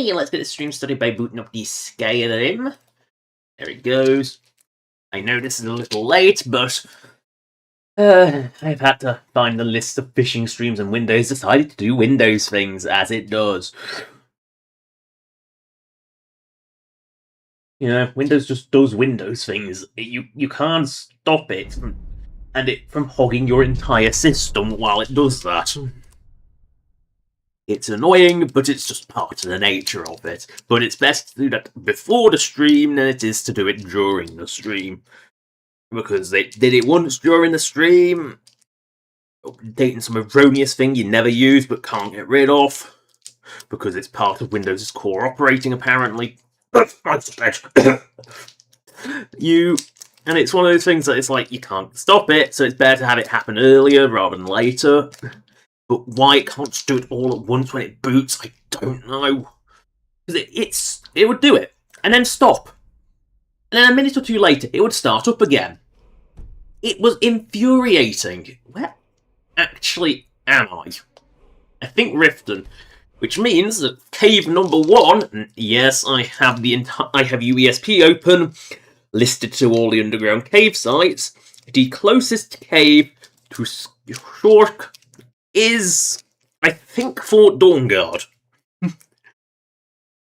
Okay, let's get the stream started by booting up the Skyrim. There it goes. I know this is a little late, but I've had to find the list of phishing streams, and Windows decided to do Windows things, as it does. You know, Windows just does Windows things. You can't stop it from hogging your entire system while it does that. It's annoying, but it's just part of the nature of it. But it's best to do that before the stream than it is to do it during the stream. Because they did it once during the stream, updating some erroneous thing you never use but can't get rid of. Because it's part of Windows' core operating, apparently. And it's one of those things that it's like, you can't stop it, so it's better to have it happen earlier rather than later. But why it can't just do it all at once when it boots, I don't know. Because it would do it, and then stop. And then a minute or two later, it would start up again. It was infuriating. Where actually am I? I think Riften. Which means that cave number 1, and yes, I have UESP open, listed to all the underground cave sites. The closest cave to Shork is, I think, Fort Dawnguard.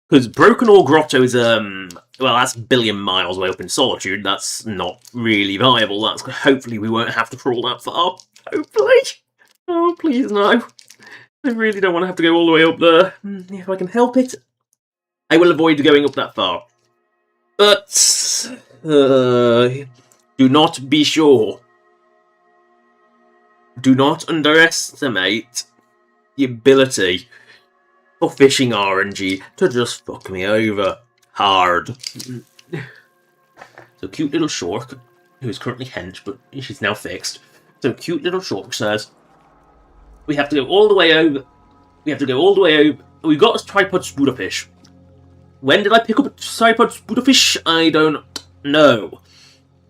Because Broken Ore Grotto is, well, that's a billion miles away up in Solitude. That's not really viable. Hopefully we won't have to crawl that far. Hopefully. Oh, please no. I really don't want to have to go all the way up there. If I can help it, I will avoid going up that far. But, do not be sure. Do not underestimate the ability for phishing RNG to just fuck me over hard. So cute little Shork, who is currently hench, but she's now fixed. So cute little Shork says, we have to go all the way over. We've got a tripod spooderfish. When did I pick up a tripod spooderfish? I don't know.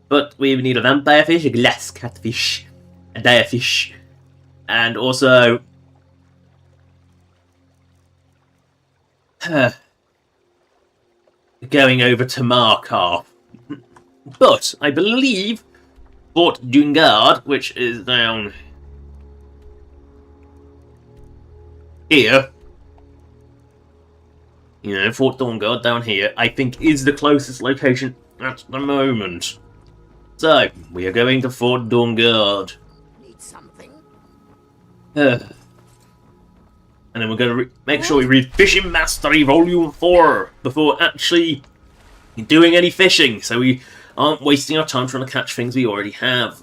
But we need a vampire fish, a glass catfish, a direfish, and also going over to Markarth. But I believe Fort Dawnguard, which is down here, Fort Dawnguard down here, I think is the closest location at the moment. So, we are going to Fort Dawnguard. Need something? And then we're going to make sure we read Fishing Mastery Volume 4 before actually doing any fishing, so we aren't wasting our time trying to catch things we already have.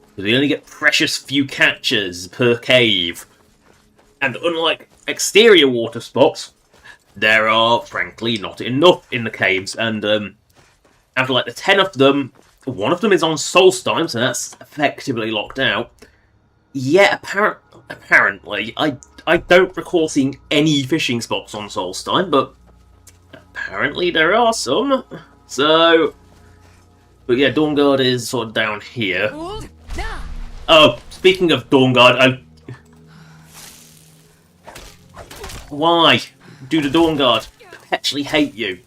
Because we only get precious few catches per cave. And unlike exterior water spots, there are, frankly, not enough in the caves. And after like the 10 of them, one of them is on Solstheim, so that's effectively locked out. Yeah, apparently, I don't recall seeing any fishing spots on Solstheim, but apparently there are some. So, but yeah, Dawnguard is sort of down here. Oh, speaking of Dawnguard, why do the Dawnguard perpetually hate you?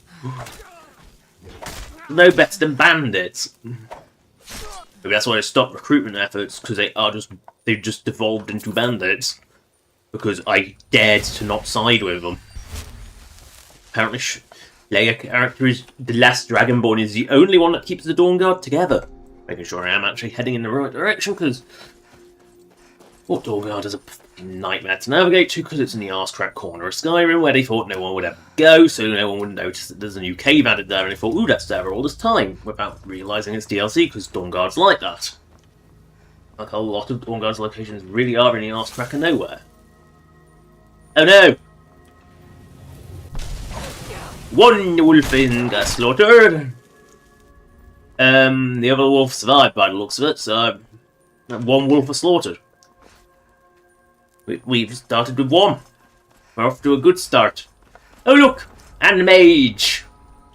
No better than bandits. Maybe that's why they stopped recruitment efforts, because they've just devolved into bandits. Because I dared to not side with them. Apparently, player character is the last Dragonborn is the only one that keeps the Dawnguard together. Making sure I am actually heading in the right direction, because Fort Dawnguard is a nightmare to navigate to, because it's in the arse-crack corner of Skyrim, where they thought no one would ever go, so no one would notice that there's a new cave added there, and they thought, ooh, that's there all this time, without realising it's DLC, because Dawnguard's like that. Like a lot of Dawnguard's locations really are in the arse-crack of nowhere. Oh no! One wolfin got slaughtered! The other wolf survived by the looks of it, so one wolf was slaughtered. We've started with one. We're off to a good start. Oh look! And mage!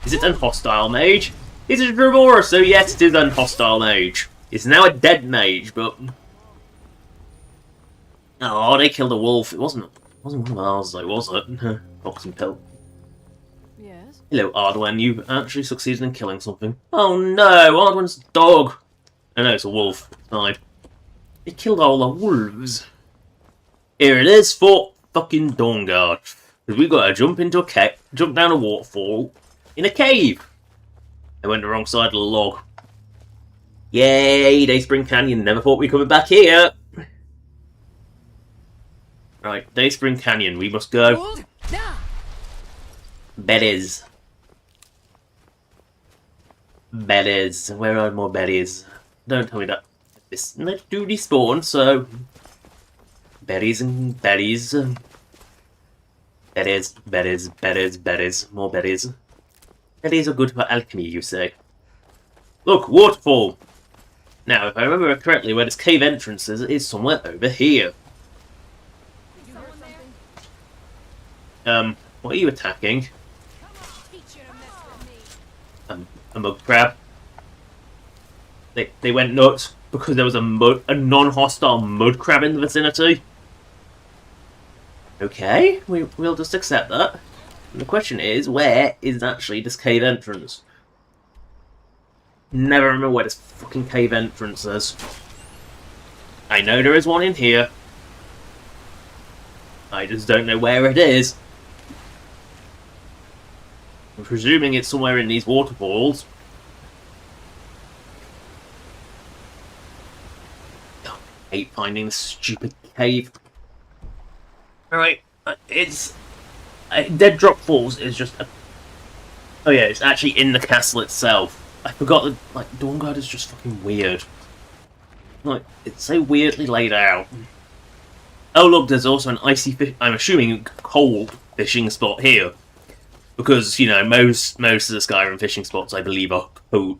Is it an hostile mage? It's a Dremora, so yes, it is an hostile mage. It's now a dead mage, but oh, they killed a wolf. It wasn't one of ours, though, was it? Fox and Pelt. Hello, Ardwen. You've actually succeeded in killing something. Oh no, Ardwen's dog. Oh no, it's a wolf. Fine. He killed all the wolves. Here it is for fucking Dawnguard. Because we got to jump into a cave, jump down a waterfall in a cave. I went the wrong side of the log. Yay, Dayspring Canyon. Never thought we'd be coming back here. Right, Dayspring Canyon. We must go. Betties. Betties. Where are more betties? Don't tell me that. This do despawn, so betties and betties. Betties, betties, betties, betties. More betties. Betties are good for alchemy, you say. Look, waterfall. Now, if I remember correctly, where this cave entrance is somewhere over here. What are you attacking? A mud crab. They went nuts because there was a non-hostile mud crab in the vicinity. Okay, we'll just accept that. And the question is, where is actually this cave entrance? Never remember where this fucking cave entrance is. I know there is one in here. I just don't know where it is. I'm presuming it's somewhere in these waterfalls. Oh, I hate finding this stupid cave. Alright, it's... Dead Drop Falls is just... Oh yeah, it's actually in the castle itself. I forgot that, like, Dawnguard is just fucking weird. Like, it's so weirdly laid out. Oh look, there's also an icy fish... I'm assuming cold fishing spot here. Because, you know, most of the Skyrim fishing spots, I believe, are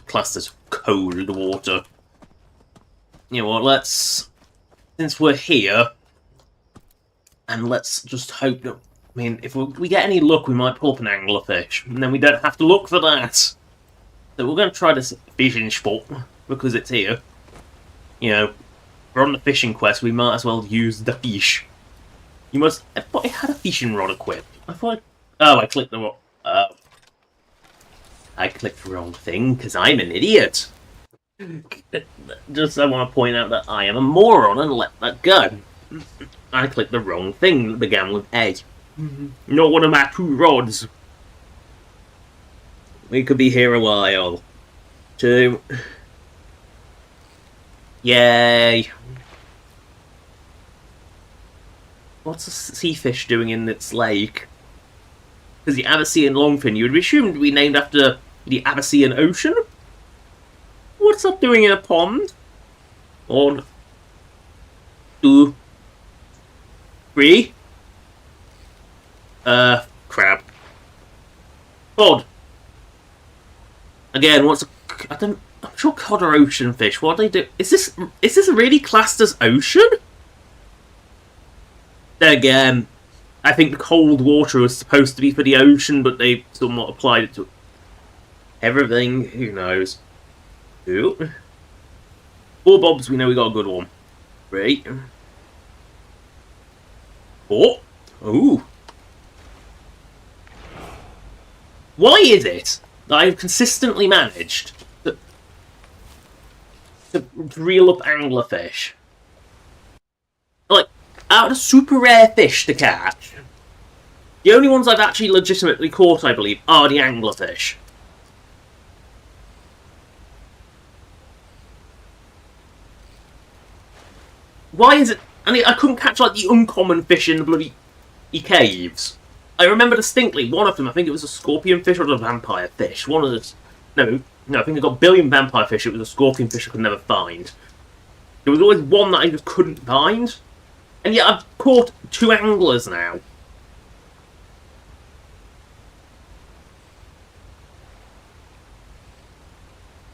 classed as cold water. You know what, let's... Since we're here... And let's just hope that... I mean, if we get any luck, we might pull up an anglerfish. And then we don't have to look for that. So we're going to try this fishing spot. Because it's here. You know, we're on the fishing quest, we might as well use the fish. You must... I thought I had a fishing rod equipped. I thought... Oh, I clicked the wrong... I clicked the wrong thing, because I'm an idiot. Just I want to point out that I am a moron and let that go. I clicked the wrong thing that began with A. Not one of my 2 rods. We could be here a while. 2. Yay. What's a sea fish doing in its lake? Because the Abyssinian longfin, you would assume to be named after the Abyssinian Ocean? What's that doing in a pond? 1, 2, 3. Crab. Cod. Again, what's a... I'm sure cod are ocean fish. What do they do? Is this really classed as ocean? Then again, I think the cold water was supposed to be for the ocean, but they somewhat applied it to everything. Who knows? 2. 4 bobs, we know we got a good one. 3. 4. Ooh. Why is it that I've consistently managed to reel up anglerfish? Like, out of super rare fish to catch, the only ones I've actually legitimately caught, I believe, are the anglerfish. Why is it... I couldn't catch, like, the uncommon fish in the bloody caves. I remember distinctly one of them, I think it was a scorpion fish or a vampire fish. One of the... No, I think I got a billion vampire fish, it was a scorpion fish I could never find. There was always one that I just couldn't find. And yet I've caught 2 anglers now.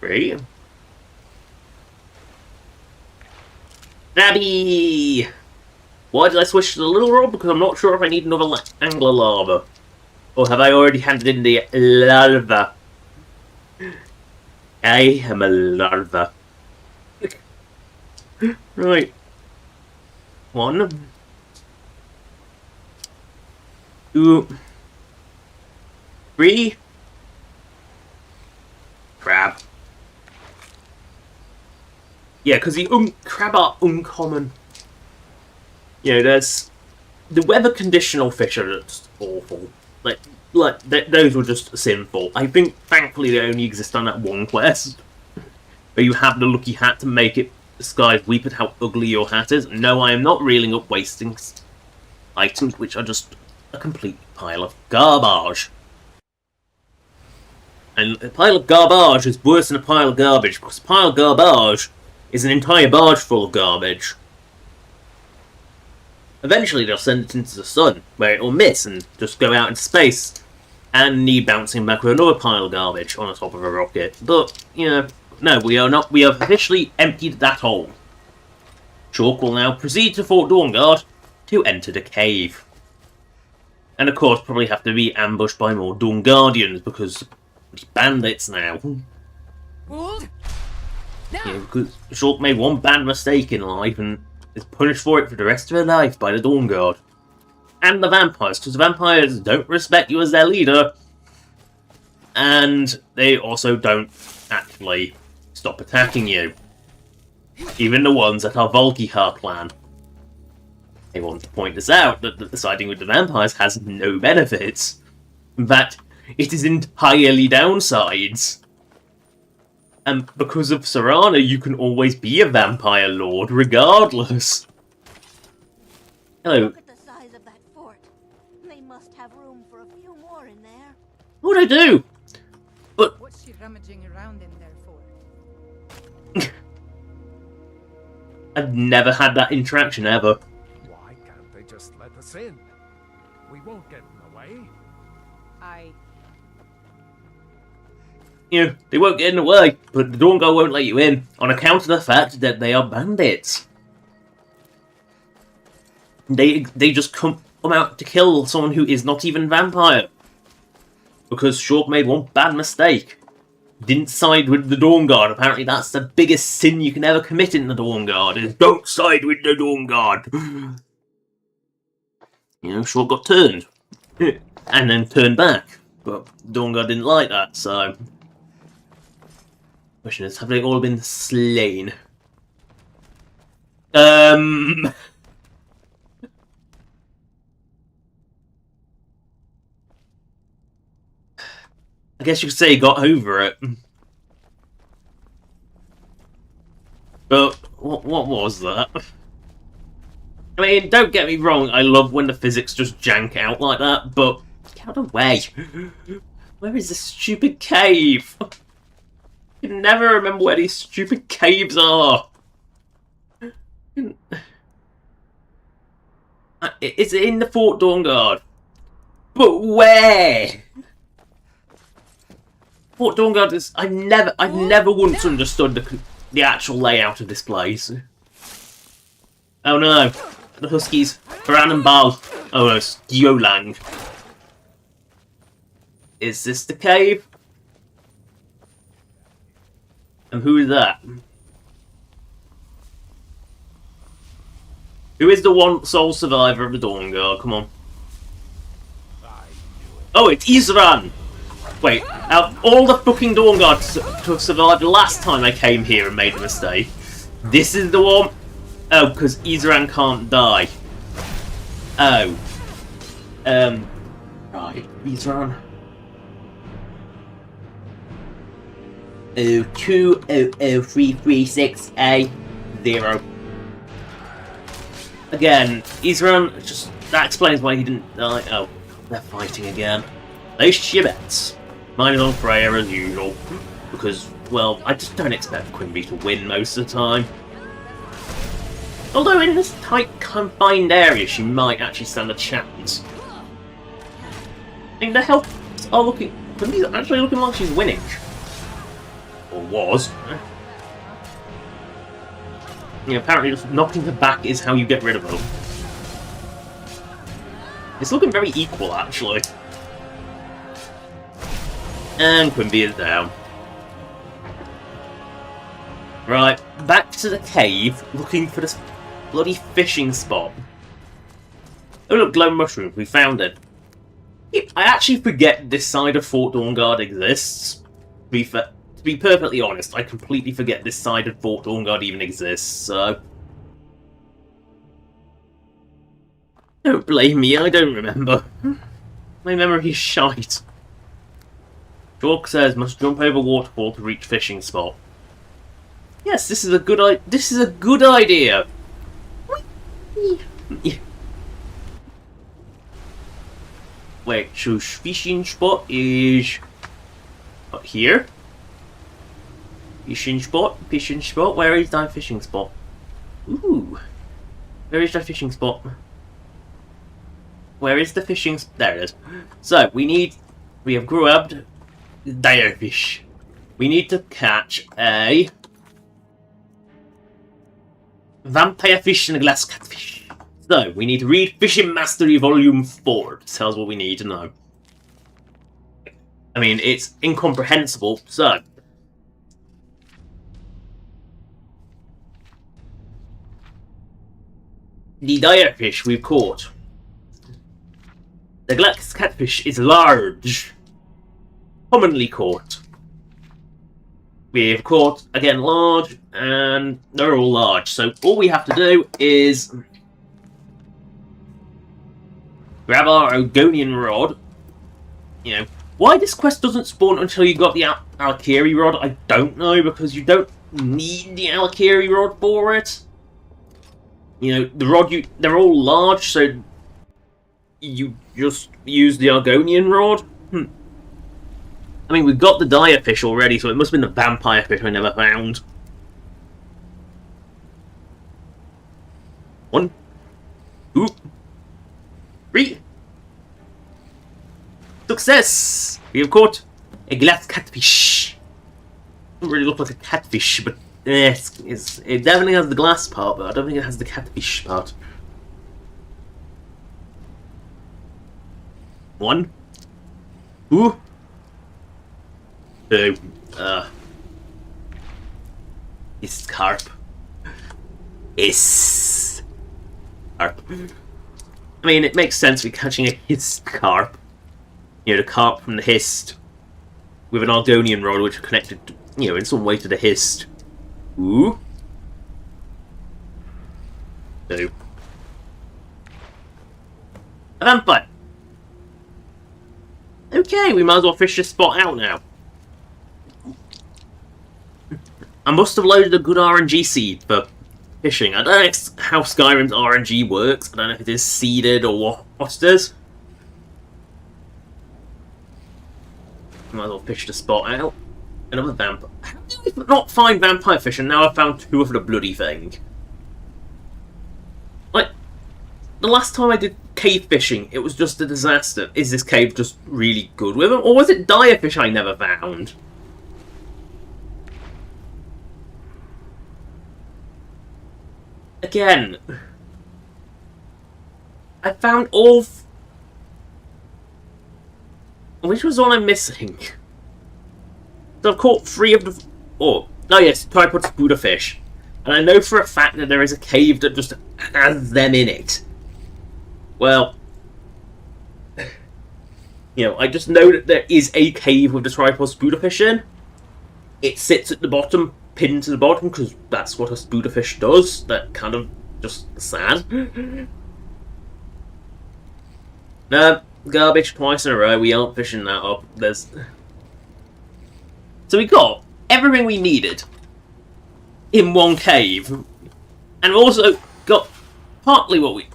Three. Nabby! Why did I switch to the little rod? Because I'm not sure if I need another angler larva. Or have I already handed in the larva? I am a larva. Right. 1. 2. 3. Yeah, because the crab are uncommon. You know, there's the weather conditional fish are just awful. Those were just sinful. I think, thankfully, they only exist on that one quest, where you have the lucky hat to make it the skies weep at how ugly your hat is. No, I am not reeling up wasting items which are just a complete pile of garbage. And a pile of garbage is worse than a pile of garbage, because a pile of garbage is an entire barge full of garbage. Eventually they'll send it into the sun, where it will miss and just go out into space, and need bouncing back with another pile of garbage on the top of a rocket. But, you know, no, we are not. We have officially emptied that hole. Chalk will now proceed to Fort Dawnguard to enter the cave. And of course, probably have to be ambushed by more Dawn Guardians, because bandits now. Hold. Yeah, because Chalk made one bad mistake in life and is punished for it for the rest of her life by the Dawn Guard. And the vampires, because the vampires don't respect you as their leader. And they also don't actually stop attacking you. Even the ones that are Volkihar clan. I want to point this out, that siding with the vampires has no benefits. In fact, it is entirely downsides. And because of Serana, you can always be a vampire lord, regardless. Hello. Look at the size of that fort. They must have room for a few more in there. What'd I do? But What's she rummaging around in there for? I've never had that interaction ever. Why can't they just let us in? We won't get in the way. You know, they won't get in the way, but the Dawnguard won't let you in, on account of the fact that they are bandits. They just come out to kill someone who is not even vampire. Because Shulk made one bad mistake. Didn't side with the Dawnguard. Apparently that's the biggest sin you can ever commit in the Dawnguard, is don't side with the Dawnguard. You know, Shulk got turned. And then turned back. But Dawnguard didn't like that, so... Question is, have they all been slain? I guess you could say he got over it. But what was that? I mean, don't get me wrong, I love when the physics just jank out like that, but get out of the way. Where is this stupid cave? I can never remember where these stupid caves are. It's in the Fort Dawnguard. But where? Fort Dawnguard is... I've never once understood the actual layout of this place. Oh no. The Huskies. Baran and Bal. Oh no, it's Yolang. Is this the cave? And who is that? Who is the one sole survivor of the Dawnguard? Come on. Oh, it's Isran! Wait, out of all the fucking Dawnguards to have survived last time I came here and made a mistake, this is the one? Oh, because Isran can't die. Oh. Right, Isran. 02003360. Again, Isran, just that explains why he didn't die. Oh, they're fighting again. Those shibets. Mine is on Freya as usual. Because, well, I just don't expect Quimby to win most of the time. Although in this tight, confined area, she might actually stand a chance. I mean, the health are looking... Quimby's actually looking like she's winning. Or was. Yeah, apparently just knocking her back is how you get rid of her. It's looking very equal, actually. And Quimby is down. Right, back to the cave, looking for this bloody fishing spot. Oh look, glow mushroom, we found it. I actually forget this side of Fort Dawnguard exists. To to be perfectly honest, I completely forget this side of Fort Dawnguard even exists, so... Don't blame me, I don't remember. My memory is shite. Chalk says, must jump over waterfall to reach fishing spot. Yes, this is a good idea. Wait, so fishing spot is up here. Fishing spot. Where is that fishing spot? Ooh, where is that fishing spot? Where is the fishing? There it is. So we have grabbed direfish. We need to catch a vampire fish and a glass catfish. So we need to read Fishing Mastery Volume 4. It tells what we need to know. I mean, it's incomprehensible. So the direfish we've caught. The glass catfish is large, commonly caught. We've caught, again, large, and they're all large. So all we have to do is grab our Ogonian rod. You know, why this quest doesn't spawn until you got the Alakiri rod, I don't know, because you don't need the Alakiri rod for it. You know, the rod, they're all large, so you just use the Argonian rod? I mean, we've got the dire fish already, so it must have been the vampire fish I never found. 1, 2, 3. Success! We have caught a glass catfish. Doesn't really look like a catfish, but it definitely has the glass part, but I don't think it has the catfish part. 1, 2, 2. It's carp. It's carp. I mean, it makes sense we're catching a hissed carp. You know, the carp from the hissed with an Argonian rod, which are connected, you know, in some way to the hissed. Ooh. 2. A vampire. Okay, we might as well fish this spot out now. I must have loaded a good RNG seed for fishing. I don't know how Skyrim's RNG works. I don't know if it is seeded or what it is. Might as well fish the spot out. Another vampire. How did we not find vampire fish and now I've found 2 of the bloody thing? Like, the last time I did cave fishing, it was just a disaster. Is this cave just really good with them? Or was it dire fish I never found? Again, I found all... Which was one I'm missing? So I've caught 3 of the... Oh yes, tripod Buddha fish. And I know for a fact that there is a cave that just has them in it. Well, you know, I just know that there is a cave with the tripod Buddha fish in. It sits at the bottom, pinned to the bottom, because that's what a Buddha fish does. That kind of just sad. No, garbage twice in a row. We aren't fishing that up. So we got everything we needed in one cave, and also got partly what we...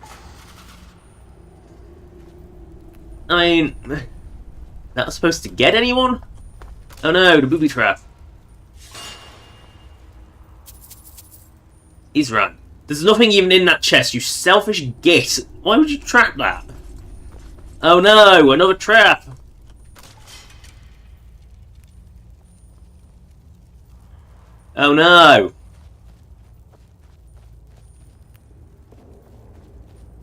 I mean, that was supposed to get anyone? Oh no, the booby trap. He's right. There's nothing even in that chest, you selfish git. Why would you trap that? Oh no, another trap. Oh no.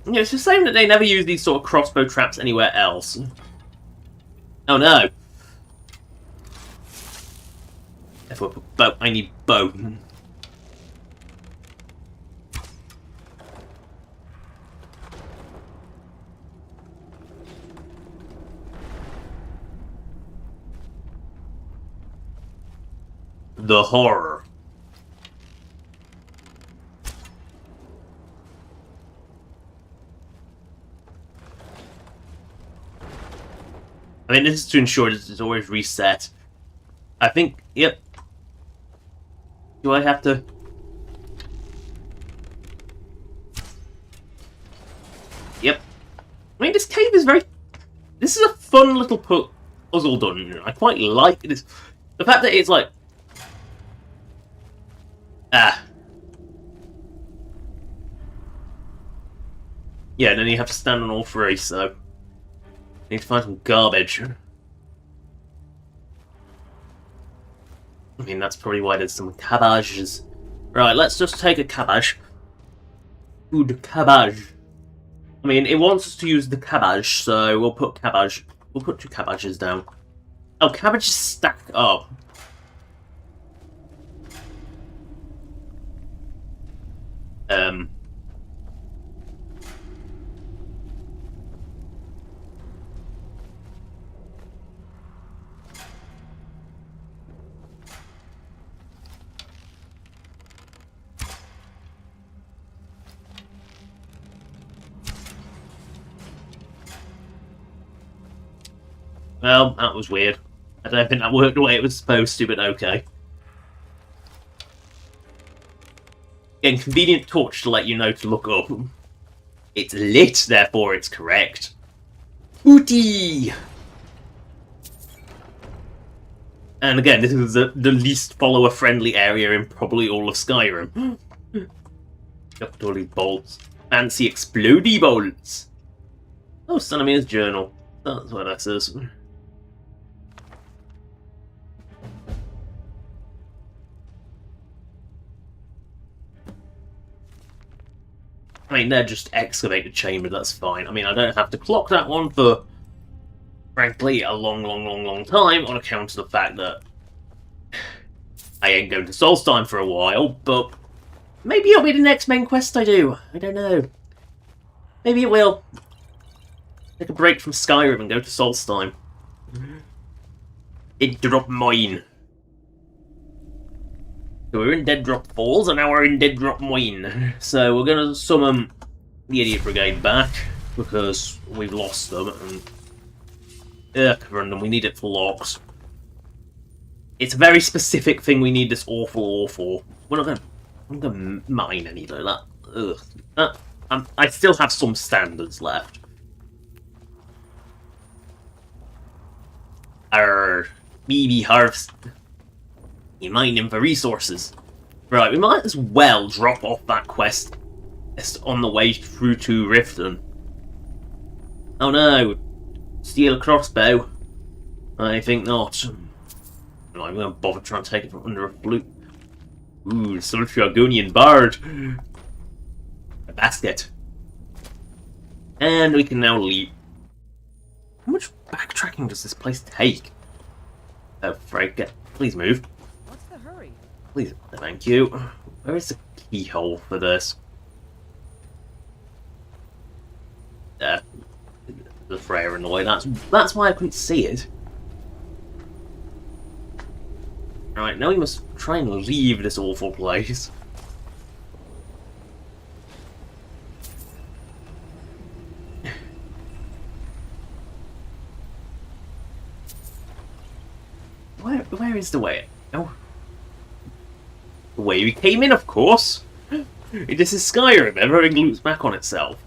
Yeah, it's a shame that they never use these sort of crossbow traps anywhere else. Oh no. If I put bow, I need bow. the horror. I mean, this is to ensure that it's always reset. I think, yep. Do I have to... Yep. I mean, this cave is very... This is a fun little puzzle dungeon. I quite like this. The fact that it's like... Ah. Yeah, and then you have to stand on all three, so... Need to find some garbage. I mean, that's probably why there's some cabbages. Right, let's just take a cabbage. Food cabbage. I mean, it wants us to use the cabbage, so we'll put cabbage. We'll put 2 cabbages down. Oh, cabbages stack up. Well, that was weird. I don't think that worked the way it was supposed to, but okay. Again, convenient torch to let you know to look up. It's lit, therefore it's correct. Booty! And again, this is the least follower-friendly area in probably all of Skyrim. Got all these bolts. Fancy explodey bolts! Oh, Sanamir's journal. That's what that says. I mean, they're just excavated chamber, that's fine. I mean, I don't have to clock that one for, frankly, a long time on account of the fact that I ain't going to Solstheim for a while, but maybe it'll be the next main quest I do. I don't know. Maybe it will. Take a break from Skyrim and go to Solstheim. Dead Drop Mine. So we're in Dead Drop Falls, and now we're in Dead Drop Mine. So we're going to summon the Idiot Brigade back, because we've lost them, and... Cavern, we need it for locks. It's a very specific thing we need this awful for. We're not going to mine any like that. Ugh. I still have some standards left. BB harvest. You mine him for resources. Right, we might as well drop off that quest on the way through to Riften. Oh no! Steal a crossbow? I think not. I'm not going to bother trying to take it from under a flute. Ooh, sultry Argonian bard! A basket. And we can now leave. How much backtracking does this place take? Oh, Frank, please move. What's the hurry? Please, thank you. Where is the keyhole for this? There. The Freya in the way. That's why I couldn't see it. Right, now we must try and leave this awful place. Where is the way? Oh. The way we came in, of course! This is Skyrim, everything loops back on itself.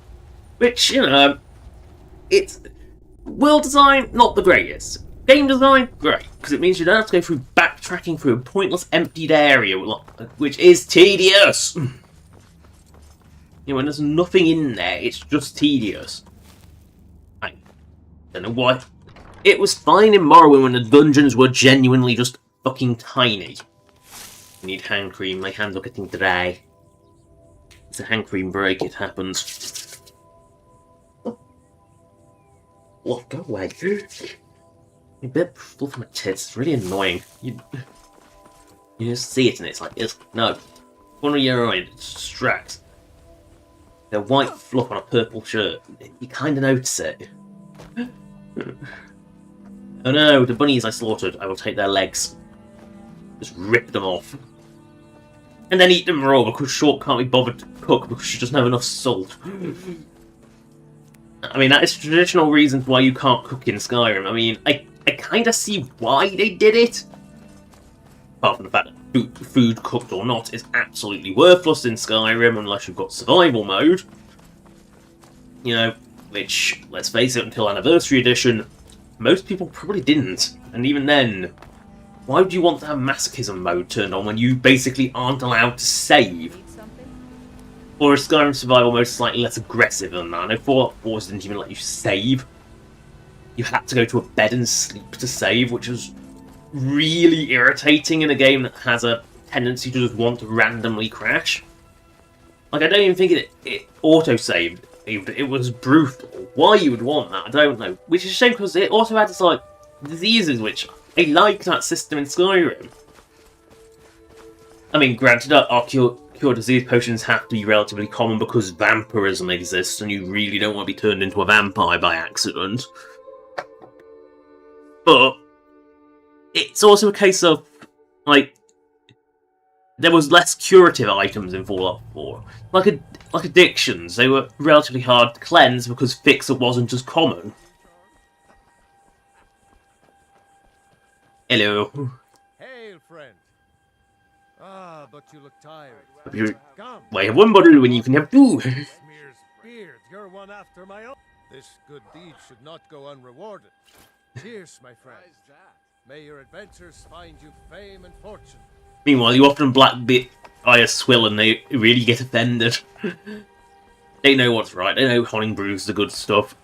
Which, you know, it's... World design, not the greatest. Game design, great, because it means you don't have to go through backtracking through a pointless emptied area, which is tedious! You know, when there's nothing in there, it's just tedious. I don't know why. It was fine in Morrowind when the dungeons were genuinely just fucking tiny. I need hand cream, my hands are getting dry. It's a hand cream break, it happens. Oh, go away. You bit fluff my tits, it's really annoying. You just see it and it's like, no. One of your own, it distracts. They're white fluff on a purple shirt. You kind of notice it. Oh no, the bunnies I slaughtered. I will take their legs. Just rip them off. And then eat them raw because Short can't be bothered to cook because she doesn't have enough salt. I mean, that is traditional reasons why you can't cook in Skyrim. I mean, I kind of see why they did it. Apart from the fact that food cooked or not is absolutely worthless in Skyrim unless you've got survival mode. You know, which, let's face it, until Anniversary Edition, most people probably didn't. And even then, why would you want to have masochism mode turned on when you basically aren't allowed to save? Need something? Or is Skyrim survival mode slightly less aggressive than that? I know Fallout 4 didn't even let you save. You had to go to a bed and sleep to save, which was really irritating in a game that has a tendency to just want to randomly crash. Like, I don't even think it auto-saved. It was brutal. Why you would want that, I don't know. Which is a shame because it also had its, like, diseases, which I like that system in Skyrim. I mean, granted, our cure disease potions have to be relatively common because vampirism exists and you really don't want to be turned into a vampire by accident. But it's also a case of, like, there was less curative items in Fallout 4. Like addictions, they were relatively hard to cleanse because Fixer wasn't as common. Hello. Hail, friend. Ah, but you look tired. Come. Why have one bottle when you can have two? Smears beard, you're one after my own. This good deed should not go unrewarded. Cheers, my friend. May your adventures find you fame and fortune. Meanwhile, you often blackbit by a swill and they really get offended. They know what's right. They know Honning Brew's the good stuff.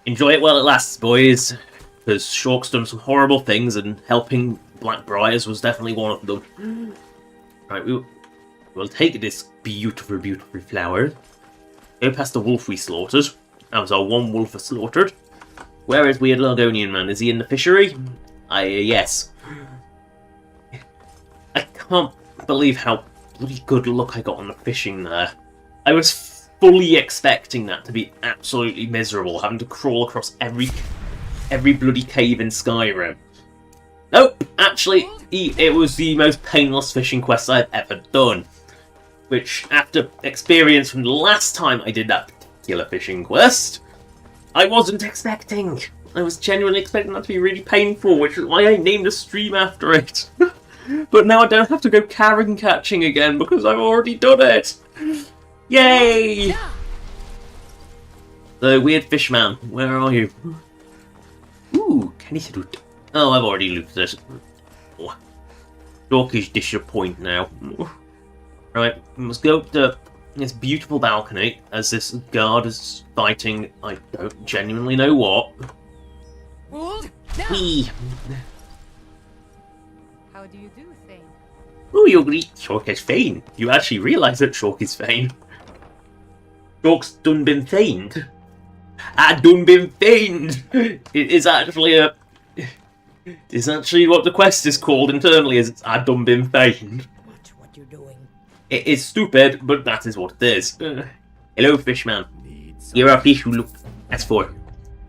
Enjoy it while it lasts, boys. Because Shork's done some horrible things and helping Blackbriars was definitely one of them. Right, we'll take this beautiful, beautiful flower. Go past the wolf we slaughtered. That was our one wolf slaughtered. Where is Weird Largonian Man? Is he in the fishery? Yes. I can't believe how bloody good luck I got on the fishing there. I was fully expecting that to be absolutely miserable, having to crawl across every bloody cave in Skyrim. Nope, actually, it was the most painless fishing quest I've ever done. Which, after experience from the last time I did that particular fishing quest, I wasn't expecting. I was genuinely expecting that to be really painful, which is why I named a stream after it. But now I don't have to go Cavern catching again because I've already done it. Yay! The weird fish man, where are you? Ooh, can he loot? Oh, I've already looted it. Oh. Dorkish disappoint now. Right, we must go up to this beautiful balcony as this guard is fighting. I don't genuinely know what. Whee! How do you do, Thane? Oh, you agree? Shork is Thane. You actually realise that Shork is Thane. Shork's done been Thaned. I done been Thaned! It is actually a... It's actually what the quest is called internally, is I done been Thaned. Watch what you're doing. It is stupid, but that is what it is. Hello, fishman. You're a fish who look... That's for.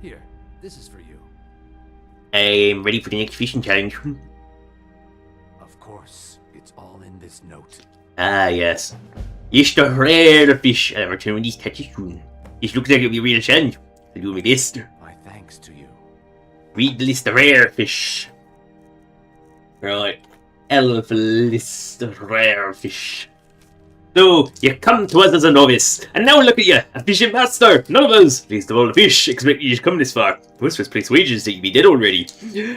Here, this is for you. I'm ready for the next fishing challenge. Of course, it's all in this note. Ah, yes. It's the rare fish. I'll return when these catches soon. This looks like it'll be a real challenge. I'll do my best. My thanks to you. Read the list of rare fish. Right. Elf list of rare fish. So, you come to us as a novice, and now look at you, a fishing master, none of us, least of all the fish, expect you to come this far. Most of us place wages that you be dead already.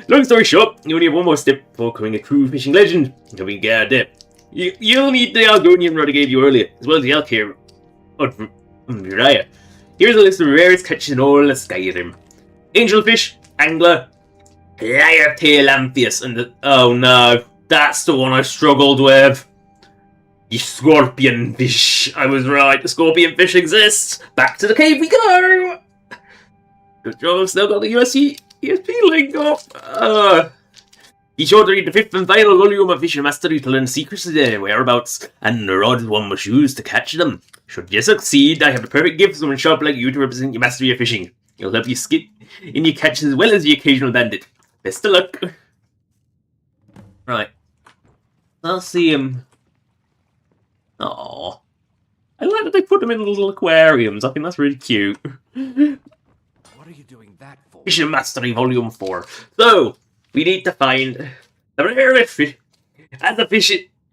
Long story short, you only have one more step before becoming a true fishing legend. You'll be guarded. You'll need the Algonian rod I gave you earlier, as well as the elk here. Uriah. Here's a list of rarest catches in all of Skyrim. Angelfish, angler, liar tail amphius, and the... Oh no, that's the one I struggled with. The scorpion fish. I was right, the scorpion fish exists. Back to the cave we go. Good job, I've still got the ESP link up. Be sure to read the 5th and final volume of Fishing Mastery to learn secrets of their whereabouts and the rod one must use to catch them. Should you succeed, I have the perfect gift for someone sharp like you to represent your mastery of fishing. It'll help you skip in your catches as well as the occasional bandit. Best of luck. Right. Let's see him. Aww. I like that they put them in little aquariums. I think that's really cute. What are you doing that for? Fishing Mastery Volume 4. So, we need to find the rarest fish. As a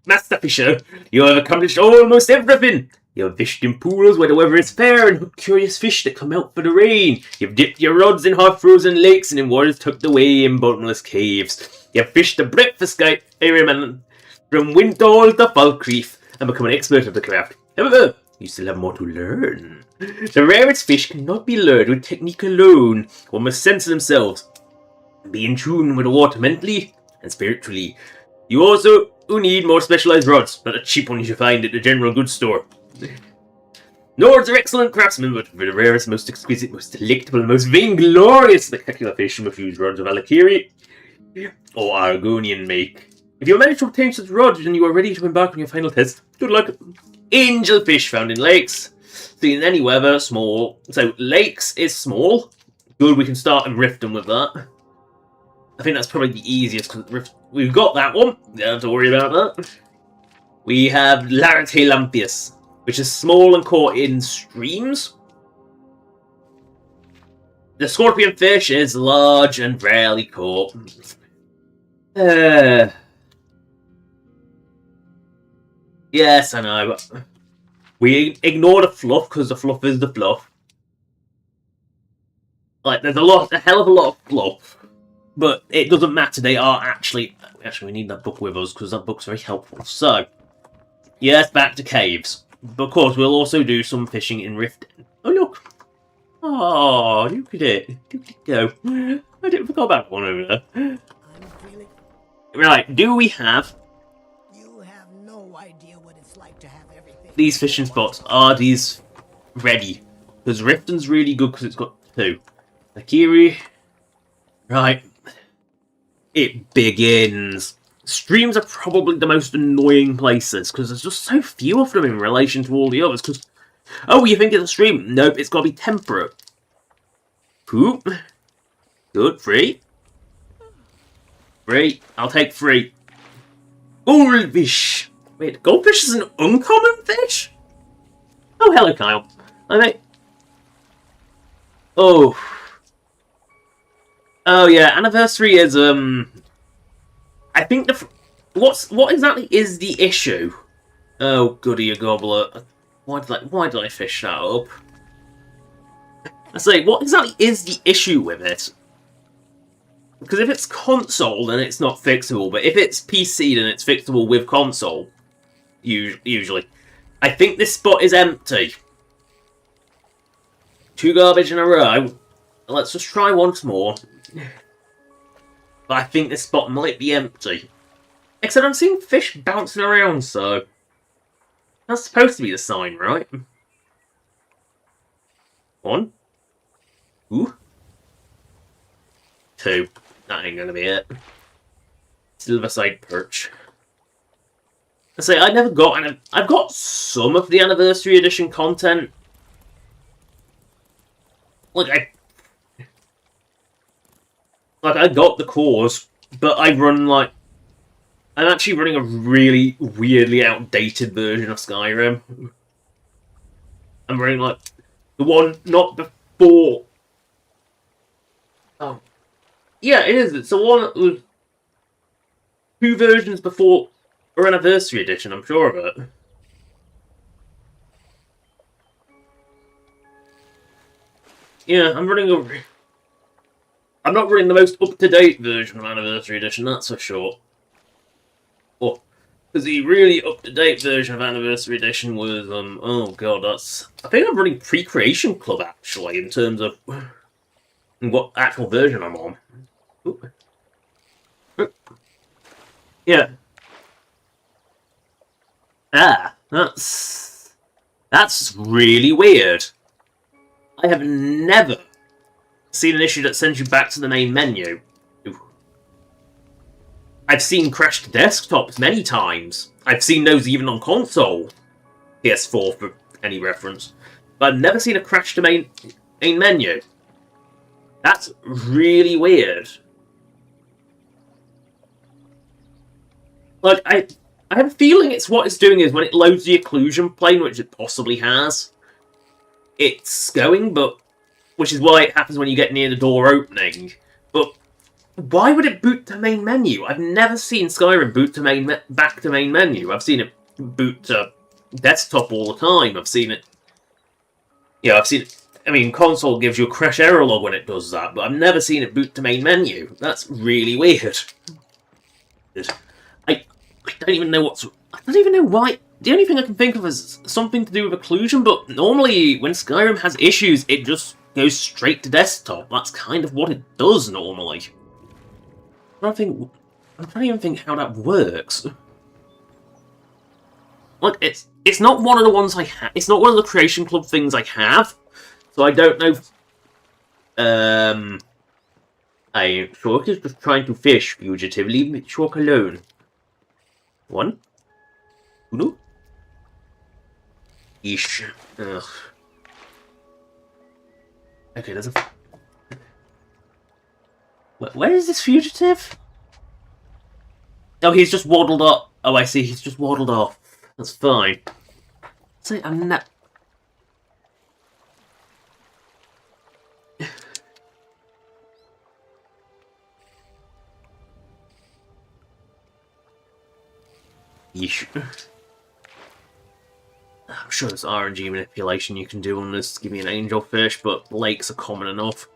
master fisher, you have accomplished almost everything. You have fished in pools where the weather is fair and hooked curious fish that come out for the rain. You've dipped your rods in half-frozen lakes and in waters tucked away in bottomless caves. You've fished the breakfast Skyrim and from Windall to Falkreath and become an expert of the craft. However, you still have more to learn. The rarest fish cannot be lured with technique alone. One must censor themselves. Be in tune with the water mentally and spiritually. You also need more specialized rods, not the cheap ones you find at the general goods store. Nords are excellent craftsmen, but for the rarest, most exquisite, most delectable, most vainglorious, spectacular fish must use rods of Valkyrie or Argonian make. If you manage to obtain such rods and you are ready to embark on your final test, good luck. Angel fish found in lakes. Seen in any weather, small. So, lakes is small. Good, we can start in Riften with that. I think that's probably the easiest, because we've got that one. Don't have to worry about that. We have Larate Lampius, which is small and caught in streams. The scorpion fish is large and rarely caught. Yes, I know, but we ignore the fluff because the fluff is the fluff. Like, there's a hell of a lot of fluff, but it doesn't matter. They are actually we need that book with us because that book's very helpful. So, yes, back to caves. But of course, we'll also do some fishing in Riften. Oh look! Oh, look at it! Look at it go! I didn't forget about one over there. I'm feeling. Right, do we have You have no idea what it's like to have everything. these fishing spots? Are these ready? Because Riften's really good because it's got two. Akiri. Right. It begins. Streams are probably the most annoying places because there's just so few of them in relation to all the others. Because, oh, you think it's a stream? Nope, it's got to be temperate. Poop. Good, free. Free. I'll take free. Goldfish. Wait, goldfish is an uncommon fish? Oh, hello, Kyle. I think. Oh. Oh yeah, anniversary is I think what exactly is the issue? Oh goody a gobbler! Why did I fish that up? I say, what exactly is the issue with it? Because if it's console, then it's not fixable. But if it's PC, then it's fixable with console. Usually, I think this spot is empty. 2 garbage in a row. Let's just try once more. But I think this spot might be empty. Except I'm seeing fish bouncing around, so that's supposed to be the sign, right? 1. Ooh. 2. That ain't gonna be it. Silverside perch. I say, I never got I've got some of the anniversary edition content. Like I got the cores, but I run I'm actually running a really weirdly outdated version of Skyrim. I'm running the one not before. Oh, yeah, it is. It's the one that was 2 versions before our anniversary edition. I'm sure of it. Yeah, I'm not running the most up-to-date version of Anniversary Edition, that's for sure. Oh, because the really up-to-date version of Anniversary Edition was, oh god, I think I'm running Pre-Creation Club, actually, in terms of what actual version I'm on. Ooh. Yeah. Ah, that's really weird. I have never seen an issue that sends you back to the main menu. Ooh. I've seen crashed desktops many times. I've seen those even on console. PS4 for any reference. But I've never seen a crash to main menu. That's really weird. Like, I have a feeling it's what it's doing is when it loads the occlusion plane, which it possibly has, it's going, but which is why it happens when you get near the door opening. But why would it boot to main menu? I've never seen Skyrim boot to back to main menu. I've seen it boot to desktop all the time. I've seen it. Yeah, I've seen it. I mean, console gives you a crash error log when it does that, but I've never seen it boot to main menu. That's really weird. I don't even know I don't even know why. The only thing I can think of is something to do with occlusion, but normally when Skyrim has issues, it just goes straight to desktop. That's kind of what it does normally. I'm trying to even think how that works. Like, it's not one of the ones I have. It's not one of the Creation Club things I have. So I don't know. Shork is just trying to fish, fugitive. Leave Shork alone. 1. 2. Ish. Ugh. Okay, there's a. Where is this fugitive? Oh, he's just waddled up. Oh, I see. He's just waddled off. That's fine. So I'm not. Yeesh. I'm sure there's RNG manipulation you can do on this to give me an angelfish, but lakes are common enough.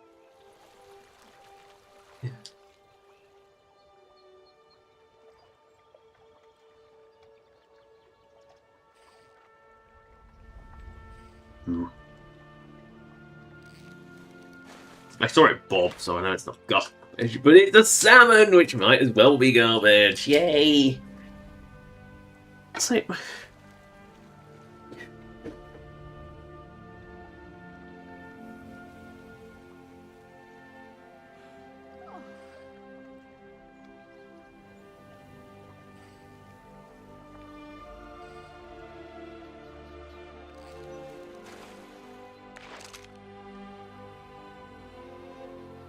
I saw it bob, so I know it's not garbage, but it's a salmon, which might as well be garbage. Yay! So,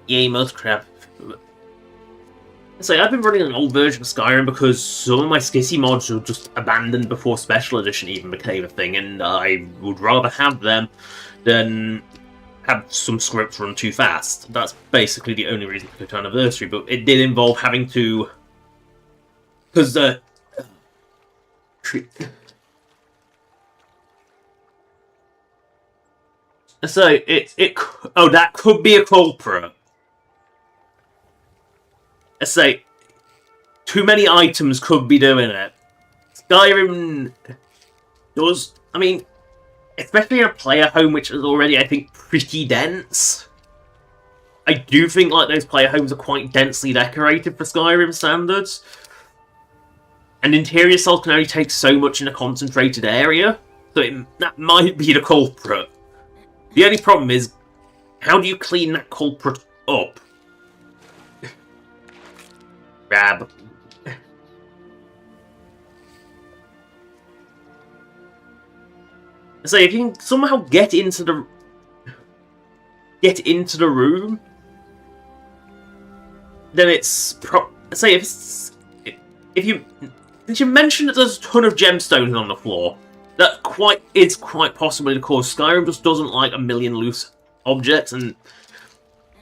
yay, most crap. So I've been running an old version of Skyrim because some of my skissy mods were just abandoned before Special Edition even became a thing, and I would rather have them than have some scripts run too fast. That's basically the only reason to go to Anniversary, but it did involve having to... Because, So, oh, that could be a culprit. I say, too many items could be doing it. Skyrim does, I mean, especially in a player home which is already, I think, pretty dense. I do think, like, those player homes are quite densely decorated for Skyrim standards. And interior cells can only take so much in a concentrated area, so that might be the culprit. The only problem is, how do you clean that culprit up? Grab. So if you can somehow get into the room, then it's since you mentioned that there's a ton of gemstones on the floor, that is quite possibly the cause. Skyrim just doesn't like a million loose objects, and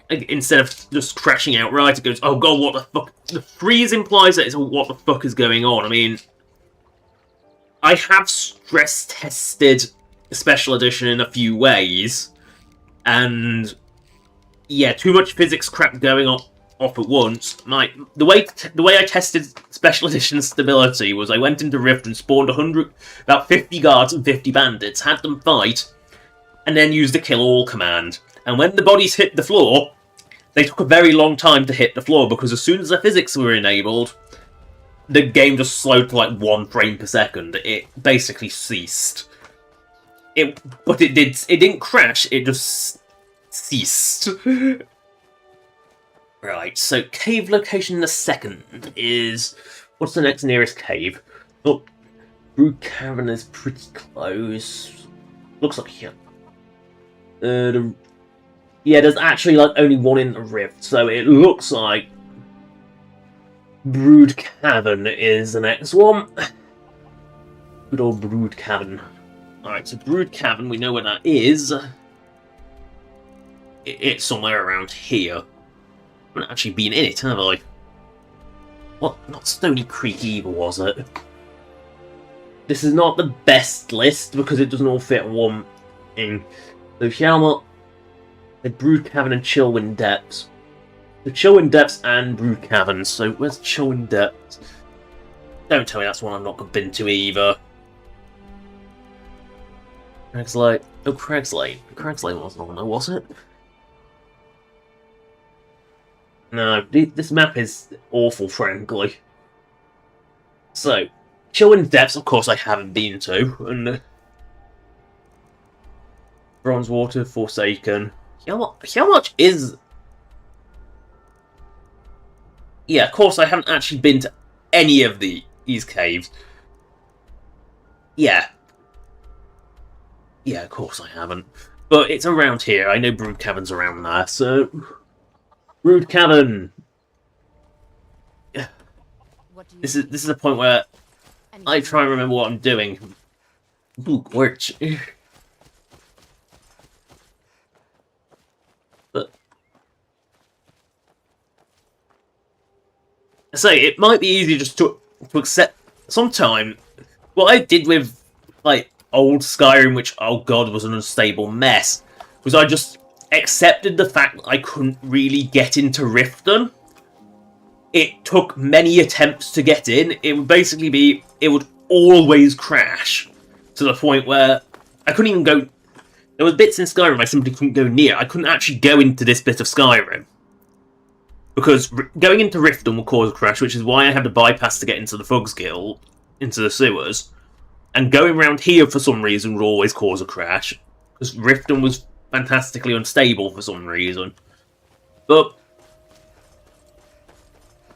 instead of just crashing outright, it goes, oh god, what the fuck? The freeze implies that it's what the fuck is going on. I mean, I have stress tested Special Edition in a few ways, and yeah, too much physics crap going off at once. The way I tested Special Edition stability was I went into Rift and spawned about 50 guards and 50 bandits, had them fight, and then used the kill all command. And when the bodies hit the floor, they took a very long time to hit the floor, because as soon as the physics were enabled, the game just slowed to like 1 frame per second. It basically ceased. But it didn't crash, it just ceased. Right, so cave location in the second is... What's the next nearest cave? Oh, Brood Cavern is pretty close. Looks like here. Yeah, there's actually like only one in the Rift, so it looks like Brood Cavern is the next one. Good old Brood Cavern. Alright, so Brood Cavern, we know where that is. It's somewhere around here. I haven't actually been in it, have I? What? Not Stony Creek either, was it? This is not the best list because it doesn't all fit in one thing. So Hjalmar, the Brood Cavern and Chillwind Depths. The Chillwind Depths and Brood Cavern. So where's Chillwind Depths? Don't tell me that's one I've not been to either. Craig's Lane. Oh, Craig's Lane. Craig's Lane wasn't on there, was it? No, this map is awful, frankly. So, Chillwind Depths, of course, I haven't been to. And Bronzewater, Forsaken. How much is... Yeah, of course, I haven't actually been to any of these caves. Yeah. Yeah, of course I haven't. But it's around here. I know Brood Cavern's around there, so... Brood Cavern! This is a point where I try and remember what I'm doing. Ooh, which... But... I say, it might be easy just to accept... Sometime, what I did with, like, old Skyrim, which, oh god, was an unstable mess, was I just accepted the fact that I couldn't really get into Riften. It took many attempts to get in. It would basically be, it would always crash to the point where I couldn't even go. There was bits in Skyrim I simply couldn't go near. I couldn't actually go into this bit of Skyrim because going into Riften will cause a crash, which is why I had to bypass to get into the Thugs Guild, into the sewers. And going around here for some reason would always cause a crash because Riften was fantastically unstable for some reason. But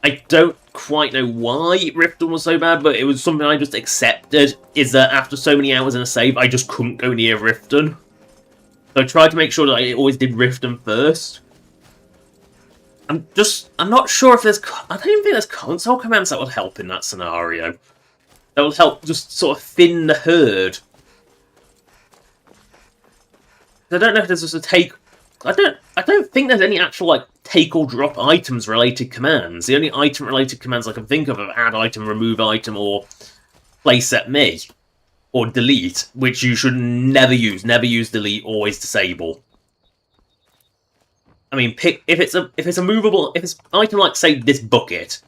I don't quite know why Riften was so bad, but it was something I just accepted, is that after so many hours in a save, I just couldn't go near Riften. So I tried to make sure that I always did Riften first. I'm not sure if there's... I don't even think there's console commands that would help in that scenario. That would help just sort of thin the herd. I don't know if there's just a take... I don't think there's any actual, like, take or drop items related commands. The only item related commands I can think of are add item, remove item, or playset me. Or delete, which you should never use. Never use delete, always disable. I mean, if it's a movable, if it's an item like, say, this bucket,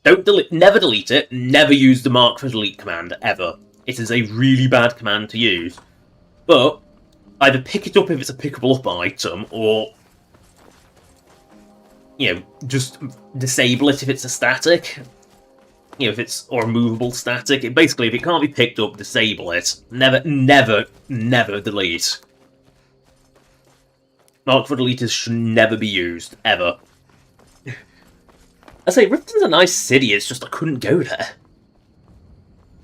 never delete it, never use the mark for delete command, ever. It is a really bad command to use. But either pick it up if it's a pickable up item, or, you know, just disable it if it's a static. You know, if it's, or a movable static. Basically, if it can't be picked up, disable it. Never, never, never delete. Mark for deleters should never be used, ever. I say, Riften's a nice city, it's just I couldn't go there.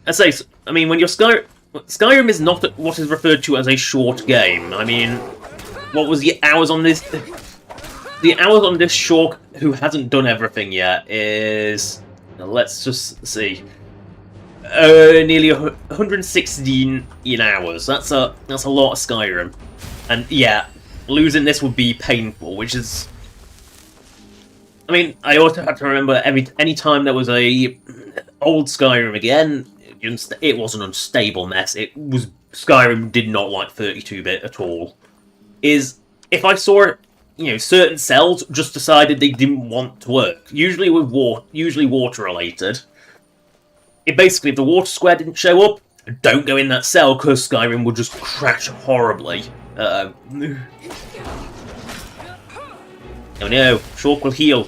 I say, I mean, when you're Skyrim is not what is referred to as a short game. I mean, what was the hours on this? The hours on this short, who hasn't done everything yet, is... Let's just see. Nearly 116 in hours. That's a lot of Skyrim. And yeah, losing this would be painful, which is... I mean, I also have to remember any time there was a old Skyrim again, it was an unstable mess. Skyrim did not like 32-bit at all. If I saw, you know, certain cells just decided they didn't want to work, usually water related. Basically, if the water square didn't show up, don't go in that cell because Skyrim would just crash horribly. Oh no, Shulk will heal.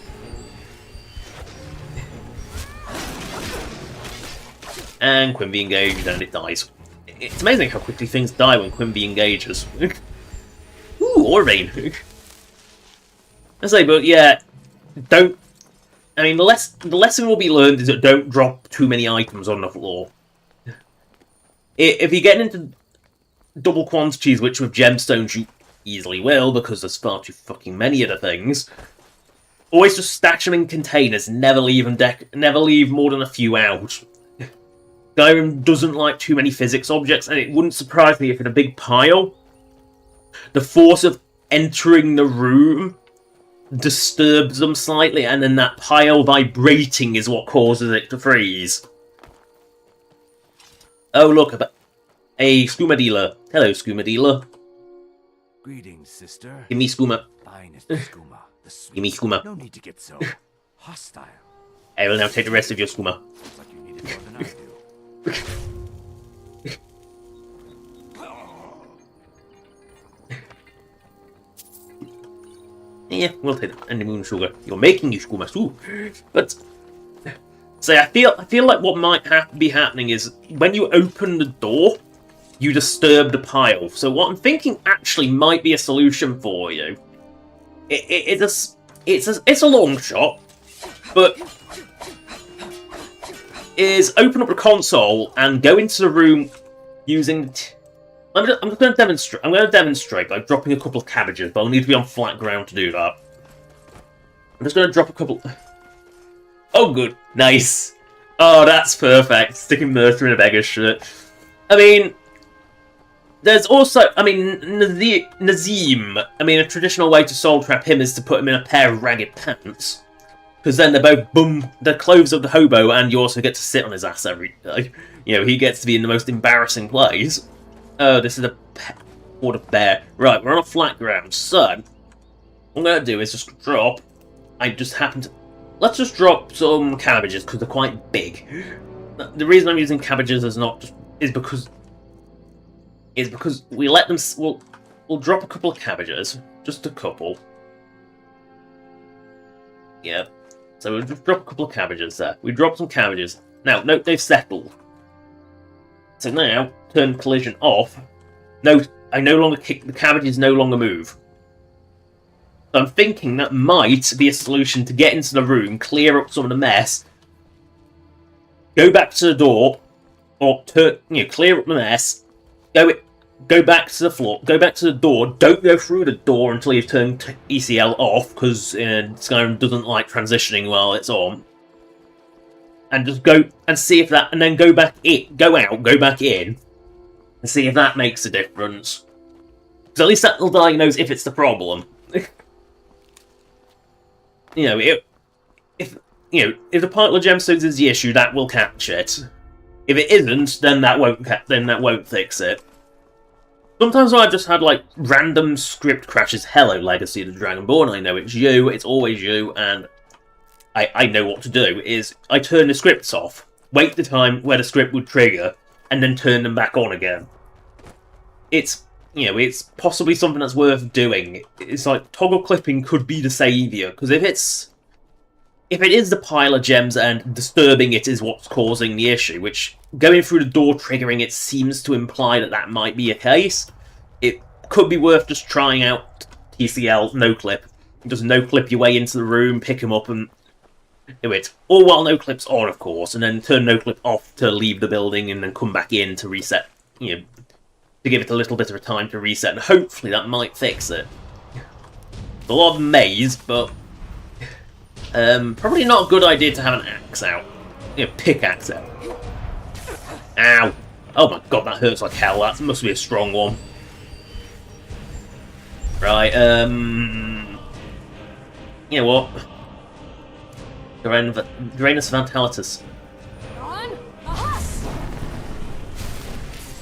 And Quimby engaged, and it dies. It's amazing how quickly things die when Quimby engages. Ooh, Orvane. I say, but yeah, don't... I mean, the lesson will be learned is that don't drop too many items on the floor. If you get into double quantities, which with gemstones you easily will, because there's far too fucking many of the things, always just stash them in containers, never leave more than a few out. Skyrim doesn't like too many physics objects, and it wouldn't surprise me if in a big pile, the force of entering the room disturbs them slightly, and then that pile vibrating is what causes it to freeze. Oh, look, a skooma dealer. Hello, skooma dealer. Greetings, sister. Give me skooma. Finest skooma. The sweet. Give me skooma. No need to get so hostile. I will now take the rest of your skooma. Looks like you need it more than I do. Yeah, we'll take that. And the moon sugar. You're making you skooma too. But so I feel like what might be happening is when you open the door, you disturb the pile. So what I'm thinking actually might be a solution for you. It's a long shot, but is open up the console and go into the room using. I'm just going to demonstrate. I'm going to demonstrate by dropping a couple of cabbages, but I'll need to be on flat ground to do that. I'm just going to drop a couple. Oh, good, nice. Oh, that's perfect. Sticking Merthyr in a beggar's shirt. I mean, there's also, Nazim. I mean, a traditional way to soul trap him is to put him in a pair of ragged pants. Because then they're both the clothes of the hobo, and you also get to sit on his ass every day. You know, he gets to be in the most embarrassing place. Oh, this is a horde of bear. Right, we're on a flat ground, so what I'm going to do is just drop. Let's just drop some cabbages, because they're quite big. The reason I'm using cabbages is because we let them. We'll drop a couple of cabbages, just a couple. Yeah. So we'll just drop a couple of cabbages there. We dropped some cabbages. Now, note they've settled. So now, turn collision off. Note, the cabbages no longer move. So I'm thinking that might be a solution to get into the room, clear up some of the mess, go back to the door, or clear up the mess, go back to the floor, go back to the door, don't go through the door until you've turned ECL off, because Skyrim doesn't like transitioning while it's on. And just go and see if that, and then go back in, and see if that makes a difference. Because at least that'll diagnose if it's the problem. If the pile of gemstones is the issue, that will catch it. If it isn't, then that won't fix it. Sometimes I've just had like random script crashes. Hello, Legacy of the Dragonborn. I know it's you. It's always you, and I know what to do. Is I turn the scripts off, wait the time where the script would trigger, and then turn them back on again. It's possibly something that's worth doing. It's like toggle clipping could be the savior, because if it is the pile of gems and disturbing it is what's causing the issue, which going through the door triggering it seems to imply that might be a case, it could be worth just trying out TCL no clip. Just no clip your way into the room, pick him up and do it. All while no clip's on, of course, and then turn no clip off to leave the building and then come back in to reset, to give it a little bit of a time to reset, and hopefully that might fix it. It's a lot of maze, but probably not a good idea to have an axe out. Pickaxe out. Ow! Oh my god, that hurts like hell. That must be a strong one. Right, you know what? Drainus Vantalitus.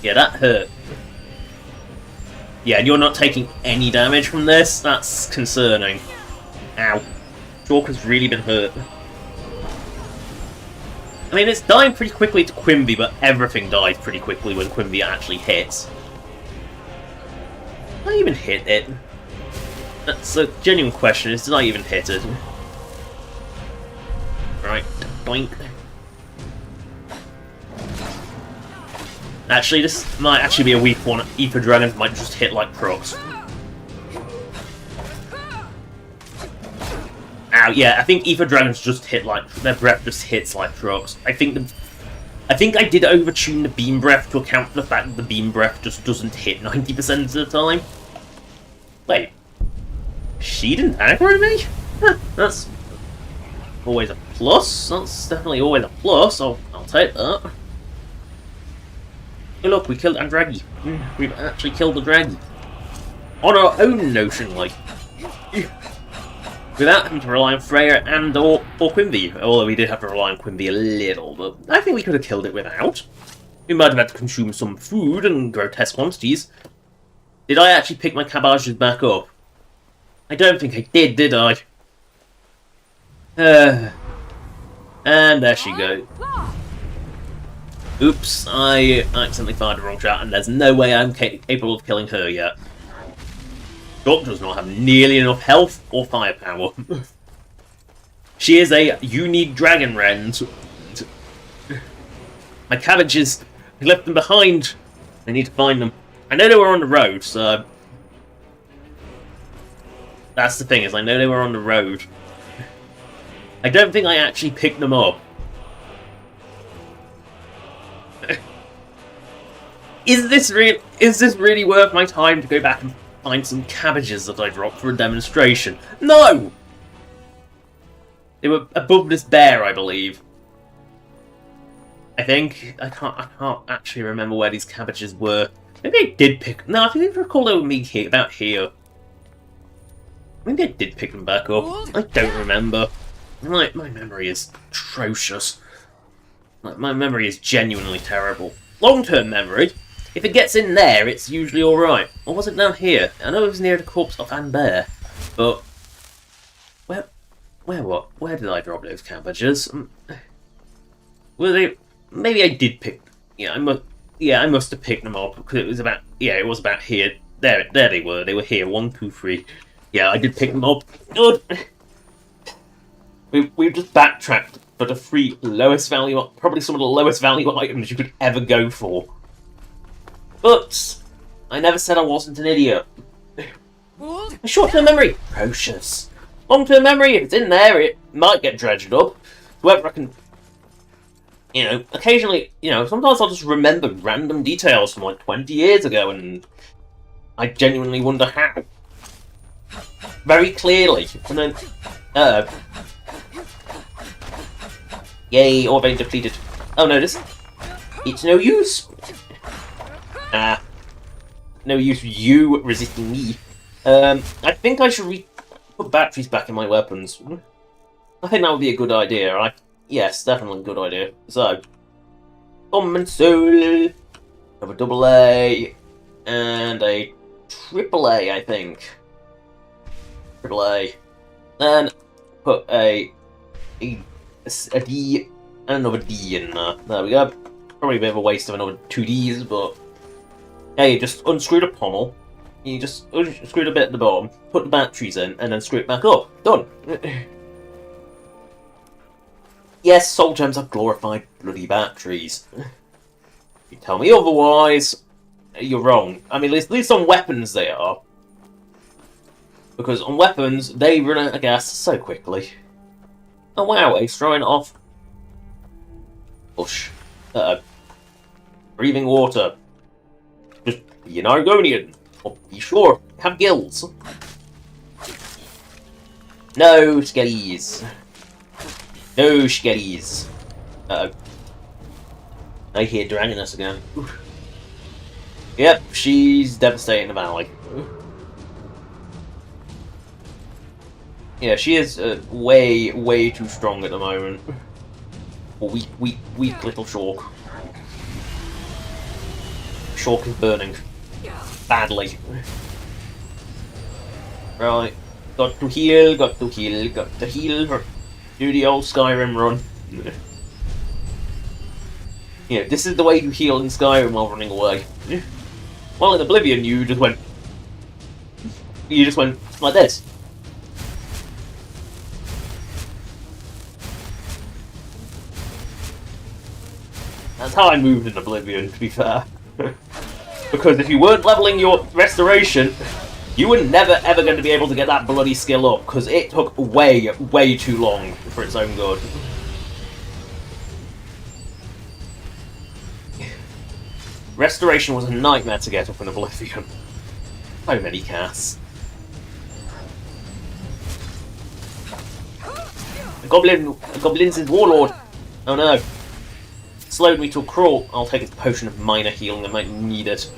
Yeah, that hurt. Yeah, and you're not taking any damage from this? That's concerning. Ow. Chalker's really been hurt. I mean, it's dying pretty quickly to Quimby, but everything dies pretty quickly when Quimby actually hits. Did I even hit it? That's a genuine question, did I even hit it? Right, boink. Actually, this might actually be a weak one. Ether Dragons might just hit like trucks. Ow, yeah, I think Ether Dragons just hit like... their breath just hits like trucks. I think I did overtune the Beam Breath to account for the fact that the Beam Breath just doesn't hit 90% of the time. Wait. She didn't aggro me? Huh, that's always a plus. That's definitely always a plus. I'll take that. Hey look, we killed Andragi. We've actually killed the Draggy. On our own notion, like. Without having to rely on Freya and or Quimby. Although we did have to rely on Quimby a little, but I think we could have killed it without. We might have had to consume some food in grotesque quantities. Did I actually pick my cabbages back up? I don't think I did I? And there she goes. Oops, I accidentally fired the wrong shot, and there's no way I'm capable of killing her yet. Doc does not have nearly enough health or firepower. She is a unique dragon rend. My cabbages, I left them behind. I need to find them. I know they were on the road, so... That's the thing, is I know they were on the road. I don't think I actually picked them up. Is this really worth my time to go back and find some cabbages that I dropped for a demonstration? No! They were above this bear, I believe. I think I can't actually remember where these cabbages were. Maybe I did pick. No, I think I recall they were about here. Maybe I did pick them back up. I don't remember. My memory is atrocious. My memory is genuinely terrible. Long-term memory. If it gets in there, it's usually alright. Or was it down here? I know it was near the corpse of Anne Bear, but... Where did I drop those cabbages? Were they... Maybe I did pick... Yeah, I must have picked them up, because it was about... Yeah, it was about here. There they were. They were here. 1, 2, 3. Yeah, I did pick them up. Good! We've just backtracked for the 3 lowest value... Probably some of the lowest value items you could ever go for. But I never said I wasn't an idiot. A short-term memory, atrocious. Long-term memory, if it's in there, it might get dredged up. Whoever I can, occasionally, sometimes I'll just remember random details from like 20 years ago, and I genuinely wonder how. Very clearly, and then, yay, ore vein depleted. Oh no, it's no use. No use you resisting me. I think I should put batteries back in my weapons. I think that would be a good idea. Yes, definitely a good idea. So, Common Soul, have a AA, and a AAA, I think. AAA. Then put a D and another D in there. There we go. Probably a bit of a waste of another 2 Ds, but yeah, you just unscrew the pommel. You just unscrew the bit at the bottom, put the batteries in, and then screw it back up. Done. Yes, soul gems are glorified bloody batteries. You tell me otherwise, you're wrong. I mean, at least on weapons they are. Because on weapons, they run out of gas so quickly. Oh wow, Ace throwing it off. Push. Uh-oh. Breathing water. Just be an Argonian. Or be sure, have gills. No skellies. No skellies. Uh-oh. I hear Dragoness again. Oof. Yep, she's devastating the valley. Yeah, she is way, way too strong at the moment. Weak little Shork. Shork is burning. Badly. Right. Got to heal. Do the old Skyrim run. Yeah, this is the way you heal in Skyrim while running away. Well, in Oblivion, you just went like this. That's how I moved in Oblivion, to be fair. Because if you weren't leveling your restoration, you were never ever going to be able to get that bloody skill up, because it took way, way too long for its own good. Restoration was a nightmare to get up in Oblivion. So many casts. The Goblin's his warlord. Oh no. slowed me to a crawl. I'll take a potion of minor healing. I might need it.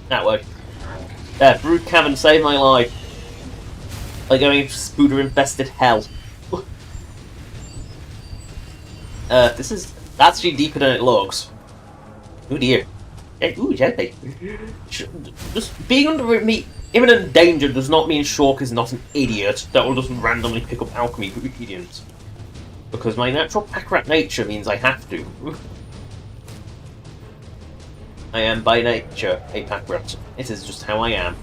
That way. There, Brood Cavern saved my life. By going into spooder-infested hell. That's actually deeper than it looks. Oh dear. Ooh, jelly. Just being under imminent danger does not mean Shulk is not an idiot that will just randomly pick up alchemy ingredients. Because my natural pack rat nature means I have to. I am by nature a pack rat. It is just how I am.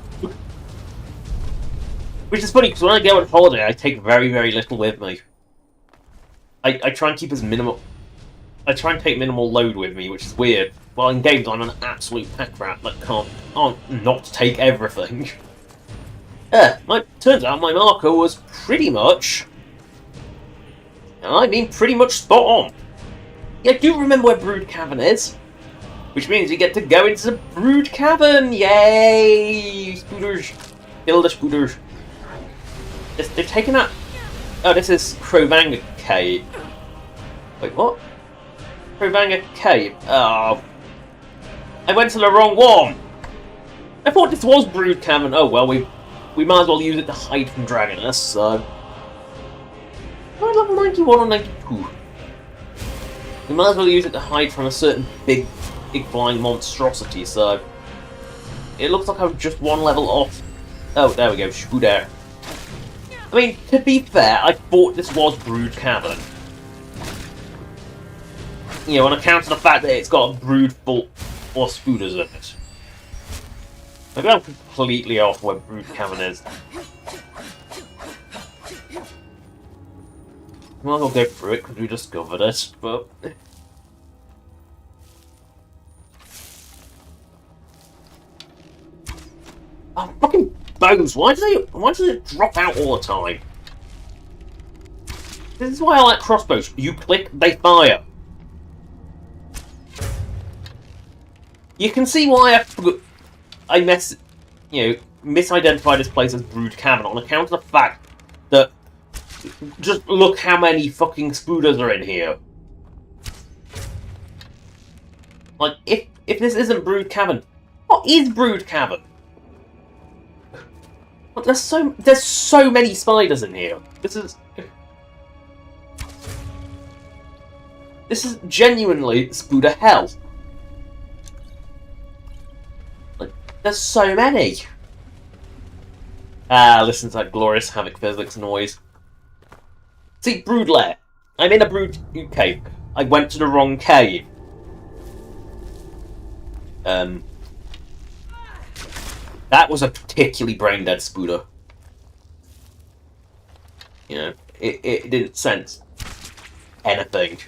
Which is funny, because when I go on holiday, I take very, very little with me. I try and keep as minimal... I try and take minimal load with me, which is weird. While in games, I'm an absolute pack rat that can't not take everything. Turns out my marker was pretty much... I mean, pretty much spot on. Yeah, I do remember where Brood Cavern is. Which means we get to go into the Brood Cavern! Yay! Spooters. Kill the spooters. They've taken out... Oh, this is Krovanga Cave. Wait, what? Krovanga Cave. Oh. I went to the wrong one! I thought this was Brood Cavern. Oh, well, we might as well use it to hide from Dragoness, so... I'm level 91 or 92. We might as well use it to hide from a certain big flying monstrosity, so... It looks like I'm just one level off. Oh, there we go, Spooder. I mean, to be fair, I thought this was Brood Cavern. You know, on account of the fact that it's got a brood full or spooders in it. Maybe I'm completely off where Brood Cavern is. Might as well go through it because we discovered it, but... Oh, fucking bows! Why do they drop out all the time? This is why I like crossbows. You click, they fire. You can see why I misidentified this place as Brood Cavern on account of the fact that just look how many fucking spooders are in here. Like, if this isn't Brood Cavern, what is Brood Cavern? But there's so many spiders in here. This is genuinely spooder hell. Like, there's so many. Ah, listen to that glorious Havoc physics noise. See, Brood Lair. I'm in a Brood cave. I went to the wrong cave. That was a particularly brain-dead spooder. You know, it didn't sense anything.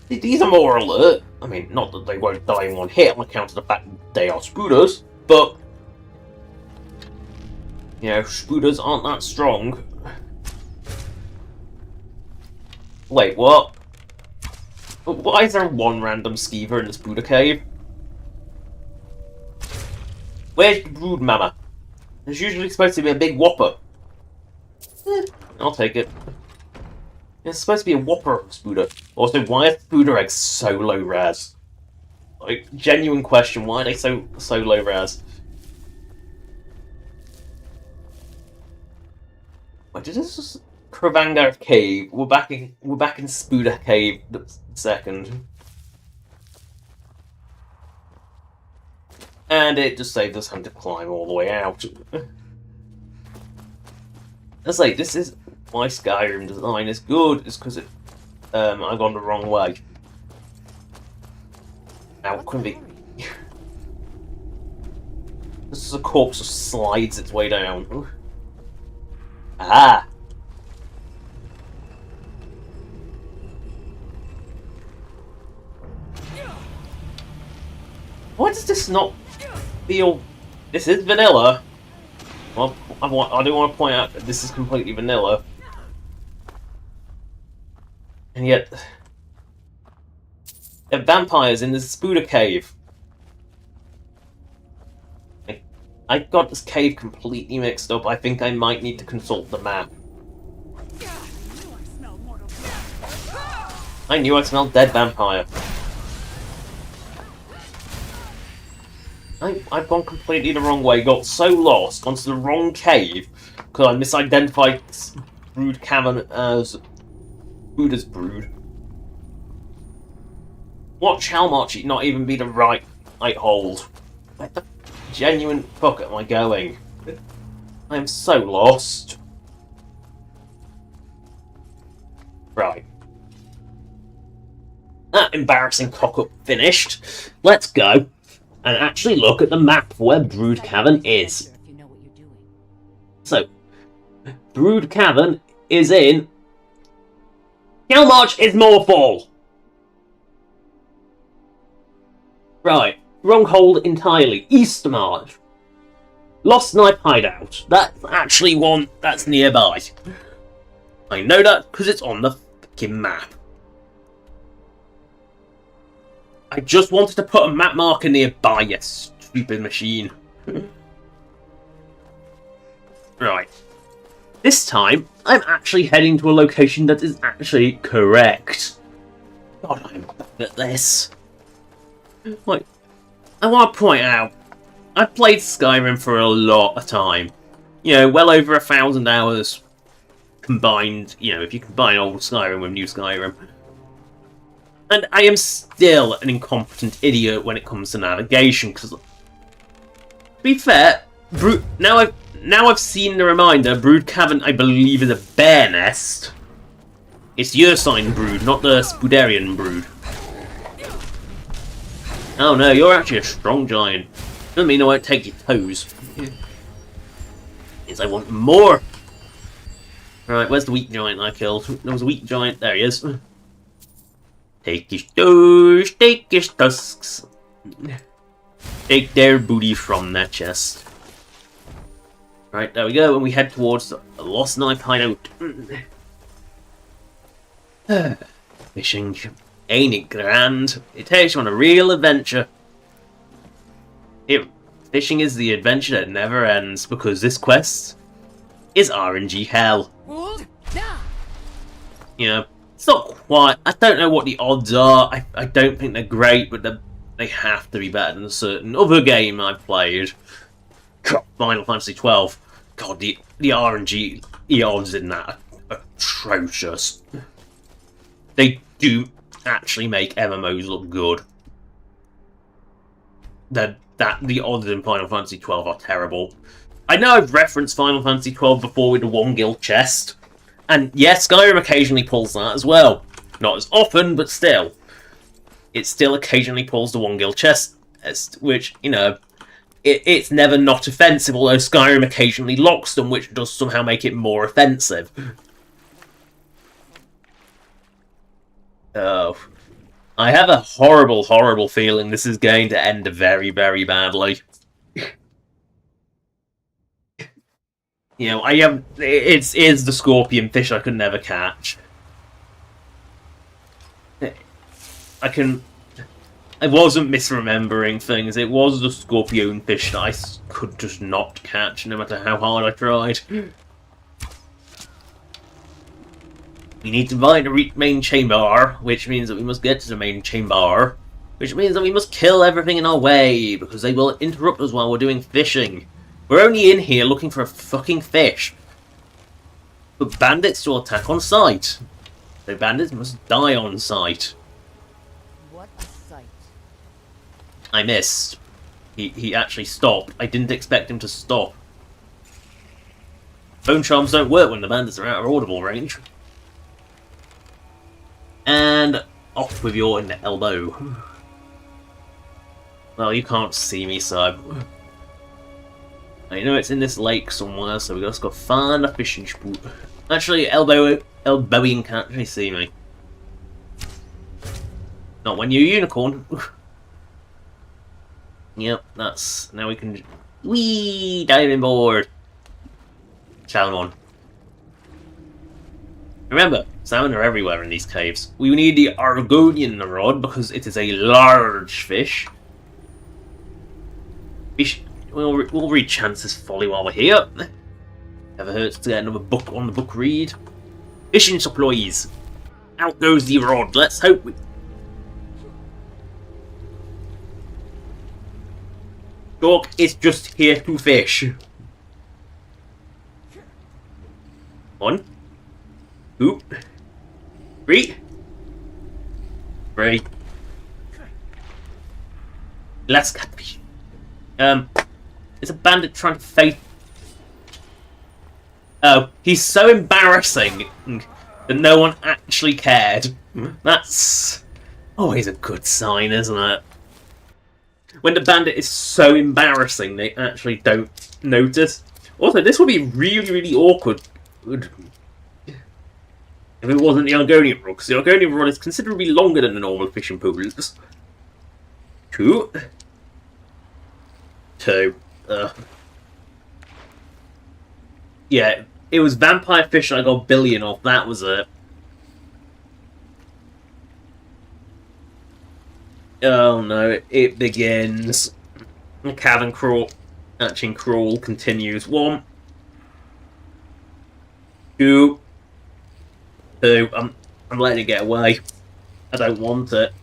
These are more alert. I mean, not that they won't die in one hit on account of the fact that they are spooders, but... You know, spooders aren't that strong. Wait, what? Why is there one random skeever in this spooder cave? Where's the brood mama? There's usually supposed to be a big whopper. I'll take it. It's supposed to be a whopper of spooder. Also, why are spooder eggs so low res? Like, genuine question, why are they so low res? Wait, did this just Krovanga Cave? We're back in Spooder Cave the second. And it just saved us having to climb all the way out. Let's say, this is why Skyrim design is good, is because I've gone the wrong way. Now, couldn't be... This is a corpse that slides its way down. Ah! Why does this not feel... This is vanilla. Well, I do want to point out that this is completely vanilla. And yet... There are vampires in this spooder cave. I got this cave completely mixed up. I think I might need to consult the map. I knew I smelled dead vampire. I've gone completely the wrong way, got so lost, gone to the wrong cave, because I misidentified Brood Cavern as Buddha's Brood. What shall march not even be the right hold? Where the genuine fuck am I going? I am so lost. Right. That embarrassing cock-up finished. Let's go and actually look at the map for where Brood Cavern is. So, Brood Cavern is in Kelmarch is Moorfall. Right, wrong hold entirely. Eastermarch. Lost Knife Hideout. That's actually one that's nearby. I know that because it's on the fucking map. I just wanted to put a map marker nearby, you stupid machine. Right. This time, I'm actually heading to a location that is actually correct. God, I'm bad at this. Like, I want to point out, I've played Skyrim for a lot of time. You know, well over 1,000 hours combined, you know, if you combine old Skyrim with new Skyrim. And I am still an incompetent idiot when it comes to navigation, because, to be fair, now I've seen the reminder, Brood Cavern, I believe, is a bear nest. It's your sign brood, not the Spudarian brood. Oh no, you're actually a strong giant. Doesn't mean I won't take your toes. Means I want more. Right, where's the weak giant I killed? There was a weak giant. There he is. Take his toes, take his tusks. Take their booty from that chest. Right, there we go, and we head towards the Lost Knife Hideout. Fishing. Ain't it grand? It takes you on a real adventure. Fishing is the adventure that never ends, because this quest is RNG hell. You know, it's not quite... I don't know what the odds are. I don't think they're great, but they have to be better than a certain other game I've played. God, Final Fantasy 12. God, the RNG odds in that are atrocious. They do actually make MMOs look good. The odds in Final Fantasy 12 are terrible. I know I've referenced Final Fantasy 12 before with the one guild chest, and yes, Skyrim occasionally pulls that as well. Not as often, but still. It still occasionally pulls the one guild chest, which, you know, it's never not offensive, although Skyrim occasionally locks them, which does somehow make it more offensive. Oh. I have a horrible, horrible feeling this is going to end very, very badly. You know, it's the scorpion fish I could never catch. I wasn't misremembering things. It was the scorpion fish that I could just not catch, no matter how hard I tried. We need to find the main chamber, which means that we must get to the main chamber, which means that we must kill everything in our way, because they will interrupt us while we're doing fishing. We're only in here looking for a fucking fish. But bandits will attack on sight. So bandits must die on sight. What a sight. I missed. He actually stopped. I didn't expect him to stop. Bone charms don't work when the bandits are out of audible range. And off with your elbow. Well, you can't see me, so I know it's in this lake somewhere, so we just got to find a fishing spot. Actually, elbowing can't actually see me. Not when you're a unicorn. Yep, that's... Now we can... Whee! Diving board! Salmon. Remember, salmon are everywhere in these caves. We need the Argonian rod because it is a large fish. we'll read Chance's Folly while we're here. Never hurts to get another book on the book read. Fishing supplies. Out goes the rod. Let's hope we... Dog is just here to fish. 1, 2, 3. 3. Let's catfish. Is a bandit trying to fake? Oh, he's so embarrassing that no one actually cared. That's always a good sign, isn't it? When the bandit is so embarrassing, they actually don't notice. Also, this would be really, really awkward if it wasn't the Argonian rod, because the Argonian rod is considerably longer than the normal fishing pools. 2. 2. Yeah, it was vampire fish I got billion off, that was it. Oh no, it begins. The Cavern crawl, crawl continues. 1, 2, 2. I'm letting it get away. I don't want it.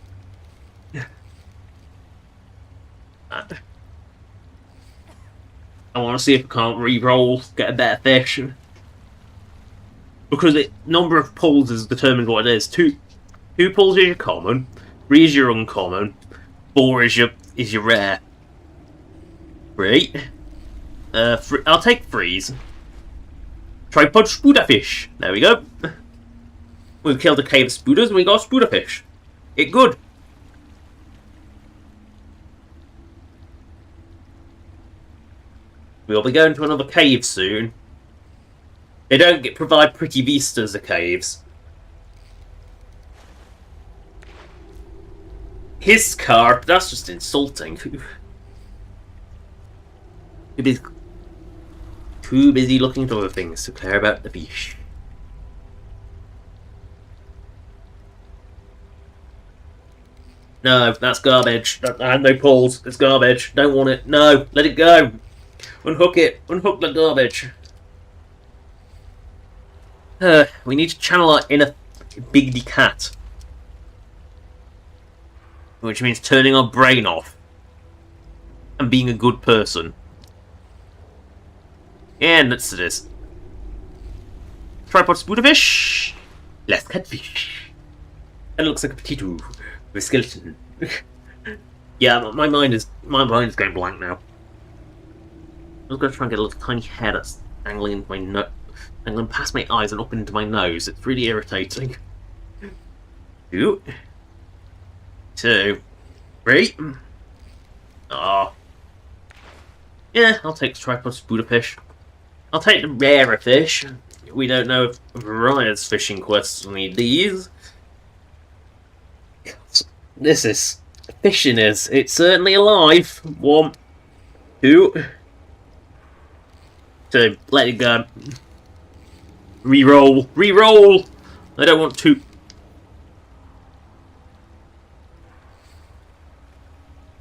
I want to see if I can't re-roll, get a better fish. Because the number of pulls is determined what it is. 2 pulls is your common, 3 is your uncommon, 4 is your rare. 3. I'll take 3s. Tripod spooderfish. There we go. We've killed a cave of spooders and we got a spooderfish. It good. We'll be going to another cave soon. They don't provide pretty vistas of caves. His car, that's just insulting. Too busy looking at other things to care about the fish. No, that's garbage. I have no pulls. It's garbage. Don't want it. No, let it go. Unhook it. Unhook the garbage. We need to channel our inner Bigdy Cat. Which means turning our brain off. And being a good person. And let's do this. Tripod spooderfish. Less catfish. That looks like a potato with a skeleton. Yeah, my mind is going blank now. I'm just going to try and get a little tiny hair that's angling into my angling past my eyes and up into my nose. It's really irritating. 2, 2, 3. Ah. Yeah, I'll take the tripod spooderfish. I'll take the rarer fish. We don't know if Mariah's fishing quests will need these. This is... fishing is. It's certainly alive. 1, 2. 2. Let it go. Reroll. Reroll! I don't want to...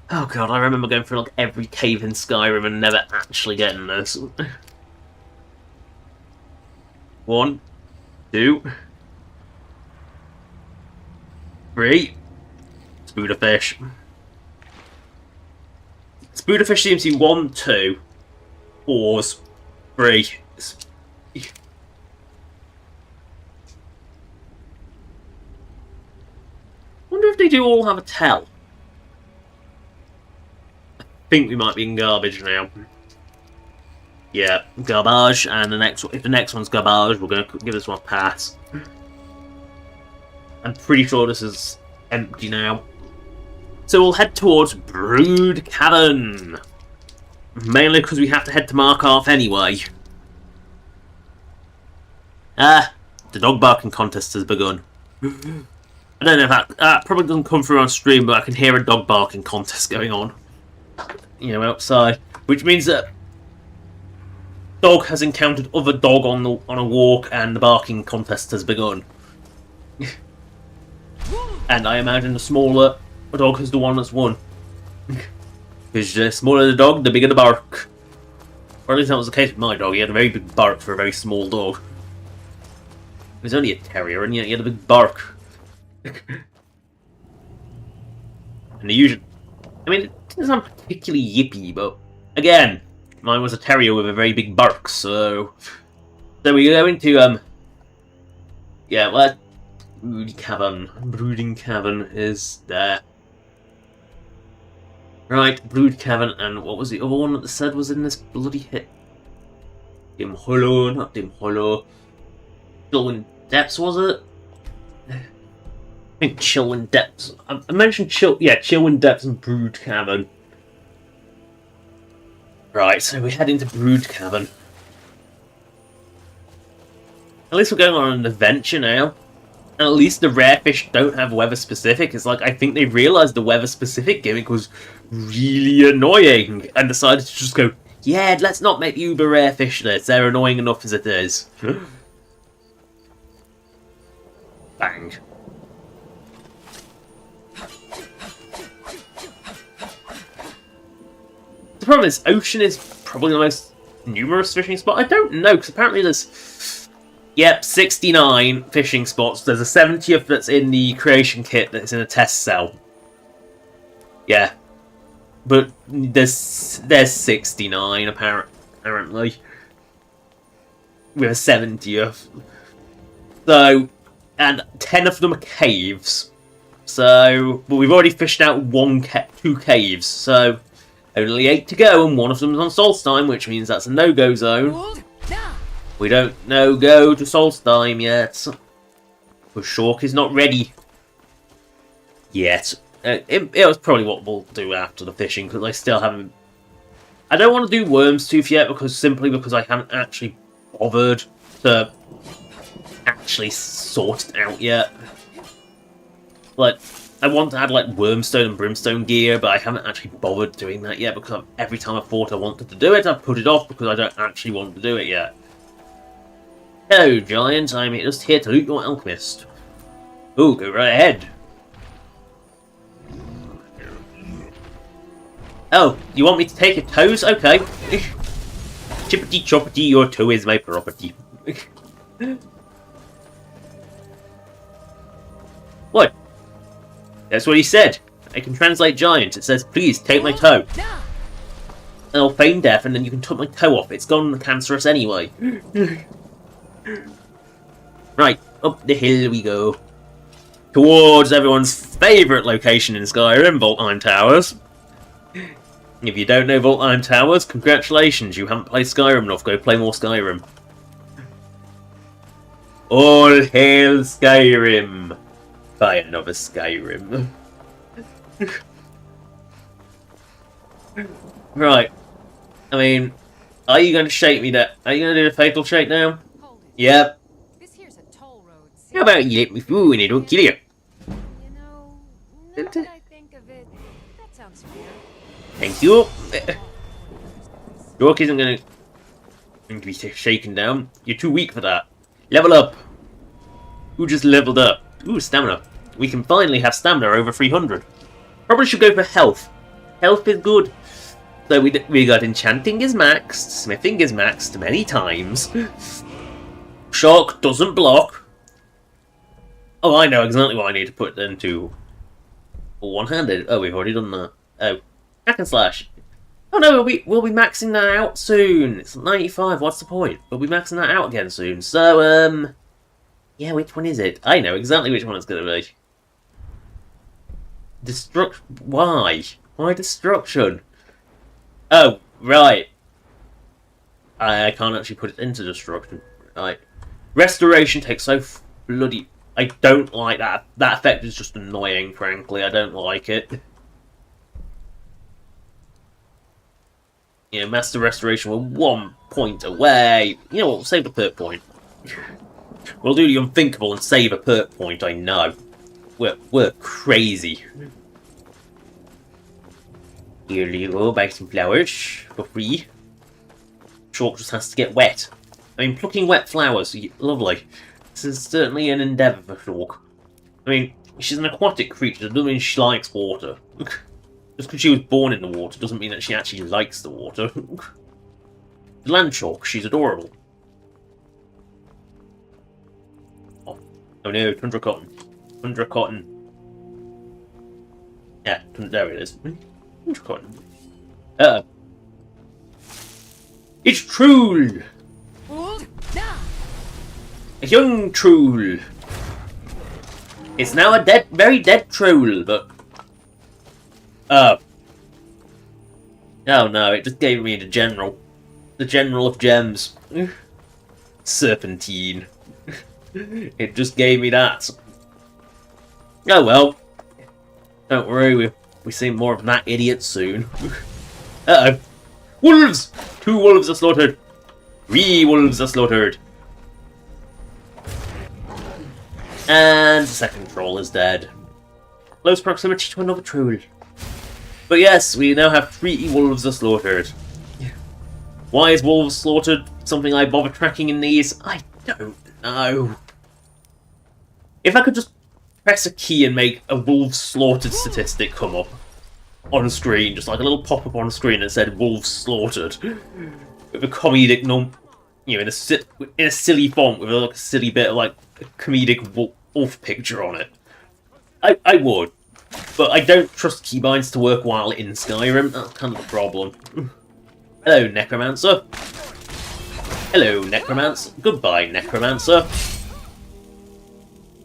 Oh god, I remember going through like every cave in Skyrim and never actually getting this. 1, 2, 3. Spooderfish. Spooderfish seems to be 1, 2, 4s, 3. Wonder if they do all have a tell. I think we might be in garbage now. Yeah, garbage, and if the next one's garbage, we're going to give this one a pass. I'm pretty sure this is empty now. So we'll head towards Brood Cavern. Mainly because we have to head to Markarth anyway. The dog barking contest has begun. I don't know if that probably doesn't come through on stream, but I can hear a dog barking contest going on. You know, outside. Which means that dog has encountered other dog on a walk and the barking contest has begun. And I imagine the smaller dog is the one that's won. Because the smaller the dog, the bigger the bark. Or at least that was the case with my dog. He had a very big bark for a very small dog. He was only a terrier, and yet he had a big bark. And the usual... I mean, it didn't sound particularly yippy, but... Again, mine was a terrier with a very big bark, so... So we go into, yeah, well, Brooding Cavern is there. Right, Brood Cavern, and what was the other one that they said was in this bloody hit? Dim Hollow, not Dim Hollow. Chillwind Depths, was it? I think Chillwind Depths. I mentioned Chillwind Depths and Brood Cavern. Right, so we head into Brood Cavern. At least we're going on an adventure now. And at least the rare fish don't have weather specific. It's like, I think they realised the weather specific gimmick was really annoying. And decided to just go, yeah, let's not make the uber rare fish this. They're annoying enough as it is. Bang. The problem is, Ocean is probably the most numerous fishing spot. I don't know, because apparently there's... Yep, 69 fishing spots. There's a 70th that's in the creation kit that's in a test cell. Yeah. But there's 69 apparently. With a 70th. So, and 10 of them are caves. So, but we've already fished out 2 caves. So, only 8 to go, and one of them's on Solstheim, which means that's a no-go zone. We don't no-go to Solstheim yet. Because Shork is not ready. Yet. It was probably what we'll do after the fishing, because I still haven't... I don't want to do Worm's Tooth yet, simply because I haven't actually bothered to actually sort it out yet. Like, I want to add, like, Wormstone and Brimstone gear, but I haven't actually bothered doing that yet, because every time I thought I wanted to do it, I've put it off because I don't actually want to do it yet. Hello, Giant. I'm just here to loot your alchemist. Oh, go right ahead. Oh, you want me to take your toes? Okay. Chippity choppity, your toe is my property. What? That's what he said. I can translate Giant. It says, please, take my toe. And I'll feign death, and then you can take my toe off. It's gone cancerous anyway. Right, up the hill we go. Towards everyone's favourite location in Skyrim, Voltheim Towers. If you don't know Voltheim Towers, congratulations, you haven't played Skyrim enough. Go play more Skyrim. All hail Skyrim! Buy another Skyrim. Right. I mean, are you going to shake me that? Are you going to do the fatal shake now? Hold it. Yep. This here's a toll road. How about you let me through and it don't kill you? You know, now that I think of it, that sounds fair. Thank you. York isn't going to be shaken down. You're too weak for that. Level up. Who just leveled up? Ooh, stamina. We can finally have stamina over 300. Probably should go for health. Health is good. So we got enchanting is maxed, smithing is maxed many times. Shark doesn't block. Oh, I know exactly what I need to put into one-handed. Oh, we've already done that. Oh, hack and slash. Oh no, we'll be maxing that out soon. It's 95. What's the point? We'll be maxing that out again soon. So yeah, which one is it? I know exactly which one it's gonna be. Why? Why destruction? Oh, right. I can't actually put it into destruction. Right. Restoration takes so bloody... I don't like that. That effect is just annoying, frankly. I don't like it. Yeah, Master Restoration, we're 1 point away. You know what, we'll save the perk point. We'll do the unthinkable and save a perk point, I know. We're crazy. Here you go, buy some flowers for free. Chalk just has to get wet. I mean, plucking wet flowers, lovely. This is certainly an endeavour for Chalk. I mean, she's an aquatic creature, that doesn't mean she likes water. Just because she was born in the water doesn't mean that she actually likes the water. The land shark, she's adorable. Oh no, tundra cotton. Tundra cotton. Yeah, there it is. Tundra cotton. It's Troll! A young troll. It's now a very dead troll, but... Oh no, it just gave me the general. The general of gems. Serpentine. It just gave me that. Oh well. Don't worry, we see more of that idiot soon. Uh-oh. Wolves! 2 wolves are slaughtered. 3 wolves are slaughtered. And the second troll is dead. Close proximity to another troll. But yes, we now have 3 wolves are slaughtered. Why is wolves slaughtered something I bother tracking in these? I don't know. If I could just press a key and make a wolves slaughtered statistic come up on screen, just like a little pop-up on screen that said wolves slaughtered, with a comedic in a silly font with like a silly bit of like a comedic wolf picture on it, I would. But I don't trust keybinds to work while in Skyrim. That's kind of the problem. Hello, Necromancer. Hello, Necromancer. Goodbye, Necromancer.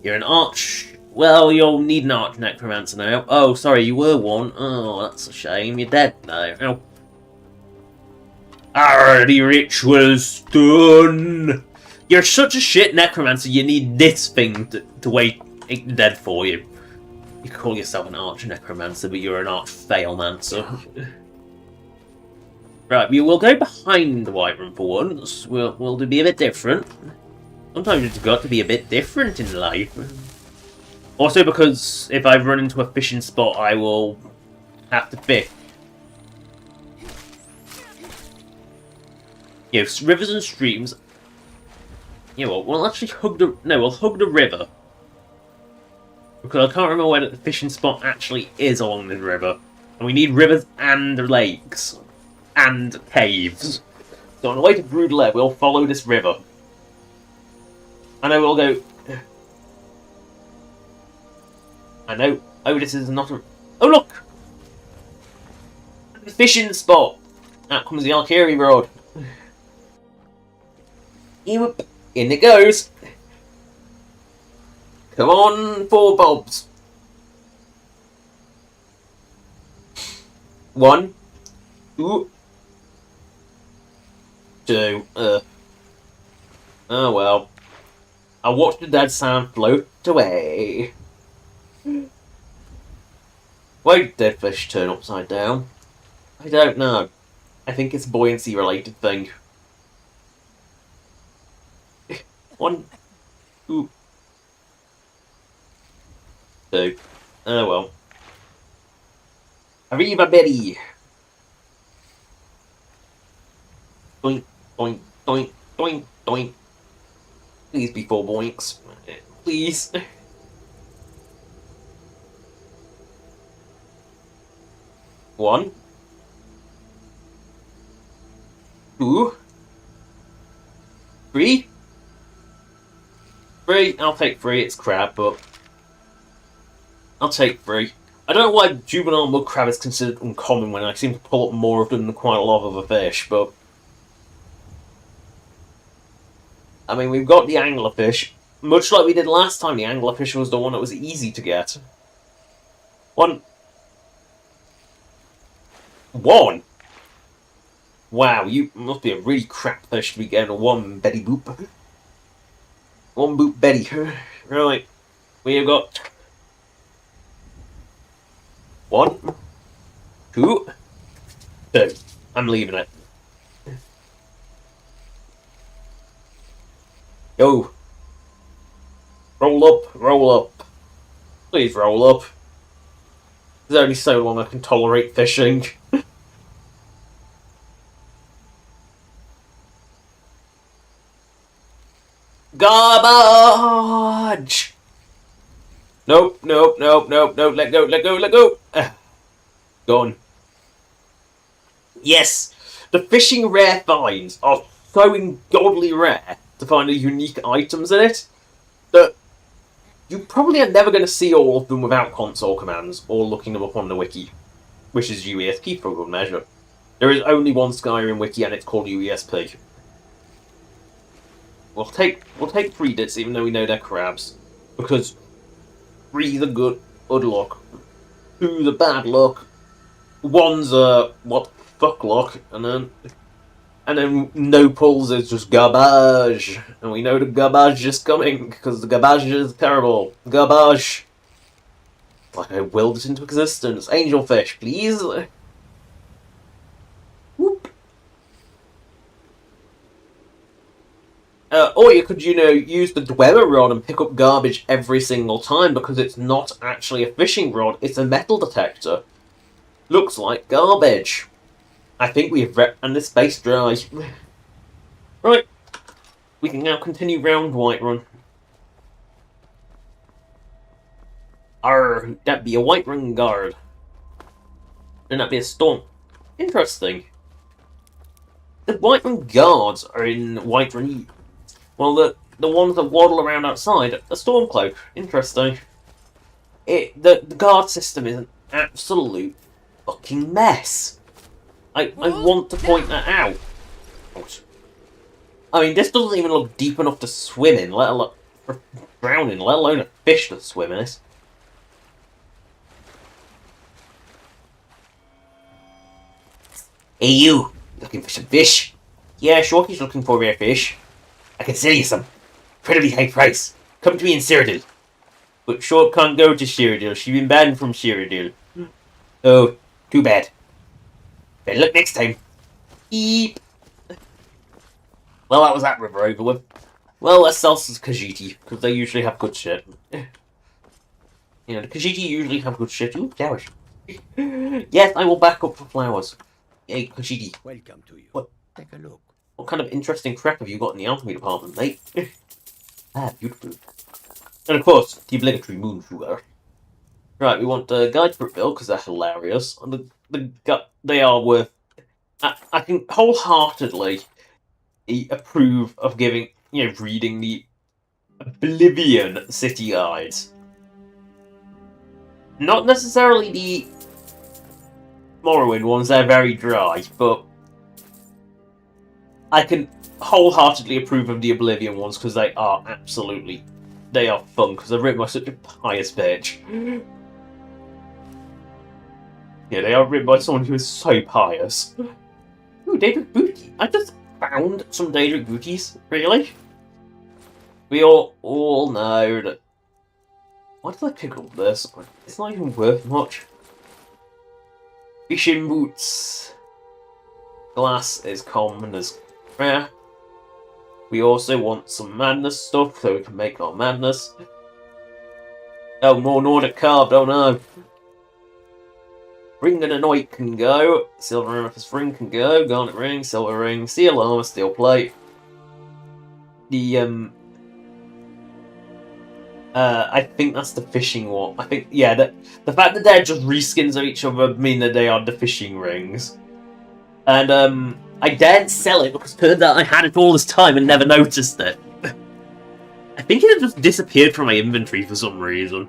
You're an arch. Well, you'll need an arch Necromancer now. Oh, sorry, you were one. Oh, that's a shame. You're dead now. Ow. The ritual's done. You're such a shit Necromancer, you need this thing to wait dead for you. You call yourself an arch Necromancer, but you're an arch Failmancer. Right, we will go behind the White Room for once. We'll be a bit different. Sometimes it's got to be a bit different in life. Also because if I run into a fishing spot, I will have to fish. Rivers and streams. You know what, we'll actually hug the... No, we'll hug the river. Because I can't remember where the fishing spot actually is along the river. And we need rivers and lakes. And caves. So on the way to Broodlair, we'll follow this river. I know we'll go... I know... Oh, this is not a... Oh, look! The fishing spot! Out comes the Alkiri Road. In it goes! Come on, 4 bobs. 1, 2, 2. Oh well. I'll watch the dead sand float away. Why did dead fish turn upside down? I don't know. I think it's a buoyancy related thing. 1, 2, 2. Oh well. Arriba Betty! Doink, doink, doink, doink, doink. Please be 4 boinks. Please. One. 2. 3. 3. I'll take 3. It's crab, but I'll take 3. I don't know why juvenile mud crab is considered uncommon when I seem to pull up more of them than quite a lot of other fish, but I mean, we've got the anglerfish. Much like we did last time, the anglerfish was the one that was easy to get. 1. Wow, you must be a really crap fish to be getting a 1 Betty Boop. 1 Boop Betty. Right, we have got 1, 2, 2. I'm leaving it. Yo. Roll up, roll up. Please roll up. There's only so long I can tolerate fishing. Garbage! Nope, nope, nope, nope, nope, let go, let go, let go! Gone. Yes, the fishing rare finds are so ungodly rare to find the unique items in it that you probably are never going to see all of them without console commands or looking them up on the wiki, which is UESP for good measure. There is only one Skyrim wiki and it's called UESP. We'll take 3 dits even though we know they're crabs, because 3's the good luck, 2's the bad luck, 1's what fuck luck, and then no pulls is just garbage, and we know the garbage is coming because the garbage is terrible. Garbage, like I willed it into existence. Angelfish, please. Whoop. Or you could, use the dweller rod and pick up garbage every single time because it's not actually a fishing rod, it's a metal detector. Looks like garbage. I think we have and this space dry. Right. We can now continue round Whiterun. Arr, that'd be a Whiterun guard. And that'd be a storm. Interesting. The Whiterun guards are in Whiterun. Well, the ones that waddle around outside are Stormcloak. Interesting. The guard system is an absolute fucking mess. I want to point that out. I mean, this doesn't even look deep enough to swim in, let alone for drowning, let alone a fish to swim in it. Hey you, looking for some fish? Yeah, Shorty's looking for rare fish. I can sell you some. Incredibly high price. Come to me in Cyrodiil. But Short can't go to Cyrodiil. She's been banned from Cyrodiil. Oh, too bad. Better look next time. Eep. Well, that was that river over with. Well, let's sell some Khajiit, because they usually have good shit. The Khajiit usually have good shit. Ooh, flowers. Yes, I will back up for flowers. Hey, Khajiit. Welcome to you. What? Take a look. What kind of interesting crap have you got in the alchemy department, mate? Beautiful. And of course, the obligatory moon sugar. Right, we want Guide to Brookville, because they're hilarious. And they are worth... I can wholeheartedly approve of giving, reading the Oblivion City Guides. Not necessarily the Morrowind ones, they're very dry, but I can wholeheartedly approve of the Oblivion ones because they are fun, because they're written by such a pious bitch. Yeah, they are written by someone who is so pious. Ooh, Daedric Booty. I just found some Daedric Booties. Really? We all know that... Why did I pick up this? It's not even worth much. Fishing boots. Glass is common as rare. We also want some madness stuff so we can make our madness. Oh, more Nordic carved, oh no. Ring and Anoint can go. Silver Amethyst Ring can go. Garnet Ring, Silver Ring, Steel Armor, Steel Plate. I think that's the fishing one. I think, yeah, the fact that they're just reskins of each other mean that they are the fishing rings. And, I daren't sell it because it turned out I had it all this time and never noticed it. I think it had just disappeared from my inventory for some reason.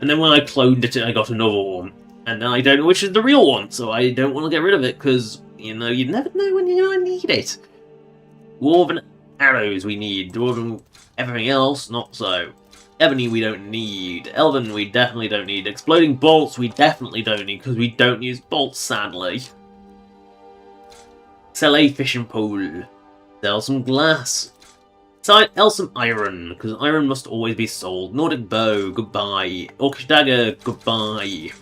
And then when I cloned it, I got another one. And I don't know which is the real one, so I don't want to get rid of it, because, you never know when you're going to need it. Dwarven arrows we need. Dwarven everything else, not so. Ebony we don't need. Elven we definitely don't need. Exploding bolts we definitely don't need, because we don't use bolts, sadly. Sell a fishing pole. Sell some glass. Sell some iron, because iron must always be sold. Nordic bow, goodbye. Orcish dagger, goodbye.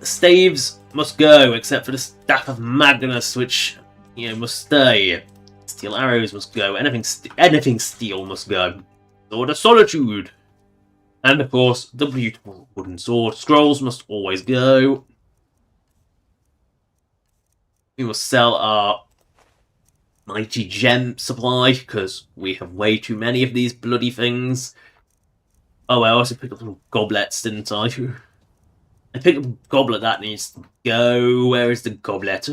Staves must go, except for the Staff of Magnus, which, must stay. Steel arrows must go. Anything steel must go. Sword of Solitude. And, of course, the beautiful wooden sword. Scrolls must always go. We must sell our mighty gem supply, because we have way too many of these bloody things. Oh, I also picked up some goblets, didn't I? I picked up a goblet that needs to go. Where is the goblet?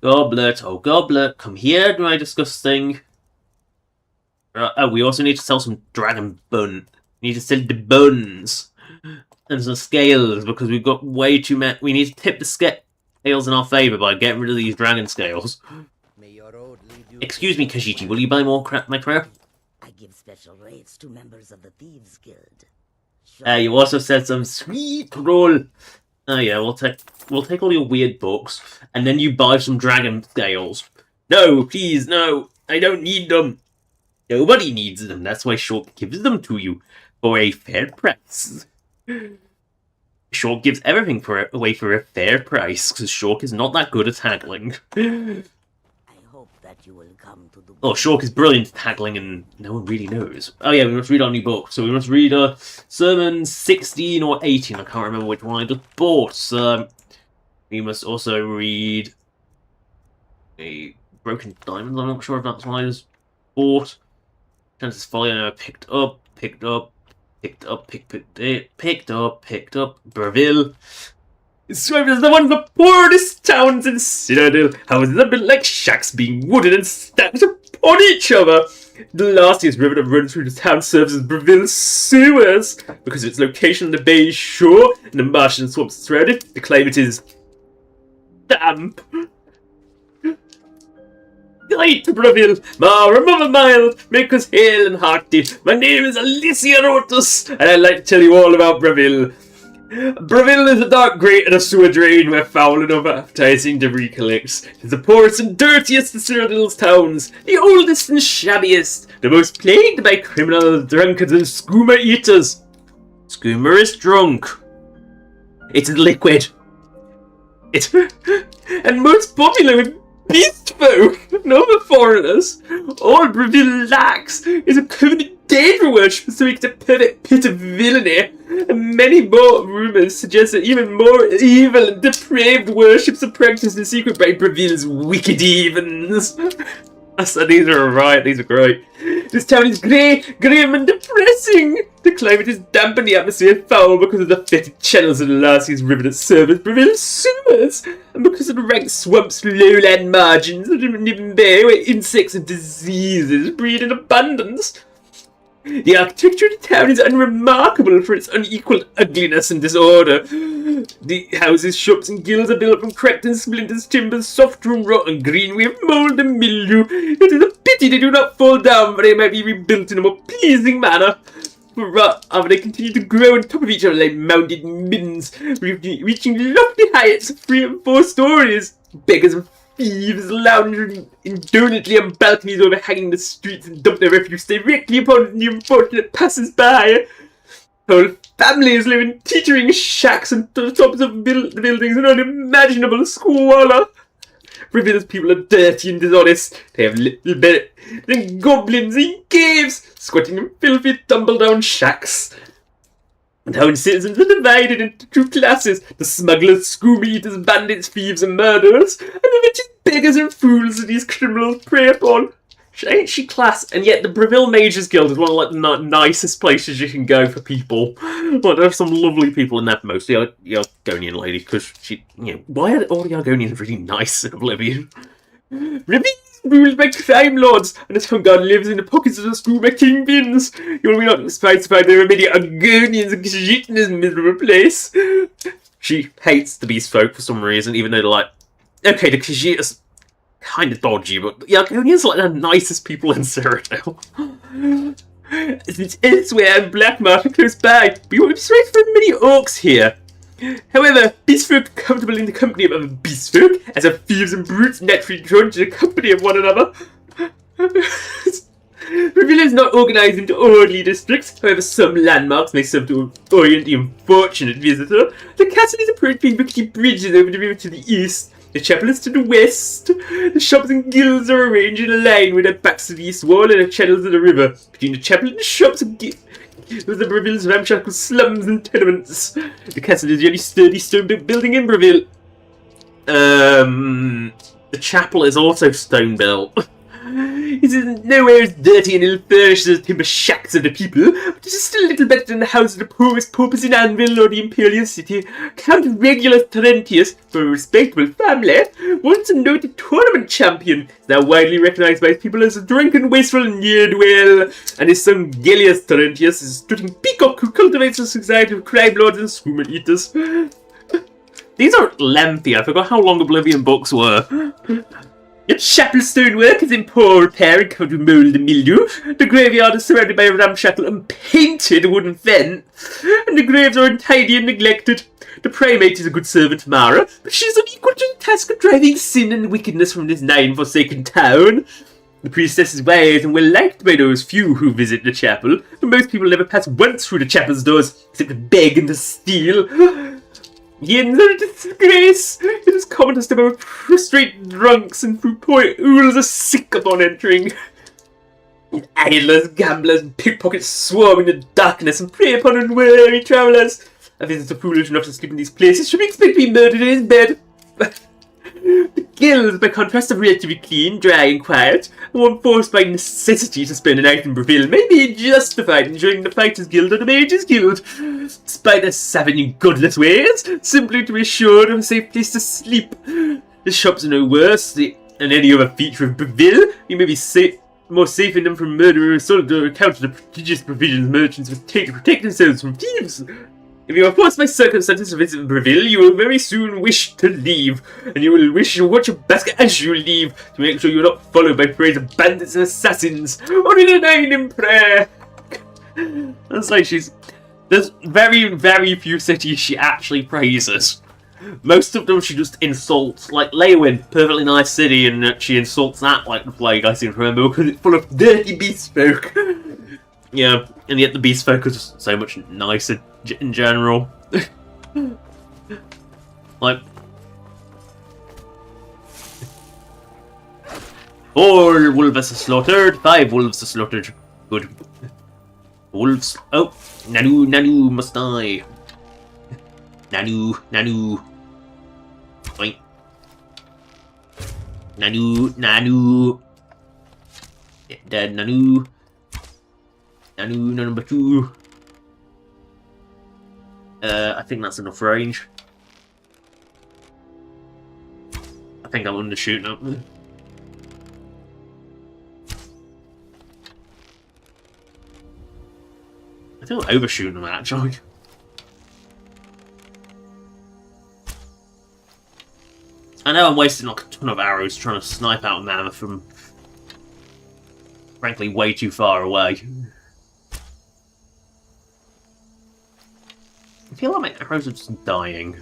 Goblet, oh goblet, come here, my disgusting. Oh, we also need to sell some dragon bun. We need to sell the buns. And some scales, because we've got way too many. We need to tip the scales in our favour by getting rid of these dragon scales. Excuse me, Kashiti, will you buy more crap, my crap? I give special rates to members of the Thieves Guild. You also said some sweet roll. Oh yeah, we'll take all your weird books, and then you buy some dragon scales. No, please, no, I don't need them. Nobody needs them. That's why Shulk gives them to you for a fair price. Shulk gives everything away for a fair price because Shulk is not that good at haggling. I hope that you will come to the. Oh, Shulk is brilliant at haggling, and no one really knows. Oh yeah, we must read our new book. So we must read Sermon 16 or 18. I can't remember which one I just bought. We must also read a Broken Diamonds. I'm not sure if that's one I just bought. Chances Folly, I know I picked up. Breville. It's described as one of the poorest towns in Citadel. Houses are built like shacks, being wooded and stacked upon each other. The last river that runs through the town serves as Breville's sewers. Because of its location on the bay's shore and the marsh and swamps surrounding it, the climate is damp. Light Breville, mother mild, make us hale and hearty. My name is Alicia Rotus, and I'd like to tell you all about Breville. Breville is a dark grate and a sewer drain where foul and over-advertising debris collects. It's the poorest and dirtiest of Citadel's towns, the oldest and shabbiest, the most plagued by criminals, drunkards, and skooma eaters. Skooma is drunk. It's liquid. And most popular with beast folk and other foreigners. All Breville lacks is a covenant dead worship, so it's a perfect pit of villainy. And many more rumours suggest that even more evil and depraved worships are practiced in secret by Breville's wicked heathens. So these are right, these are great. This town is grey, grim and depressing. The climate is damp and the atmosphere foul because of the fetid channels of the Lassie's River that serve as Breville's sewers, and because of the rank swamps, lowland margins of the Niven Bay where insects and diseases breed in abundance. The architecture of the town is unremarkable for its unequalled ugliness and disorder. The houses, shops, and guilds are built from cracked and splinters, timbers, soft and rotten green with mould and mildew. It is a pity they do not fall down, but they might be rebuilt in a more pleasing manner. Rather, they continue to grow on top of each other like mounted middens, reaching lofty heights of 3 and 4 stories. Beggars and thieves lounge indolently on balconies overhanging the streets and dump their refuse directly upon the unfortunate passers-by. Whole families live in teetering shacks on the tops of the buildings in unimaginable squalor. Breville's people are dirty and dishonest. They have little better than goblins in caves, squatting in filthy, tumble-down shacks. Town citizens are divided into 2 classes: the smugglers, skooma eaters, bandits, thieves, and murderers, and the wretched beggars and fools that these criminals prey upon. Ain't she class? And yet the Breville Mages Guild is one of like the nicest places you can go for people. Like, there's some lovely people in there, mostly the Argonian lady, because she, why are all the Argonians really nice in Oblivion? Breville ruled by crime lords, and the town guard lives in the pockets of the skooma kingpins. You will be not surprised to find there are many Argonians and Khajiit in this miserable place. She hates the beast folk for some reason, even though they're like, okay, the Khajiit is kind of dodgy, but the Argonians are like the nicest people in Cyrodiil. It's elsewhere and Black Market close by, but you won't be straight from many orcs here. However, beastfolk are comfortable in the company of other beastfolk, as are thieves and brutes naturally drawn to the company of one another. Breville is not organised into orderly districts, however some landmarks may serve to orient the unfortunate visitor. The castle is approached by rickety bridges over the river to the east, the chapel is to the west. The shops and guilds are arranged in a line with their backs to the east wall and the channels of the river. Between the chapel and the shops and guilds, with the Breville's ramshackle slums and tenements. The castle is the only sturdy stone building in Breville. The chapel is also stone built. It isn't nowhere as dirty and ill-furnished as the timber shacks of the people, but it is still a little better than the house of the poorest paupers in Anvil or the Imperial City. Count Regulus Terentius, from a respectable family, once a noted tournament champion, is now widely recognised by his people as a drunken, wasteful ne'er-do-well, and his son Gellius Terentius is a strutting peacock who cultivates a society of crime lords and swimmer eaters. These are lengthy. I forgot how long Oblivion books were. Its chapel stonework is in poor repair and covered with mould and mildew. The graveyard is surrounded by a ramshackle, unpainted wooden fence, and the graves are untidy and neglected. The Primate is a good servant to Mara, but she is unequal to the task of driving sin and wickedness from this nine-forsaken town. The priestess is wise and well liked by those few who visit the chapel, and most people never pass once through the chapel's doors, except to beg and to steal. The inns are a disgrace. It is common to step over prostrate drunks and through poor ools are sick upon entering. Idlers, gamblers, and pickpockets swarm in the darkness and prey upon unwary travellers. A visitor foolish enough to sleep in these places should be expected to be murdered in his bed. The guilds, by contrast, are relatively clean, dry, and quiet, and one forced by necessity to spend a night in Breville may be justified in joining the Fighters Guild or the Mages Guild, despite their savage and godless ways, simply to be assured of a safe place to sleep. The shops are no worse than any other feature of Breville. You may be more safe in them from murder or assault on account of the prodigious provisions merchants would take to protect themselves from thieves. If you are forced by circumstances to visit Breville, you will very soon wish to leave, and you will wish to watch your basket as you leave, to make sure you are not followed by parades of bandits and assassins, or in a nine in prayer. That's like there's very, very few cities she actually praises. Most of them she just insults, like Leywin, perfectly nice city, and she insults that like the plague, I seem to remember, because it's full of dirty beast folk. Yeah, and yet the beast folk are just so much nicer in general. Like, 4 wolves are slaughtered, 5 wolves are slaughtered. Good. Wolves. Oh, Nanu must die. Nanu. Wait. Nanu. Yeah, dead, Nanu, number 2. I think that's enough range. I think I'm undershooting up. I think I'm overshooting them actually. I know I'm wasting like a ton of arrows trying to snipe out a mammoth from, frankly, way too far away. I feel like my arrows are just dying.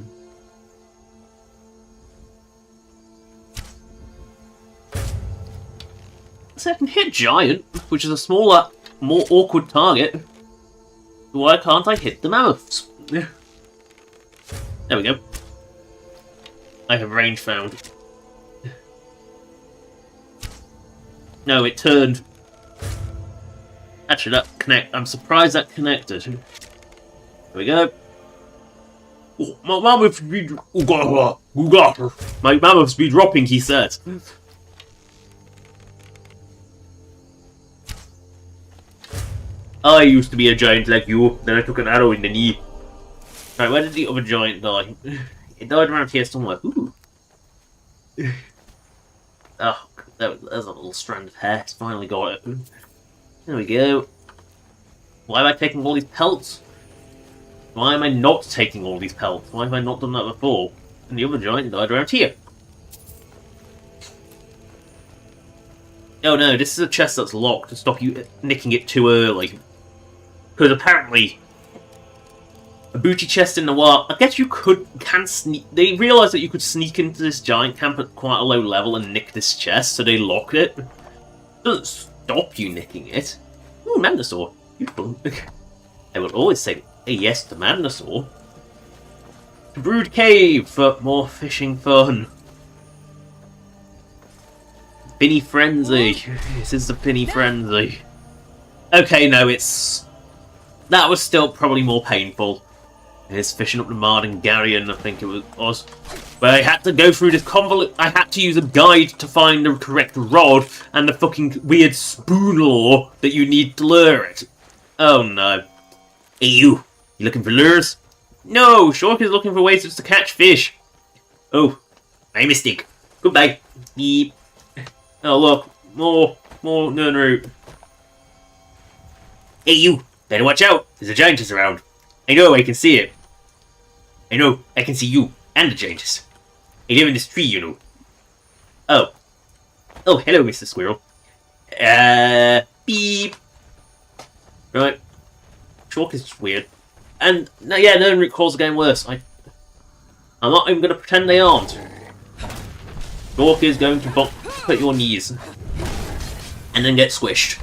So I can hit Giant, which is a smaller, more awkward target. Why can't I hit the mammoths? There we go. I have range found. No, it turned. Actually, I'm surprised that connected. There we go. Oh, my mammoths be my mammoths be dropping, he said. I used to be a giant like you, then I took an arrow in the knee. Right, where did the other giant die? It died around here somewhere. Ooh. Oh, there's a little strand of hair. It's finally got it. There we go. Why am I taking all these pelts? Why am I not taking all these pelts? Why have I not done that before? And the other giant died around here. Oh no, this is a chest that's locked to stop you nicking it too early. Because apparently, a booty chest in the wild. I guess you can sneak. They realised that you could sneak into this giant camp at quite a low level and nick this chest, so they locked it. Doesn't stop you nicking it. Ooh, Mandosaur. Beautiful. I will always say yes to Mandosaur. Brood Cave for more fishing fun. Pinny Frenzy. This is the Pinny Frenzy. Okay, no, that was still probably more painful. He's fishing up the Mardingarian, I think it was. But I had to go through this I had to use a guide to find the correct rod and the fucking weird spoon law that you need to lure it. Oh no. Hey you looking for lures? No, Shork is looking for ways to catch fish. Oh, my mistake. Goodbye. Beep. Oh look, more Nernroot. Hey you, better watch out. There's a giantess around. I know, I can see it. I know, I can see you and the giantess. I live in this tree, you know. Oh. Oh, hello, Mr. Squirrel. Beep. Right. Chalk is just weird. And, yeah, Nernroot calls the game worse. I'm not even going to pretend they aren't. Chalk is going to bump at your knees. And then get squished.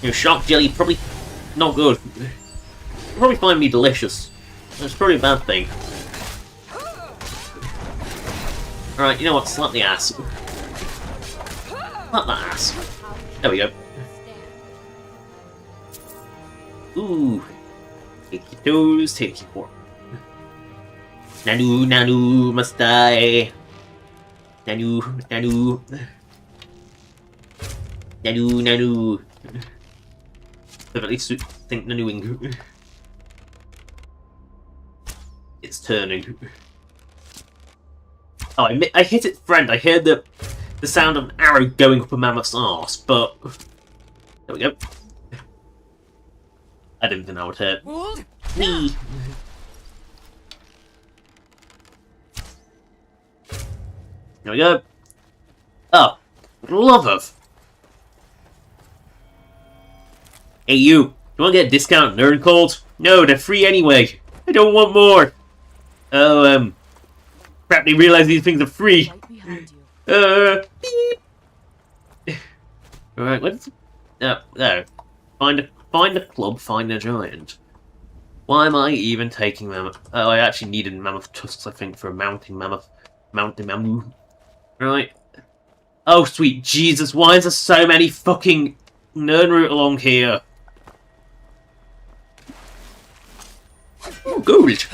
You know, shark jelly, probably not good. You'll probably find me delicious. That's probably a bad thing. Alright, you know what? Slap the ass. Slap that ass. There we go. Ooh. Take your toes, take your fork. Nanu, must die. Nanu. But at least think Nanuing. It's turning. Oh, I hit it, friend. I heard the sound of an arrow going up a mammoth's arse, but there we go. I didn't think that would hurt. Me. There we go. Oh, love of. Hey you, you want to get a discount Nerd Calls? No, they're free anyway. I don't want more. Oh, crap, they realize these things are free. Beep. Alright, what's... No, there. Find a club, find a giant. Why am I even taking mammoth? Oh, I actually needed mammoth tusks, I think, for a mounting mammoth. Mounting mammoth. Right. Oh, sweet Jesus, why is there so many fucking Nernroot along here? Oh, gold!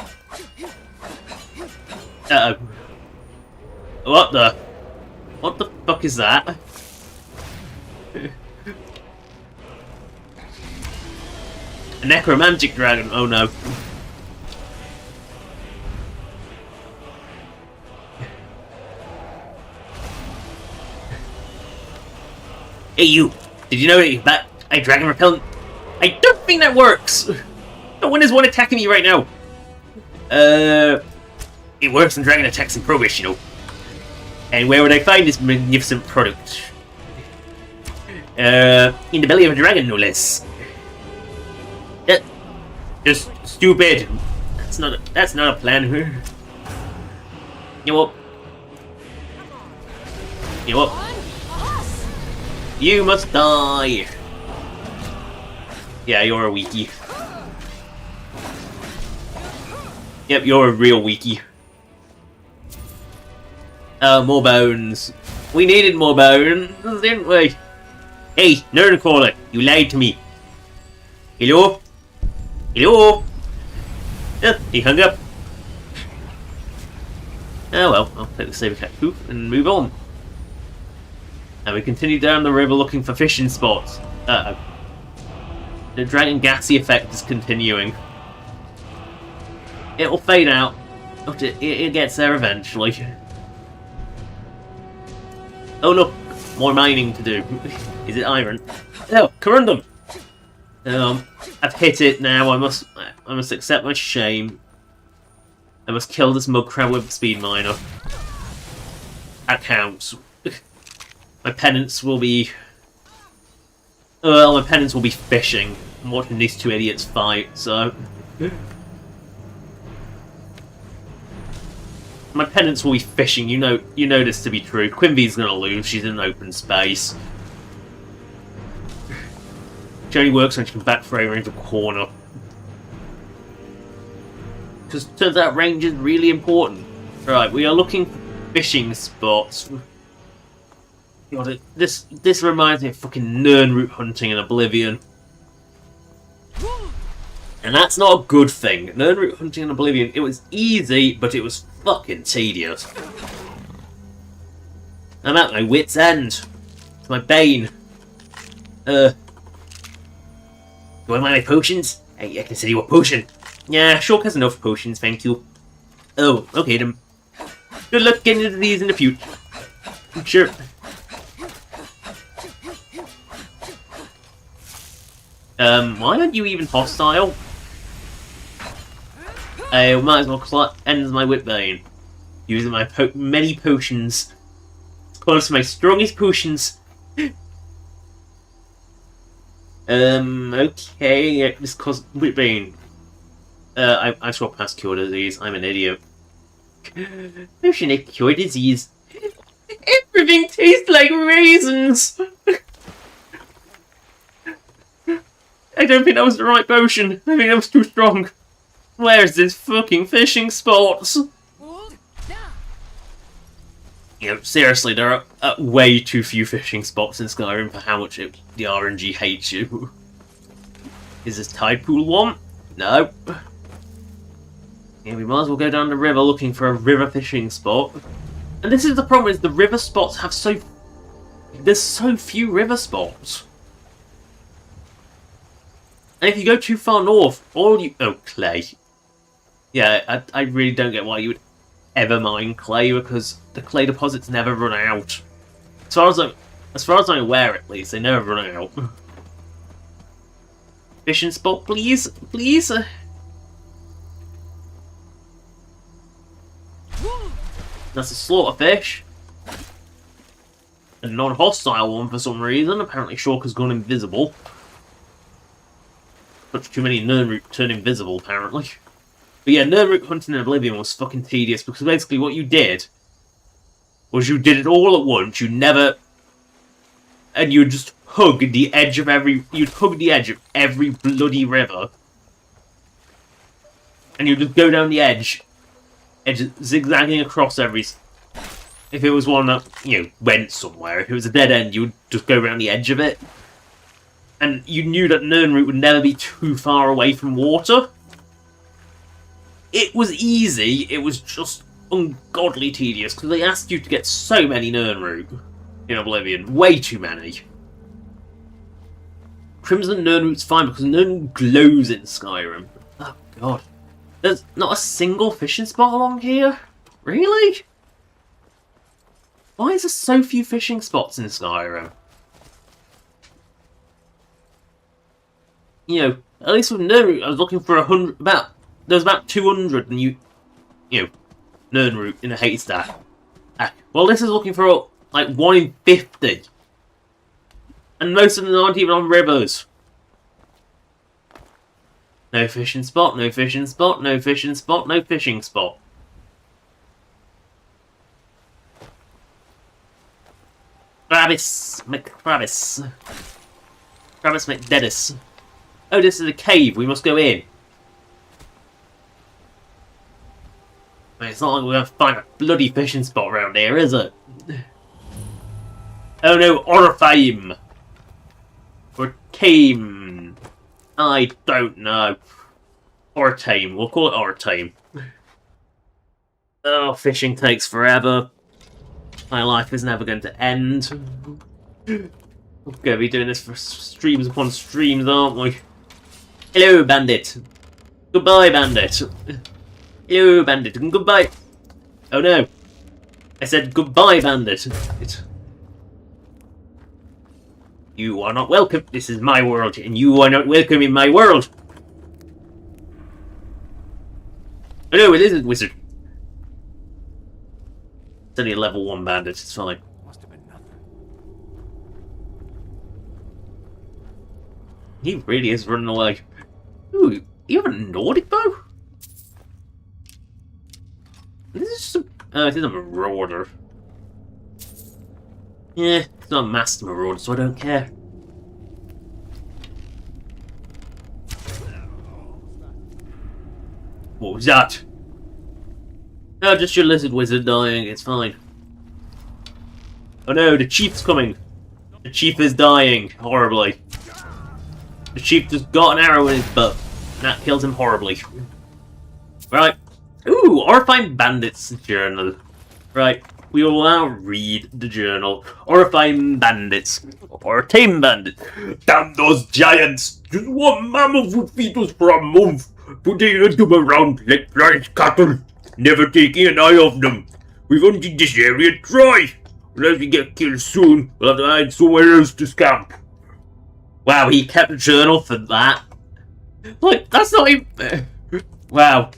Uh-oh. What the fuck is that? A necromantic dragon, oh no. Hey you, did you know that a dragon repellent? I don't think that works! No one is one attacking me right now. It works on dragon attacks in progress, you know. And where would I find this magnificent product? In the belly of a dragon, no less. Just stupid. That's not a plan. You know what? You know what? You must die. Yeah, you're a weakie. Yep, you're a real weakie. More bones. We needed more bones, didn't we? Hey, Nerdcaller, you lied to me. Hello? Hello? Oh, he hung up. Oh well, I'll take the saber cat poop and move on. And we continue down the river looking for fishing spots. Uh-oh. The dragon gassy effect is continuing. It'll fade out. It gets there eventually. Oh look, more mining to do. Is it iron? Oh, corundum! I've hit it now. I must accept my shame. I must kill this mud crab with a speed miner. That counts. My penance will be... Well, my penance will be fishing. I'm watching these two idiots fight, so... My penance will be fishing, you know this to be true. Quimby's gonna lose, she's in an open space. She only works when she can backthrow her into a corner. Because it turns out range is really important. Right, we are looking for fishing spots. God, this reminds me of fucking Nernroot hunting in Oblivion. And that's not a good thing. Nerdroot hunting in Oblivion, it was easy, but it was fucking tedious. I'm at my wit's end. It's my bane. Do I want my potions? Hey, I can sell you a potion. Yeah, Shulk has enough potions, thank you. Oh, okay then. Good luck getting into these in the future. Sure. Why aren't you even hostile? I might as well end my whip bane. Using my many potions. It's close to my strongest potions. Okay, yeah, this caused whip bane. I swapped past cure disease. I'm an idiot. Potion of cure disease. Everything tastes like raisins! I don't think that was the right potion. I think that was too strong. Where's this fucking fishing spot? You know, seriously, there are way too few fishing spots in Skyrim for how much the RNG hates you. Is this tide pool one? No. Yeah, we might as well go down the river looking for a river fishing spot. And this is the problem, is the river spots have there's so few river spots. And if you go too far north, oh, clay. Yeah, I really don't get why you would ever mine clay, because the clay deposits never run out. As far as I'm aware, at least, they never run out. Fishing spot, please, please. That's a slaughterfish. A non-hostile one for some reason. Apparently Shulk has gone invisible. Much too many Nerdroot turn invisible, apparently. But yeah, Nerdroot hunting in Oblivion was fucking tedious, because basically what you did was you did it all at once, you never... And you'd just hug the edge of every bloody river. And you'd just go down the edge zigzagging across every... If it was one that, you know, went somewhere, if it was a dead end, you would just go around the edge of it. And you knew that Nerdroot would never be too far away from water. It was easy, it was just ungodly tedious, because they asked you to get so many Nerdroot in Oblivion. Way too many. Crimson Nerdroot's fine, because Nerdroot glows in Skyrim. Oh god. There's not a single fishing spot along here? Really? Why is there so few fishing spots in Skyrim? You know, at least with Nerdroot, I was looking for there's about 200 and you know, Nerdroot in a haystack. Well, this is looking for like 1 in 50. And most of them aren't even on rivers. No fishing spot, no fishing spot, no fishing spot, no fishing spot. Krabbis McCrabbis. Krabbis McDeadis. Oh, this is a cave, we must go in. I mean, it's not like we're going to find a bloody fishing spot around here, is it? Oh no, Orpheim! Or Tame. I don't know. Or Tame, we'll call it Ortame. Oh, fishing takes forever. My life is never going to end. We're going to be doing this for streams upon streams, aren't we? Hello, bandit. Goodbye, bandit. Hello, bandit. And goodbye. Oh no. I said goodbye, bandit. You are not welcome. This is my world, and you are not welcome in my world. Oh no, it isn't wizard. It's only a level 1 bandit, it's fine. Must have been nothing. He really is running away. Ooh, you have a Nordic bow? This is just a... it is a marauder. Yeah, it's not a master marauder, so I don't care. What was that? No, just your lizard wizard dying, it's fine. Oh no, the chief's coming. The chief is dying, horribly. The chief just got an arrow in his butt. That kills him horribly. Right. Ooh, Horrifying Bandits journal. Right. We will now read the journal. Horrifying Bandits. Or Tame Bandits. Damn those giants! Just one mammoth would feed us for a month. Putting them around like blind cattle. Never taking an eye off them. We've hunted this area dry. Unless we get killed soon, we'll have to hide somewhere else to camp. Wow, he kept a journal for that. Like, that's not even... Wow.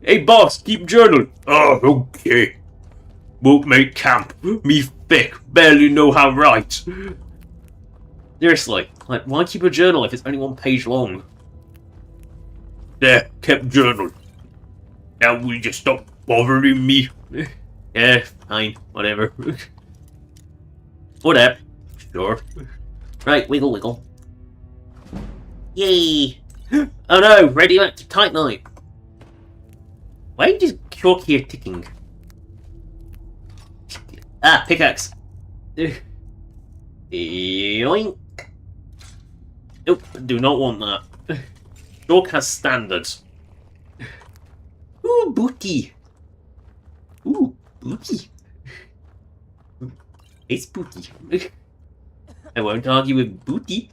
Hey boss, keep journal. Oh, okay. Won't make camp. Me thick, barely know how to write. Seriously, like, why keep a journal if it's only 1 page long? There, kept journal. Now will you just stop bothering me? Yeah, fine, whatever. Whatever. Sure. Right, wiggle wiggle. Yay! Oh no, radioactive titanite. Why is this clock here ticking? Ah, pickaxe. Yoink. Nope, do not want that. Chalk has standards. Ooh, booty. Ooh, booty. It's booty. I won't argue with booty.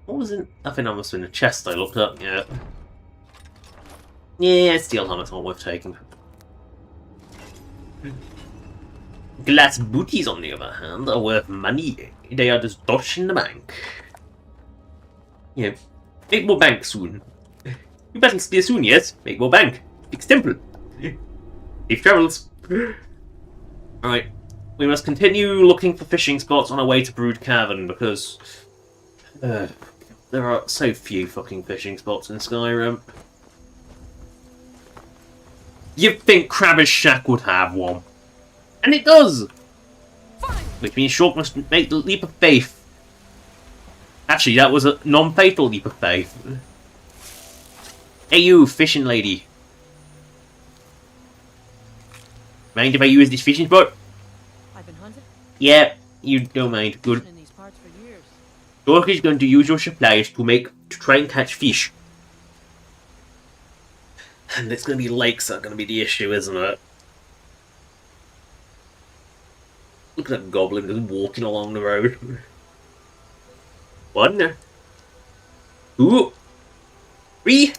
What was in? I think that must have been a chest I looked up. Yeah. Yeah, steel helmet's not worth taking. Glass booties, on the other hand, are worth money. They are just dosh in the bank. Yeah, make more bank soon. You better steal soon, yes? Make more bank. Fix temple. Safe travels. Alright, we must continue looking for fishing spots on our way to Brood Cavern because there are so few fucking fishing spots in Skyrim. You'd think Crabber's Shack would have one. And it does! Which means Shulk must make the leap of faith. Actually, that was a non-fatal leap of faith. Hey you, fishing lady. Mind if I use this fishing spot? I've been hunted. Yeah, you don't mind. Good. In these parts for years. Shulk is going to use your supplies to try and catch fish. And it's going to be lakes that are going to be the issue, isn't it? Look at that goblin just walking along the road. One. Two. Three.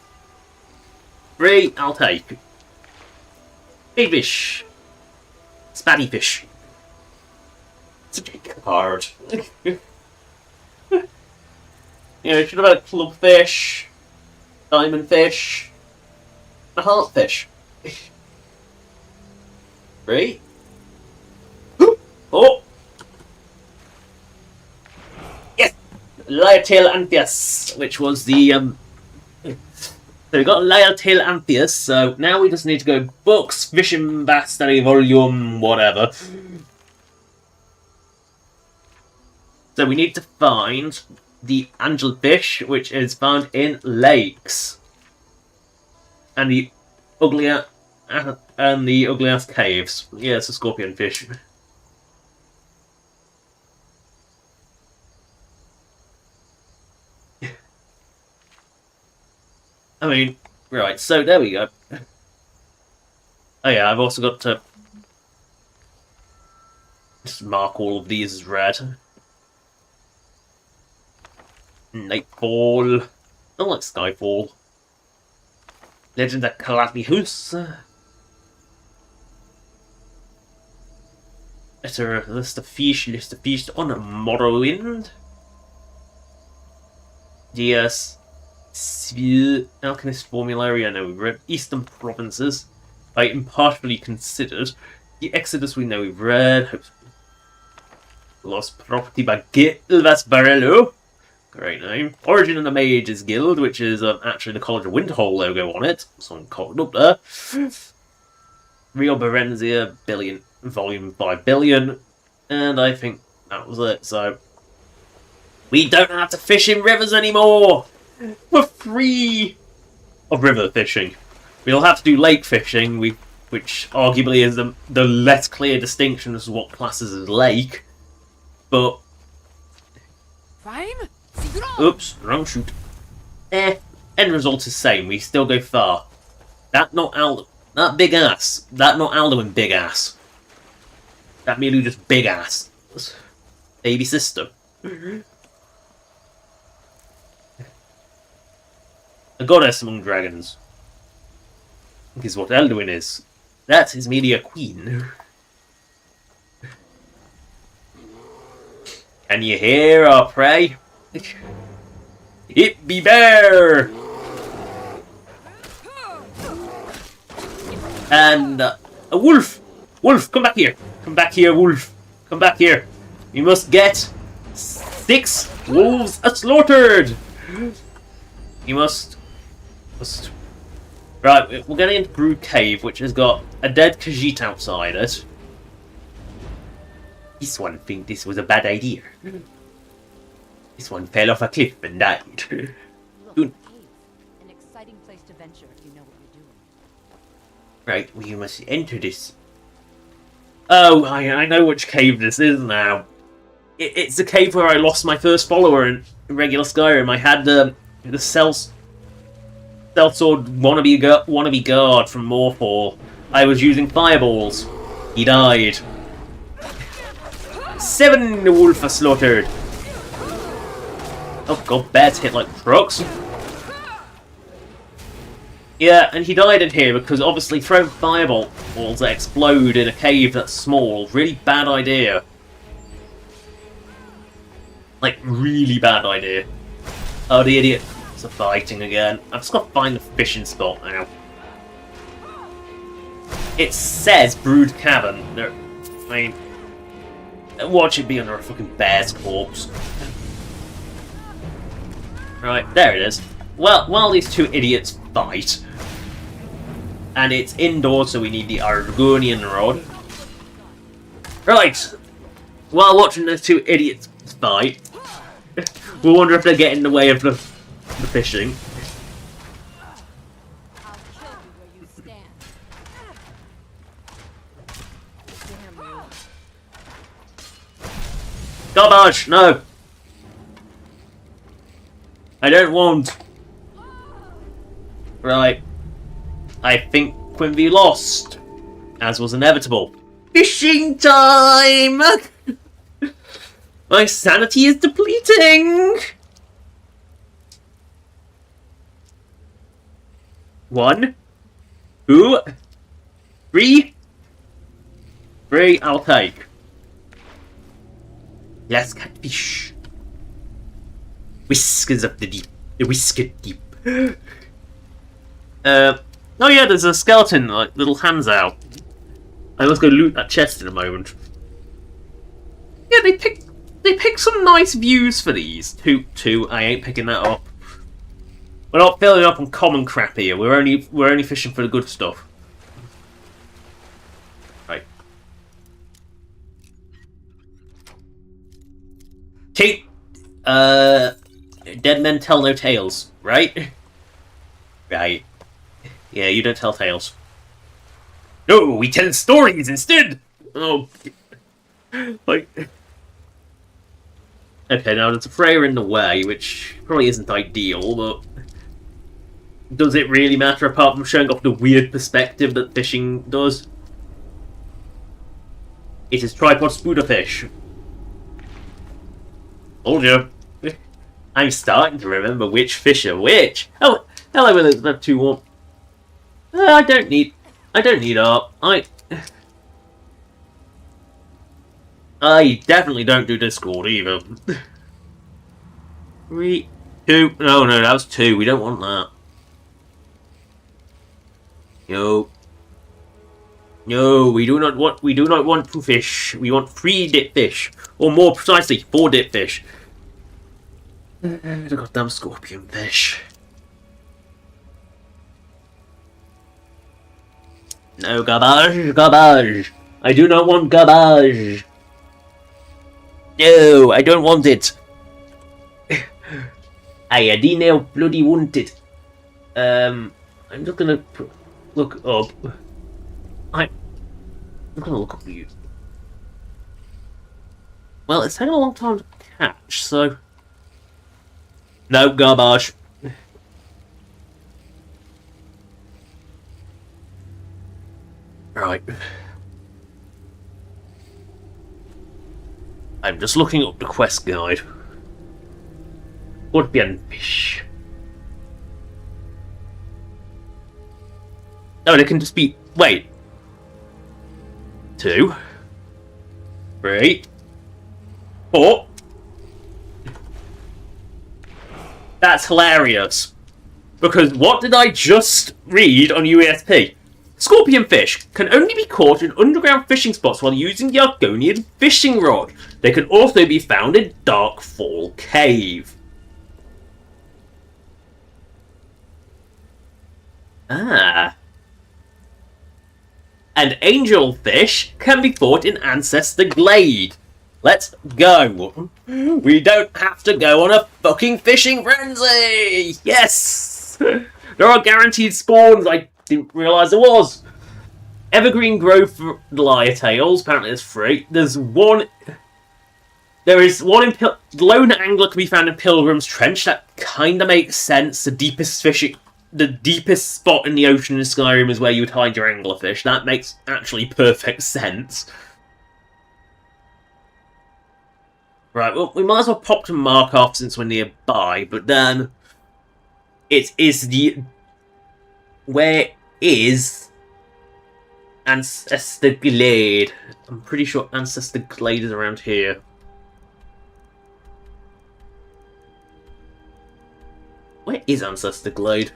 Three, I'll take. Big fish. Spatty fish. It's a big card. Yeah, should have had a clubfish, diamond fish, a heartfish. Three. Oh! Yes! Lyre-tail Anthias, which was the, So we got Lyre-tail Anthias, so now we just need to go books, fishing mastery volume, whatever. So we need to find the angelfish, which is found in lakes. And the ugly-ass caves. Yeah, it's a scorpion fish. I mean, right, so there we go. Oh yeah, I've also got to just mark all of these as red. Nightfall. I don't like Skyfall. Legend of Calatihus. List of fish on Morrowind. Yes. Sphere, Alchemist Formulary, I know we've read. Eastern Provinces, by impartially considered. The Exodus we know we've read. Lost Property by Gilvas Barello. Great name. Origin of the Mages Guild, which is actually the College of Winterhold logo on it. Someone cocked up there. Rio Berenzia, Billion, Volume 5 Billion. And I think that was it, so... We don't have to fish in rivers anymore! We're free of river fishing. We'll have to do lake fishing, which arguably is the less clear distinction as to what classes as lake. But... Rhyme? Oops, wrong shoot. end result is same. We still go far. That not Aldo. That big ass. That not Alduin big ass. That merely just big ass. Baby sister. A goddess among dragons. Is what Elduin is. That is merely a queen. Can you hear our prey? It be bear! And a wolf! Wolf, come back here! Come back here, wolf! Come back here! We must get 6 wolves slaughtered! You must... Right, we're getting into Brood Cave, which has got a dead Khajiit outside it. This one think this was a bad idea. This one fell off a cliff and died. Look, an exciting place to venture if you know what you're doing. Right, we must enter this. Oh, I know which cave this is now. It's the cave where I lost my first follower in regular Skyrim. I had the sellsword wannabe guard from Morphall. I was using fireballs. He died. 7 wolf are slaughtered. Oh god, bears hit like trucks. Yeah, and he died in here because obviously throwing fireballs that explode in a cave that's small, really bad idea. Like, really bad idea. Oh, the idiots are fighting again. I've just got to find the fishing spot now. It says Brood Cavern. I mean, watch it be under a fucking bear's corpse. Right, there it is. Well, while these two idiots fight, and it's indoors, so we need the Argonian rod. Right, while watching those two idiots fight, we'll wonder if they get in the way of the fishing. I'll kill you where you stand. Damn you. Garbage! No! I don't want. Right. I think Quimby lost, as was inevitable. Fishing time! My sanity is depleting! 1, 2, 3. 3, I'll take. Let's catch fish. Whiskers of the deep. The whiskered deep. Oh yeah, there's a skeleton, like, little hands out. I must go loot that chest in a moment. Yeah, they picked some nice views for these. Two, I ain't picking that up. We're not filling up on common crap here. We're only fishing for the good stuff. Right. Dead men tell no tales, right? Right. Yeah, you don't tell tales. No, we tell stories instead! Oh. Like... Okay, now there's a Freya in the way, which probably isn't ideal, but... Does it really matter apart from showing off the weird perspective that fishing does? It is tripod spooderfish. Told you. I'm starting to remember which fish are which. Oh, hello, there's 2 warm. I don't need art. I definitely don't do Discord either. 3, 2. No, that was 2. We don't want that. No, we do not want to fish. We want 3 dip fish, or more precisely, 4 dip fish. The goddamn scorpion fish. No garbage. I do not want garbage. No, I don't want it. I didn't bloody want it. I'm just gonna look up. I'm gonna look up for you. Well, it's taken a long time to catch, so no garbage. Right. I'm just looking up the quest guide. Would be a fish. No, they can just be. Wait. 2, 3, 4. That's hilarious. Because what did I just read on UESP? Scorpion fish can only be caught in underground fishing spots while using the Argonian fishing rod. They can also be found in Darkfall Cave. Ah. And angelfish can be caught in Ancestor Glade. Let's go. We don't have to go on a fucking fishing frenzy. Yes. There are guaranteed spawns. I didn't realise there was. Evergreen Grove for Liar Tails. Apparently it's free. There's one. There is one in Lone Angler can be found in Pilgrim's Trench. That kind of makes sense. The deepest spot in the ocean in Skyrim is where you would hide your anglerfish. That makes actually perfect sense. Right, well, we might as well pop to Markov since we're nearby, but then it is the... Where is Ancestor Glade? I'm pretty sure Ancestor Glade is around here. Where is Ancestor Glade?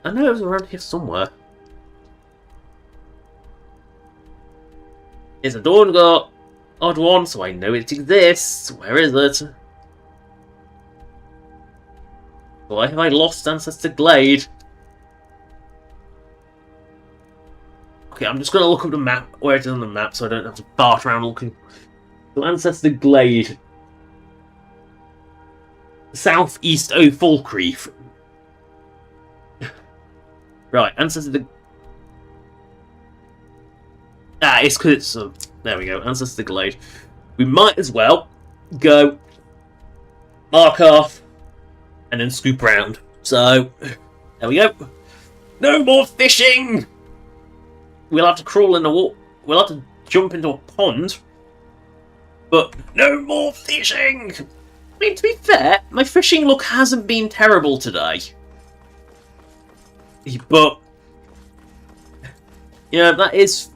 I know it was around here somewhere. It's a Dawngar odd one, so I know it exists. Where is it? Why have I lost Ancestor Glade? Okay, I'm just going to look up the map, where it is on the map, so I don't have to fart around looking. So Ancestor Glade. Southeast o' Falkreath. Right, Ancestor... Ah, it's because it's... there we go, Ancestor Glade. We might as well go mark off and then scoop round. So, there we go. No more fishing! We'll have to crawl in the water. We'll have to jump into a pond. But no more fishing! I mean, to be fair, my fishing luck hasn't been terrible today. But, yeah, that is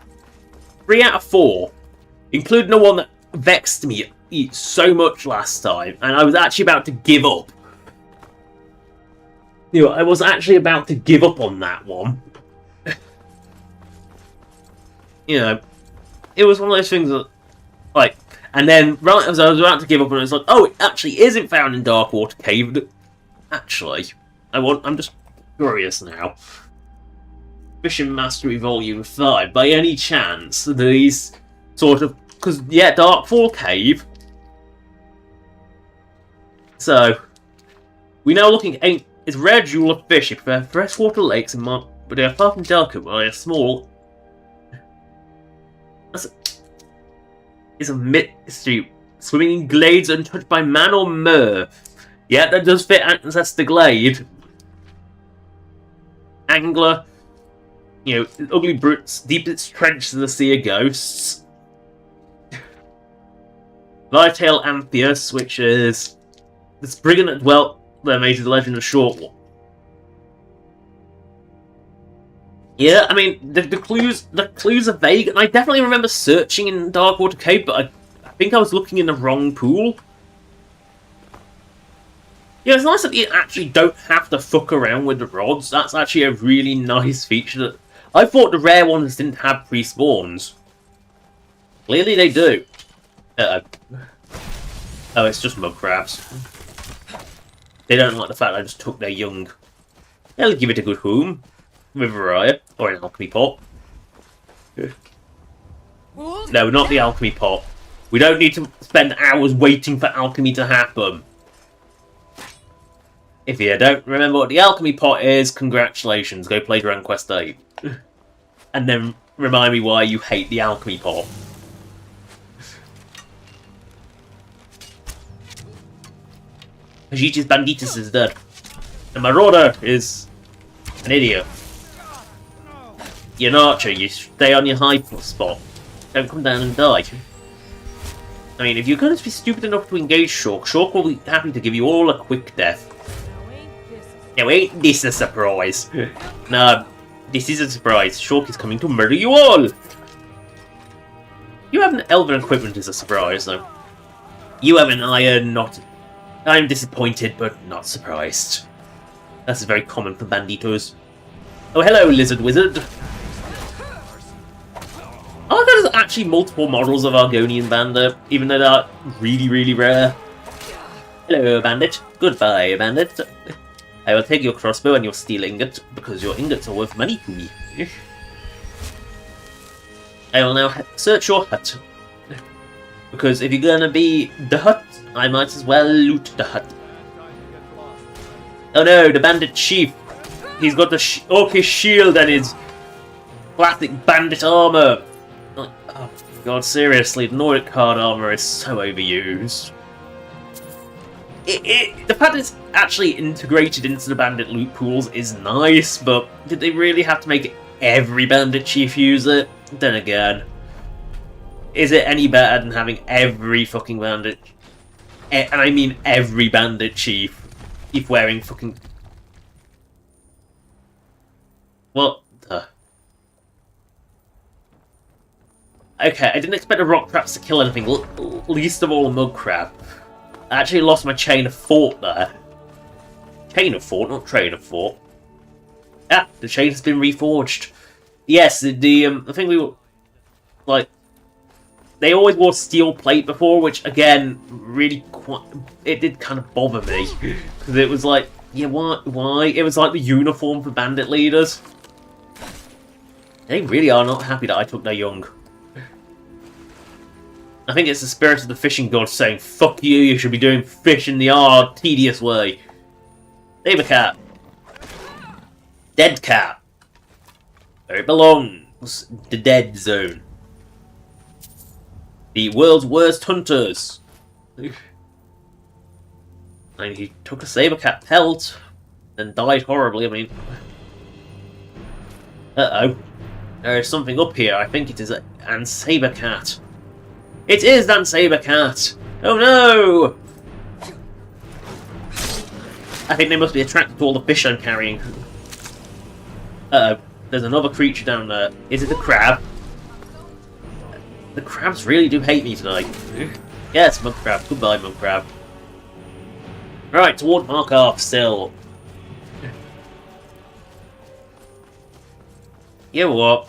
3 out of 4, including the one that vexed me so much last time, and I was actually about to give up. You know, I was actually about to give up on that one. You know, it was one of those things that, like, and then right as I was about to give up, and I was like, oh, it actually isn't found in Darkwater Cave. Actually, I'm just curious now. Fishing Mastery Volume 5. By any chance, these sort of... Because, yeah, Darkfall Cave. So, we now looking at... It's rare jewel of fish. You prefer freshwater lakes and but they are far from delicate, but they are small. It's a mystery. Swimming in glades untouched by man or mer. Yeah, that does fit Ancestor Glade. Angler. You know, ugly brutes, deepest trench to the sea of ghosts. Lightail Amphius, which is this brigand that dwelt there made the legend a short one. Yeah, I mean the clues are vague, and I definitely remember searching in Darkwater Cave, but I think I was looking in the wrong pool. Yeah, it's nice that you actually don't have to fuck around with the rods. That's actually a really nice feature that I thought the rare ones didn't have pre-spawns. Clearly they do. Oh, it's just mud crabs. They don't like the fact I just took their young. They'll give it a good home. With Mariah. Or an alchemy pot. No, not the alchemy pot. We don't need to spend hours waiting for alchemy to happen. If you don't remember what the alchemy pot is, congratulations. Go play Dragon Quest 8. And then remind me why you hate the alchemy pot. Vegeta's Banditus is dead. The Marauder is an idiot. You're an archer, you stay on your high spot. Don't come down and die. I mean, if you're going to be stupid enough to engage Shulk, Shulk will be happy to give you all a quick death. Now ain't this a surprise? Nah, this is a surprise. Shulk is coming to murder you all! You have an elven equipment as a surprise, though. You have an iron, not... I'm disappointed, but not surprised. That's very common for banditos. Oh, hello, lizard wizard. I like that there's actually multiple models of Argonian bandit, even though they're really, really rare. Hello, bandit. Goodbye, bandit. I will take your crossbow and your steel ingot, because your ingots are worth money to me. I will now search your hut. Because if you're gonna be the hut, I might as well loot the hut. Oh no, the bandit chief! He's got the orcish shield and his classic bandit armor! Oh god, seriously, the Nordic card armor is so overused. The fact it's actually integrated into the bandit loot pools is nice, but did they really have to make every bandit chief use it? Then again, is it any better than having every fucking bandit, and I mean every bandit chief, if wearing fucking... What the... Okay, I didn't expect the rock traps to kill anything, least of all a mud crab. I actually lost my chain of thought there. Chain of thought, not train of thought. Ah, the chain has been reforged. Yes, the thing we were... Like... They always wore steel plate before, which, again, really quite... It did kind of bother me. Because it was like, yeah, why? It was like the uniform for bandit leaders. They really are not happy that I took their young. I think it's the spirit of the fishing god saying, fuck you, you should be doing fish in the hard, tedious way. Saber cat. Dead cat. Where it belongs. The dead zone. The world's worst hunters. And he took a saber cat pelt and died horribly. I mean, uh-oh. There is something up here. I think it is an saber cat. It is an saber cat. Oh no! I think they must be attracted to all the fish I'm carrying. Uh-oh. There's another creature down there. Is it a crab? The crabs really do hate me tonight. Yes, mud crab. Goodbye, mud crab. Right, toward Markarth still. You know what?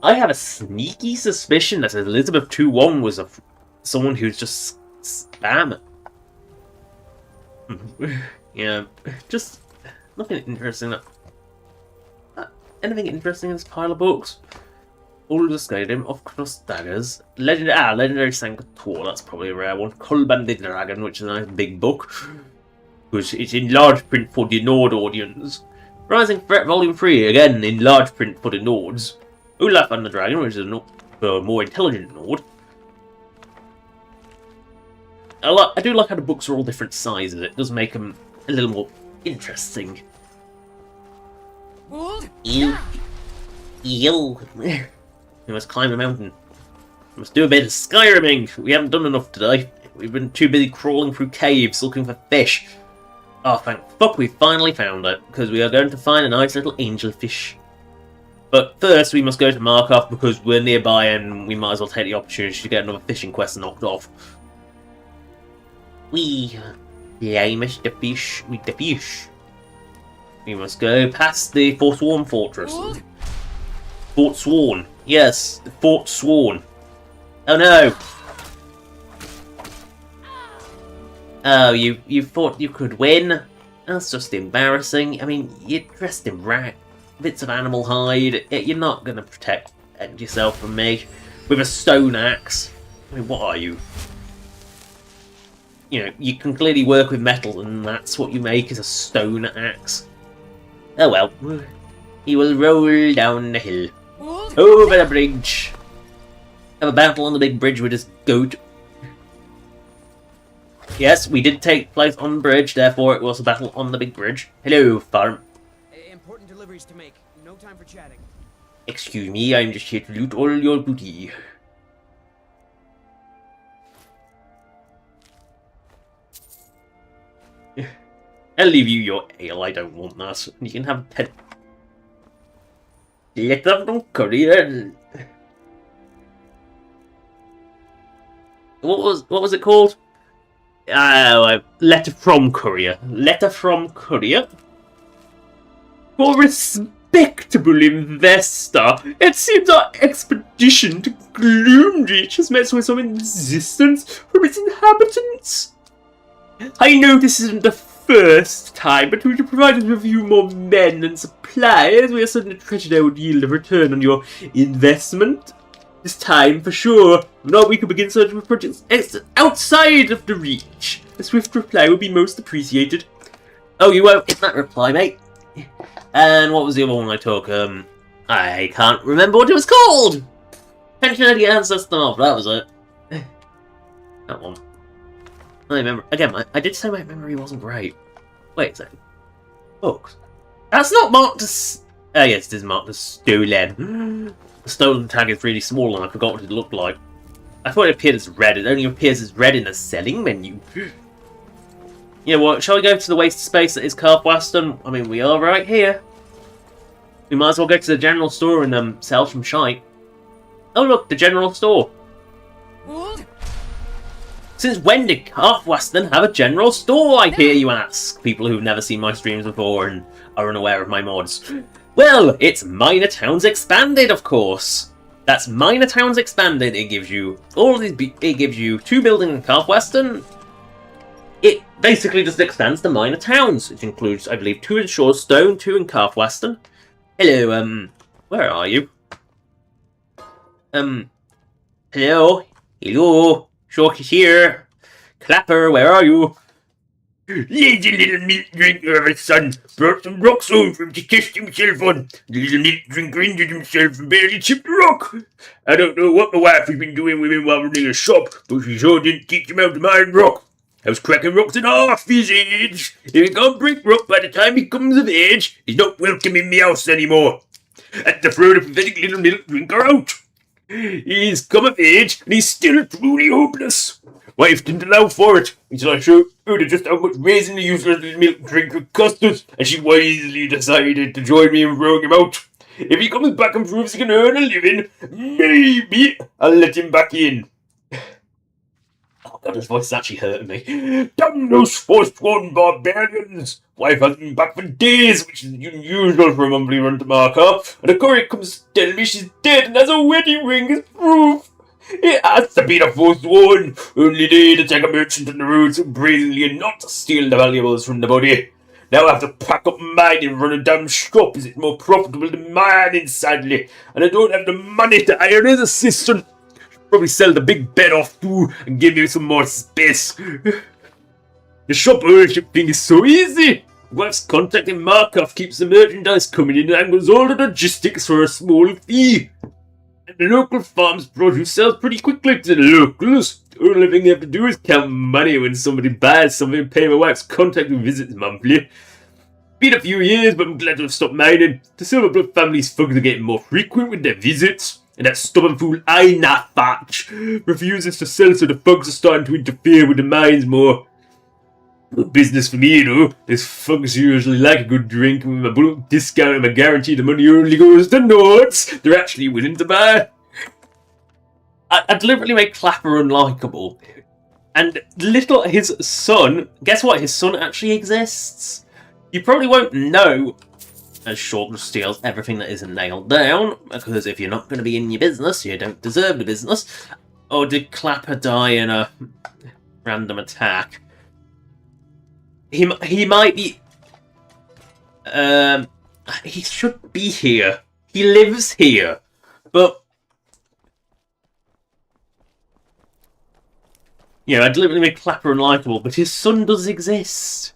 I have a sneaky suspicion that Elizabeth II was someone who's just spam. Yeah, just nothing interesting. Anything interesting in this pile of books? All of the Skyrim, of course, daggers. Legendary Sanctor, that's probably a rare one. Kolban the Dragon, which is a nice big book. Which is in large print for the Nord audience. Rising Threat Volume 3, again in large print for the Nords. Olaf and the Dragon, which is a more intelligent Nord. I do like how the books are all different sizes. It does make them a little more interesting. Ew. We must climb a mountain. We must do a bit of Skyriming. We haven't done enough today. We've been too busy crawling through caves looking for fish. Oh, thank fuck we finally found it, because we are going to find a nice little angelfish. But first we must go to Markarth because we're nearby and we might as well take the opportunity to get another fishing quest knocked off. We must the fish with the fish. We must go past the Forsworn Fortress. Fort Sworn. Yes, Fort Sworn. Oh no! Oh, you thought you could win? That's just embarrassing. I mean, you're dressed in bits of animal hide. You're not going to protect yourself from me with a stone axe. I mean, what are you? You know, you can clearly work with metal, and that's what you make is a stone axe. Oh well. He will roll down the hill. Over the bridge. Have a battle on the big bridge with this goat. Yes, we did take place on the bridge, therefore it was a battle on the big bridge. Hello, farm. Important deliveries to make. No time for chatting. Excuse me, I'm just here to loot all your booty. I'll leave you your ale, I don't want that. You can have a pet. Letter from Korea. What was it called? Letter from Korea. Letter from Korea? For respectable investor, it seems our expedition to Gloomreach has met with some resistance from its inhabitants. I know this isn't the first time, but would you provide us with a few more men and supplies? We are certain to treasure they would yield a return on your investment. This time, for sure. If not, we could begin searching for projects outside of the reach. A swift reply would be most appreciated. Oh, you won't get that reply, mate. And what was the other one I took? I can't remember what it was called! Pensionary Ancestor, that was it. That one. I remember. Again, I did say my memory wasn't great. Wait a second. Books. That's not marked as... Oh yes, it is marked as stolen. The stolen tag is really small and I forgot what it looked like. I thought it appeared as red. It only appears as red in the selling menu. You know what, shall we go to the waste space that is Carp Western? I mean, we are right here. We might as well go to the general store and sell some shite. Oh look, the general store. Since when did Carp Western have a general store, I hear you ask? People who've never seen my streams before and are unaware of my mods. Well, it's Minor Towns Expanded, of course. That's Minor Towns Expanded. It gives you all these. It gives you 2 buildings in Carp Western. It basically just expands to minor towns. It includes, I believe, 2 in Shorestone, 2 in Carp Western. Hello, where are you? Hello? Hello? Shork is here. Clapper, where are you? Lazy little milk drinker of a son brought some rocks home for him to test himself on. The little milk drinker injured himself and barely chipped a rock. I don't know what my wife has been doing with him while running a shop, but she sure didn't teach him how to mine rock. I was cracking rocks at half his age. If he can't break rock by the time he comes of age, he's not welcome in my house anymore. Had to throw the pathetic little milk drinker out. He's come of age, and he's still truly hopeless. Wife didn't allow for it, until I showed her just how much raising the useless little milk drinker cost us, and she wisely decided to join me in throwing him out. If he comes back and proves he can earn a living, maybe I'll let him back in. Oh god, his voice is actually hurting me. Damn those forsworn barbarians! Wife hasn't been back for days, which is unusual for a monthly run to Marker, and the courier comes to tell me she's dead and has a wedding ring as proof. It has to be the forsworn. Only they to take a merchant on the road so brazenly and not to steal the valuables from the body. Now I have to pack up mine and run a damn shop as it's more profitable than mining, sadly, and I don't have the money to hire his assistant. Probably sell the big bed off too and give me some more space. The shop ownership thing is so easy. Wife's contacting Markov keeps the merchandise coming in and angles all the logistics for a small fee. And the local farm's produce sells pretty quickly to the locals. The only thing they have to do is count money when somebody buys something and pay my wife's contact who visits monthly. Been a few years, but I'm glad to have stopped mining. The Silverblood family's thugs are getting more frequent with their visits. And that stubborn fool Einathatch refuses to sell, so the thugs are starting to interfere with the mines more. Good business for me, though. These thugs usually like a good drink, and with my bulk discount and my guarantee the money only goes to Nords. They're actually willing to buy. I deliberately made Clapper unlikable. And his son, guess what? His son actually exists. You probably won't know, as Short steals everything that isn't nailed down, because if you're not going to be in your business, you don't deserve the business. Or did Clapper die in a random attack? He might be... he should be here. He lives here. But... I deliberately made Clapper unlikable, but his son does exist.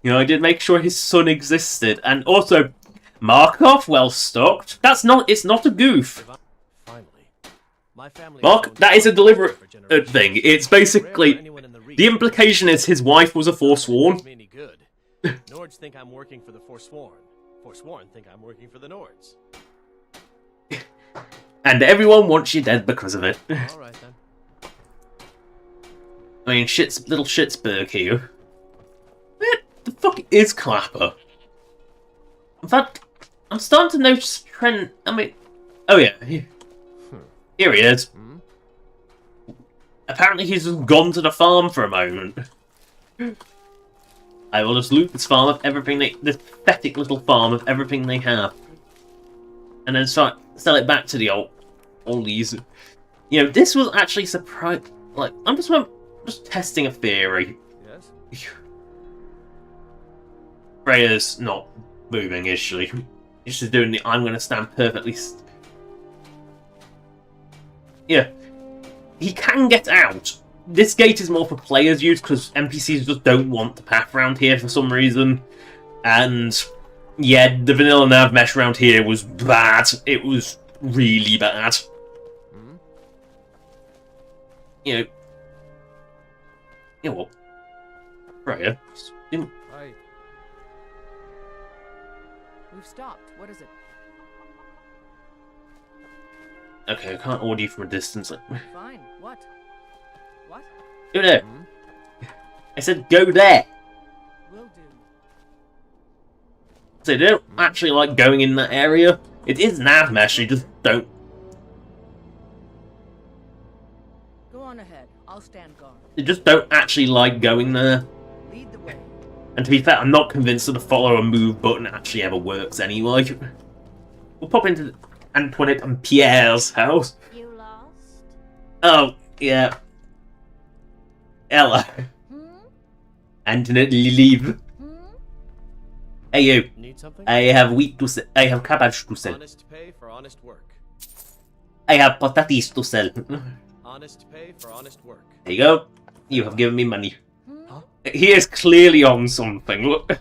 I did make sure his son existed. And also, Markov, well stocked. It's not a goof. That is a deliberate thing. It's basically, The implication is his wife was a Forsworn. Me any good. Nords think I'm working for the Forsworn. Forsworn think I'm working for the Nords. And everyone wants you dead because of it. Alright then. I mean, little Schittsburg here. Where the fuck is Clapper? In fact, I'm starting to notice a trend. I mean, oh yeah, here he is. Apparently he's just gone to the farm for a moment. I will just loot this farm of everything this pathetic little farm of everything they have. And then sell it back to the oldies. You know, this was actually surprising. Like, I'm just testing a theory. Yes? Freya's not moving, is she? She's just doing the I'm gonna stand perfectly yeah. He can get out. This gate is more for players' use because NPCs just don't want the path around here for some reason. And yeah, the vanilla nav mesh around here was bad. It was really bad. You know what? Freya. Hi. We've stopped. What is it? Okay, I can't order you from a distance. Fine. What? What? Go there. I said go there. Will do. So they don't actually like going in that area. It is nav mesh, you just don't. Go on ahead. I'll stand guard. They just don't actually like going there. Lead the way. And to be fair, I'm not convinced that the follow and move button actually ever works anyway. We'll pop into Antoinette and Pierre's house. You lost? Oh, yeah. Ella. Antoinette, leave. Hey you. Need something? I have wheat to sell. I have cabbage to sell. Honest pay for honest work. I have potatoes to sell. Honest pay for honest work. There you go. You have given me money. Huh? He is clearly on something. Look.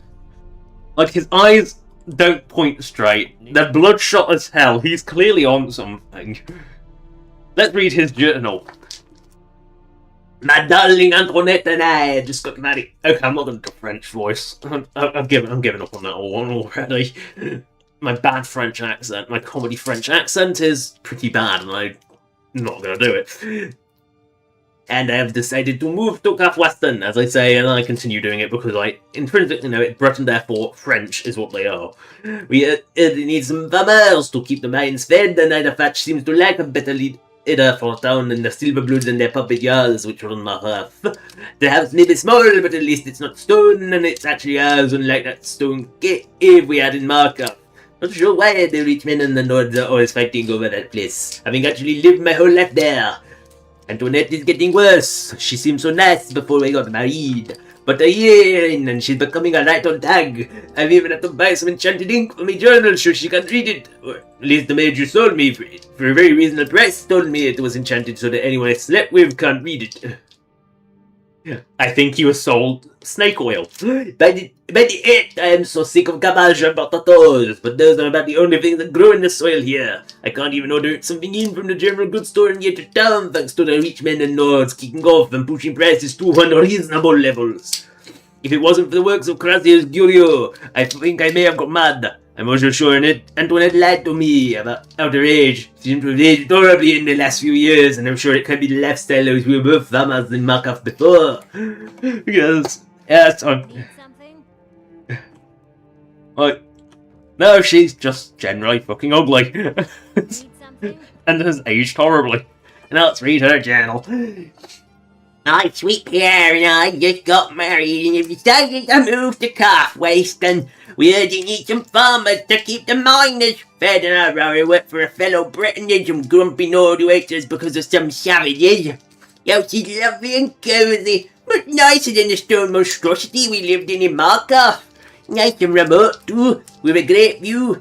Like, his eyes don't point straight. They're bloodshot as hell. He's clearly on something. Let's read his journal. My darling Antoinette and I just got married. Okay, I'm not going to do a French voice. I've given up on that one already. My bad French accent, my comedy French accent is pretty bad, and I'm not going to do it. And I have decided to move to Cap Western, as I say, and I continue doing it because I intrinsically know it. Breton, therefore, French is what they are. We need some farmers to keep the mines fed, and Iderfatch seems to like a better leader for town than the Silverbloods and their puppet yards, which run my hearth. The house may be small, but at least it's not stone, and it's actually ours, unlike that stone cave we had in Markup. Not sure why the rich men and the Nords are always fighting over that place, having actually lived my whole life there. Antoinette is getting worse. She seemed so nice before we got married. But a year in and she's becoming a right on tag. I've even had to buy some enchanted ink for my journal so she can read it. Or at least the maid you sold me for a very reasonable price told me it was enchanted so that anyone I slept with can't read it. I think he was sold snake oil. By the 8th, I am so sick of cabbage and potatoes, but those are about the only things that grow in the soil here. I can't even order something in from the general goods store and get to town thanks to the rich men and Nords kicking off and pushing prices to unreasonable levels. If it wasn't for the works of Crassius Gurio, I think I may have got mad. I'm also sure Antoinette lied to me about outer age. She seemed to have aged horribly in the last few years, and I'm sure it could be the lifestyle as we were both farmers in Markov before. Yes, Need something? Like, no, she's just generally fucking ugly. Need something? And has aged horribly. Now let's read her journal. My sweet Pierre and I just got married and have decided to move to Calf Waste, and we urgently need some farmers to keep the miners fed, and I'd rather work for a fellow Breton than some grumpy Nord who hates us because of some savages. Yo, she's lovely and cozy, but nicer than the stone monstrosity we lived in Markov. Nice and remote too, with a great view.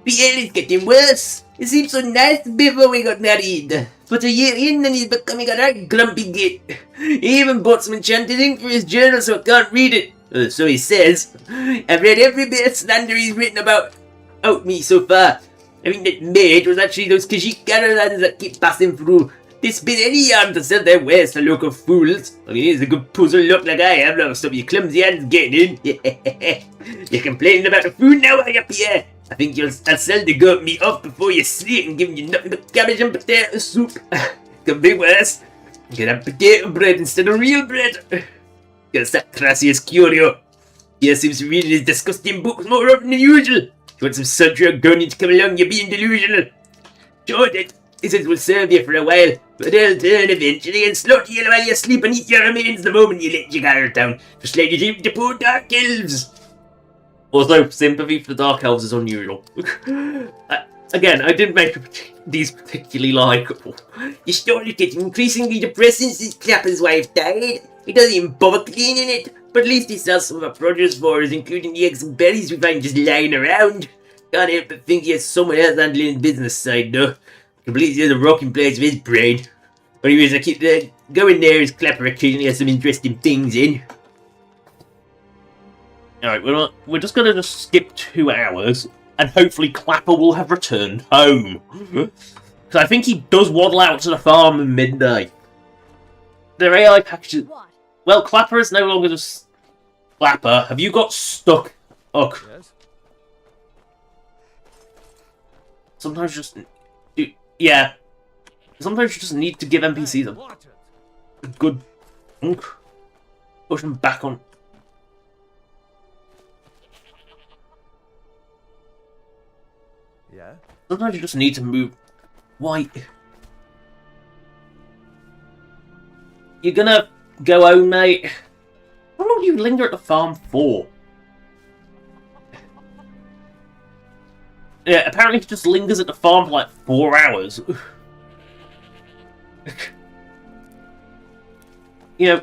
Pierre is getting worse. It seemed so nice before we got married. But a year in and he's becoming a right grumpy git. He even bought some enchanted ink for his journal so I can't read it. So he says. I've read every bit of slander he's written about me so far. I think that maid was actually those Khajiit caravans that keep passing through They spend any yarn to sell their wares to local fools. I mean, it's a good puzzle look like I have now, some of you clumsy hands getting in. You're complaining about the food now, are you, Pierre? I think I'll sell the goat meat off before you sleep and give you nothing but cabbage and potato soup. Could be worse. You can have potato bread instead of real bread. Guess that Crassius Curio. He seems to read his disgusting books more often than usual. You want some sultry or gunny to come along, you're being delusional. Sure, this will serve you for a while, but they'll turn eventually and slaughter you while you sleep and eat your remains the moment you let your guard down. Just like you do the poor dark elves. Also, sympathy for the dark elves is unusual. Again, I didn't make these particularly likeable. The story gets increasingly depressing since Clapper's wife died. He doesn't even bother cleaning it, but at least he sells some of our produce for us, including the eggs and berries we find just lying around. Can't help but think he has someone else handling the business side, though. Completely the rocking place of his brain. But anyways, I keep going there as Clapper occasionally has some interesting things in. Alright, we're just gonna skip 2 hours, and hopefully Clapper will have returned home. Because I think he does waddle out to the farm at midday. Their AI packages... Well, Clapper is no longer just... Clapper, have you got stuck? Ugh. Yes? Sometimes just... Yeah. Sometimes you just need to give NPCs a good dunk. Push them back on... Yeah? Sometimes you just need to move... Why? You're gonna go home, mate. How long do you linger at the farm for? Yeah, apparently he just lingers at the farm for like 4 hours. You know,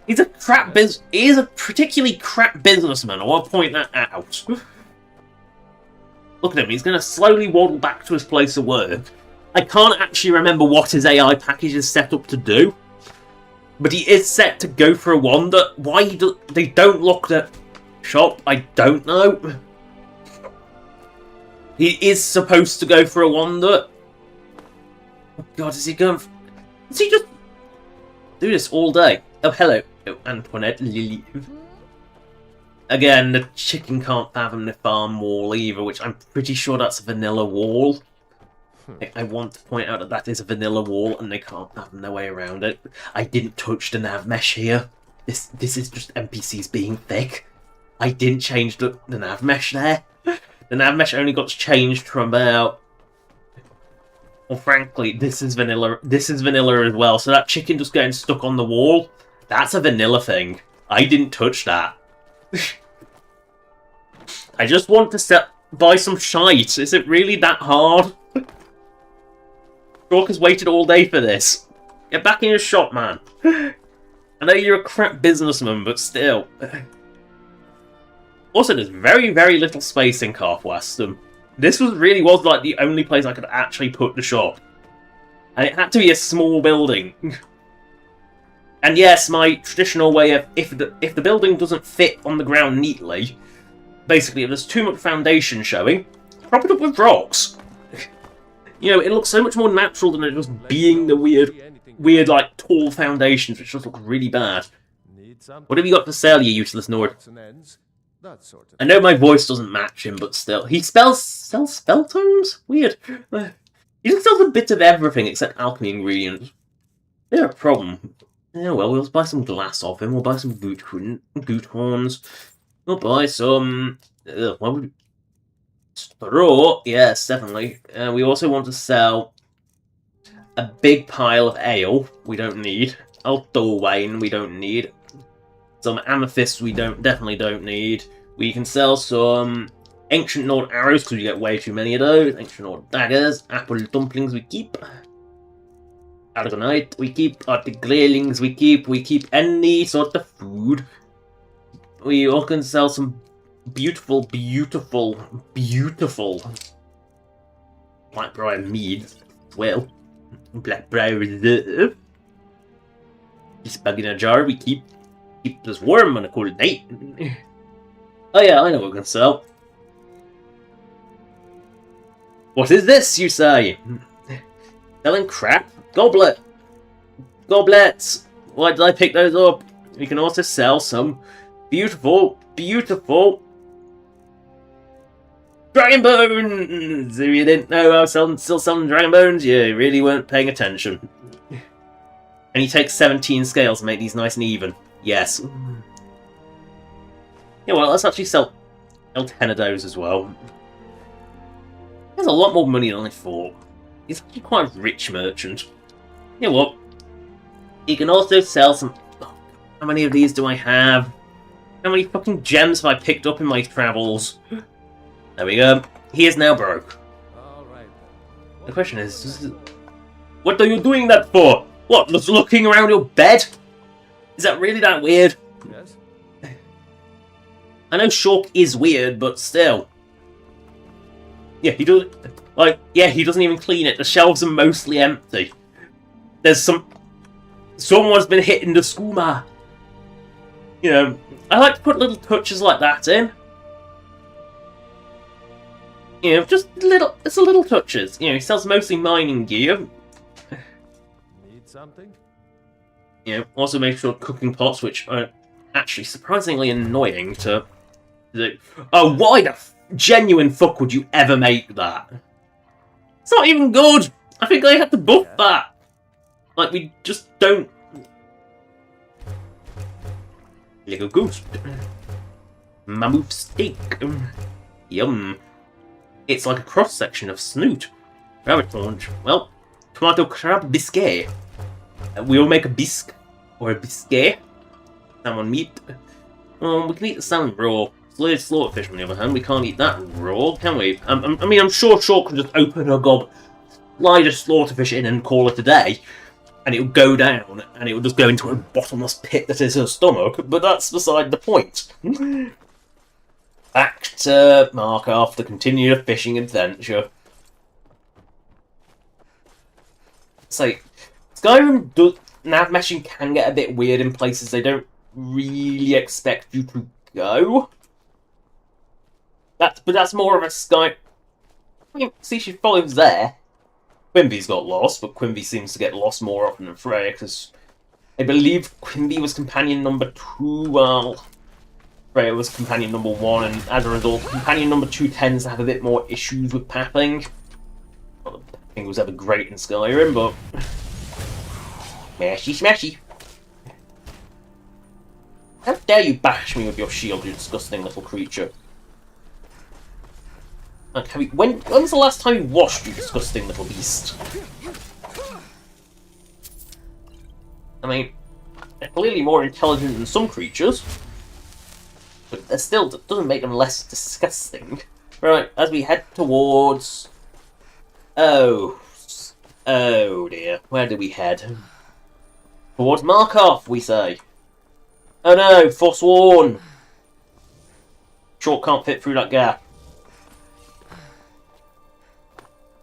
he's a crap he is a particularly crap businessman, I want to point that out. Look at him, he's going to slowly waddle back to his place of work. I can't actually remember what his AI package is set up to do. But he is set to go for a wander. Why they don't lock the shop, I don't know. He is supposed to go for a wander. Oh god, is he going... Does he just do this all day? Oh, hello, Antoinette Lily. Again, the chicken can't fathom the farm wall either, which I'm pretty sure that's a vanilla wall. I want to point out that that is a vanilla wall and they can't fathom their way around it. I didn't touch the nav mesh here. This is just NPCs being thick. I didn't change the nav mesh there. The nav mesh only got changed from about... Well, frankly, this is vanilla. This is vanilla as well. So that chicken just getting stuck on the wall, that's a vanilla thing. I didn't touch that. I just want to buy some shite. Is it really that hard? Rourke has waited all day for this. Get back in your shop, man. I know you're a crap businessman, but still. Also, there's very, very little space in Carthweston. This really was like the only place I could actually put the shop. And it had to be a small building. And yes, my traditional way of, if the building doesn't fit on the ground neatly, basically if there's too much foundation showing, prop it up with rocks. You know, it looks so much more natural than it just being the weird like tall foundations which just look really bad. What have you got to sell, you useless Nord? I know my voice doesn't match him, but still. He sells spell tomes? Weird. He just sells a bit of everything except alchemy ingredients. They're a problem. Yeah, well, we'll buy some glass off him. We'll buy some boot horns. We'll buy some... what would... Straw? Yes, definitely. We also want to sell a big pile of ale. We don't need. Alto wine we don't need. Some amethysts we definitely don't need. We can sell some ancient Nord arrows because we get way too many of those. Ancient Nord daggers. Apple dumplings we keep. Aragonite we keep. Arctic graylings we keep. We keep any sort of food. We all can sell some beautiful Blackbriar mead. Well, Blackbriar Reserve. This bug in a jar we keep us warm on a cold night. Oh yeah, I know what we can sell. What is this, you say? Selling crap? Goblet! Goblets! Why did I pick those up? We can also sell some beautiful, beautiful dragon bones! If you didn't know I was still selling dragon bones, you really weren't paying attention. And you take 17 scales to make these nice and even. Yes. Yeah, well, let's actually sell 10 of those as well. There's a lot more money than I thought. He's actually quite a rich merchant. You know what? You can also sell some... Oh, how many of these do I have? How many fucking gems have I picked up in my travels? There we go. He is now broke. All right. The question is... What are you doing that for? What, just looking around your bed? Is that really that weird? Yes. I know Shulk is weird, but still. Yeah, he does. Like, yeah, he doesn't even clean it. The shelves are mostly empty. There's someone's been hitting the skooma. You know, I like to put little touches like that in. You know, just little. It's a little touches. You know, he sells mostly mining gear. Need something? You know, also make sure cooking pots, which are actually surprisingly annoying to do. Oh, why the genuine fuck would you ever make that? It's not even good! I think they had to buff that! Like, we just don't... Lego goose. Mammoth steak. Yum. It's like a cross-section of snoot. Rabbit orange. Well, tomato crab biscuit. We'll make a bisque. Or a biscuit. Salmon meat. We can eat the salmon raw. Slaughterfish, on the other hand, we can't eat that raw, can we? I mean, I'm sure Shulk can just open her gob, slide a slaughterfish in and call it a day, and it'll go down, and it'll just go into a bottomless pit that is her stomach, but that's beside the point. Back to Markarth to continue the fishing adventure. So, Skyrim nav meshing can get a bit weird in places they don't really expect you to go. But that's more of a Sky... I mean, see, she follows there. Quimby's got lost, but Quimby seems to get lost more often than Freya, because I believe Quimby was companion number 2, while Freya was companion number 1, and as a result, companion number 2 tends to have a bit more issues with pathing. Not that pathing was ever great in Skyrim, but... Smashy smashy! How dare you bash me with your shield, you disgusting little creature. Like, when's the last time you washed, you disgusting little beast? I mean, they're clearly more intelligent than some creatures, but that still doesn't make them less disgusting. Right, as we head towards... Oh dear, where do we head? Towards Markarth, we say. Oh no, Forsworn! Shulk can't fit through that gap.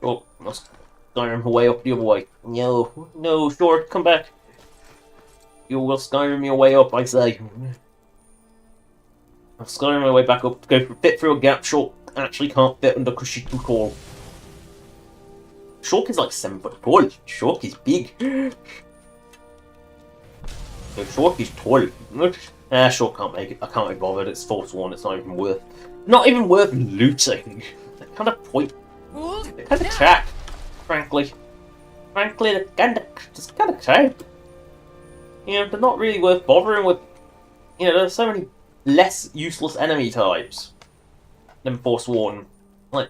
Oh, must Skyrim her way up the other way. No, Shulk, come back. You will Skyrim your way up, I say. I'll Skyrim my way back up to go fit through a gap Shulk actually can't fit under because she's too tall. Shulk is like 7 foot tall. Shulk is big. No, Shulk is tall. Shulk can't make it. I can't be bothered. It's Forsworn. It's not even worth looting. That kind of point. They kind of crap, frankly. They're just kind of crap. You know, they're not really worth bothering with. You know, there's so many less useless enemy types than Forsworn. Like,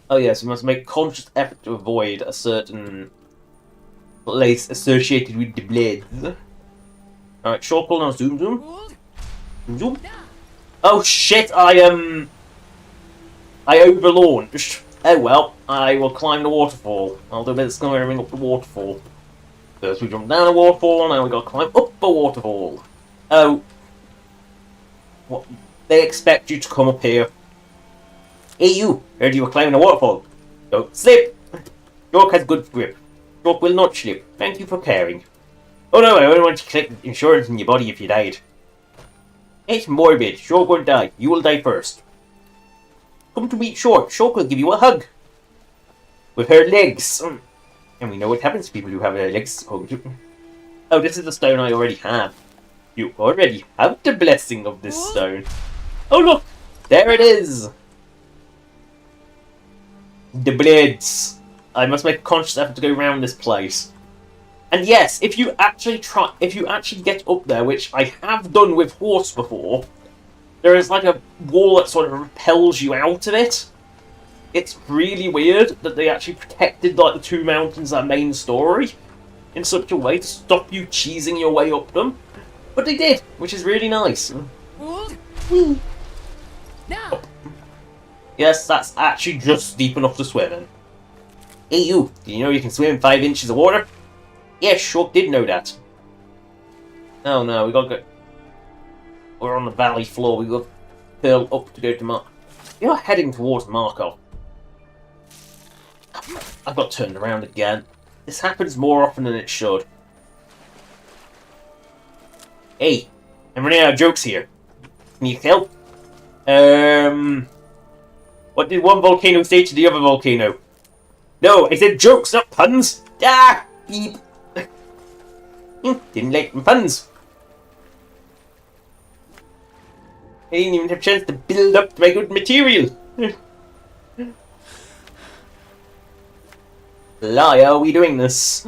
oh yes, we must make conscious effort to avoid a certain place associated with the blades. Alright, short call now, zoom. Oh shit, I overlaunched. Oh well, I will climb the waterfall. I'll do a bit of Skyrim up the waterfall. First we jump down a waterfall, now we gotta climb up a waterfall. Oh. What? They expect you to come up here. Hey you! Heard you were climbing a waterfall. Don't slip! Shulk has good grip. Shulk will not slip. Thank you for caring. Oh no, I only want to collect insurance in your body if you died. It's morbid. Shulk won't die. You will die first. Come to meet Shulk. Shulk will give you a hug. With her legs. And we know what happens to people who have their legs exposed. Oh, this is the stone I already have. You already have the blessing of this stone. Oh look! There it is! The blades. I must make a conscious effort to go around this place. And yes, if you actually get up there, which I have done with horse before, there is like a wall that sort of repels you out of it. It's really weird that they actually protected like the two mountains, that main story, in such a way to stop you cheesing your way up them. But they did, which is really nice. Now. Yes, that's actually just deep enough to swim in. Hey you, do you know you can swim in 5 inches of water? Yes, sure did know that. Oh no, we gotta go... We're on the valley floor, we gotta curl up to go to Mark. We are heading towards Markov. I've got turned around again. This happens more often than it should. Hey, I'm running out of jokes here. Need help? What did one volcano say to the other volcano? No, I said jokes, not puns! Ah! Beep! Didn't like puns. I didn't even have a chance to build up my good material. Why are we doing this?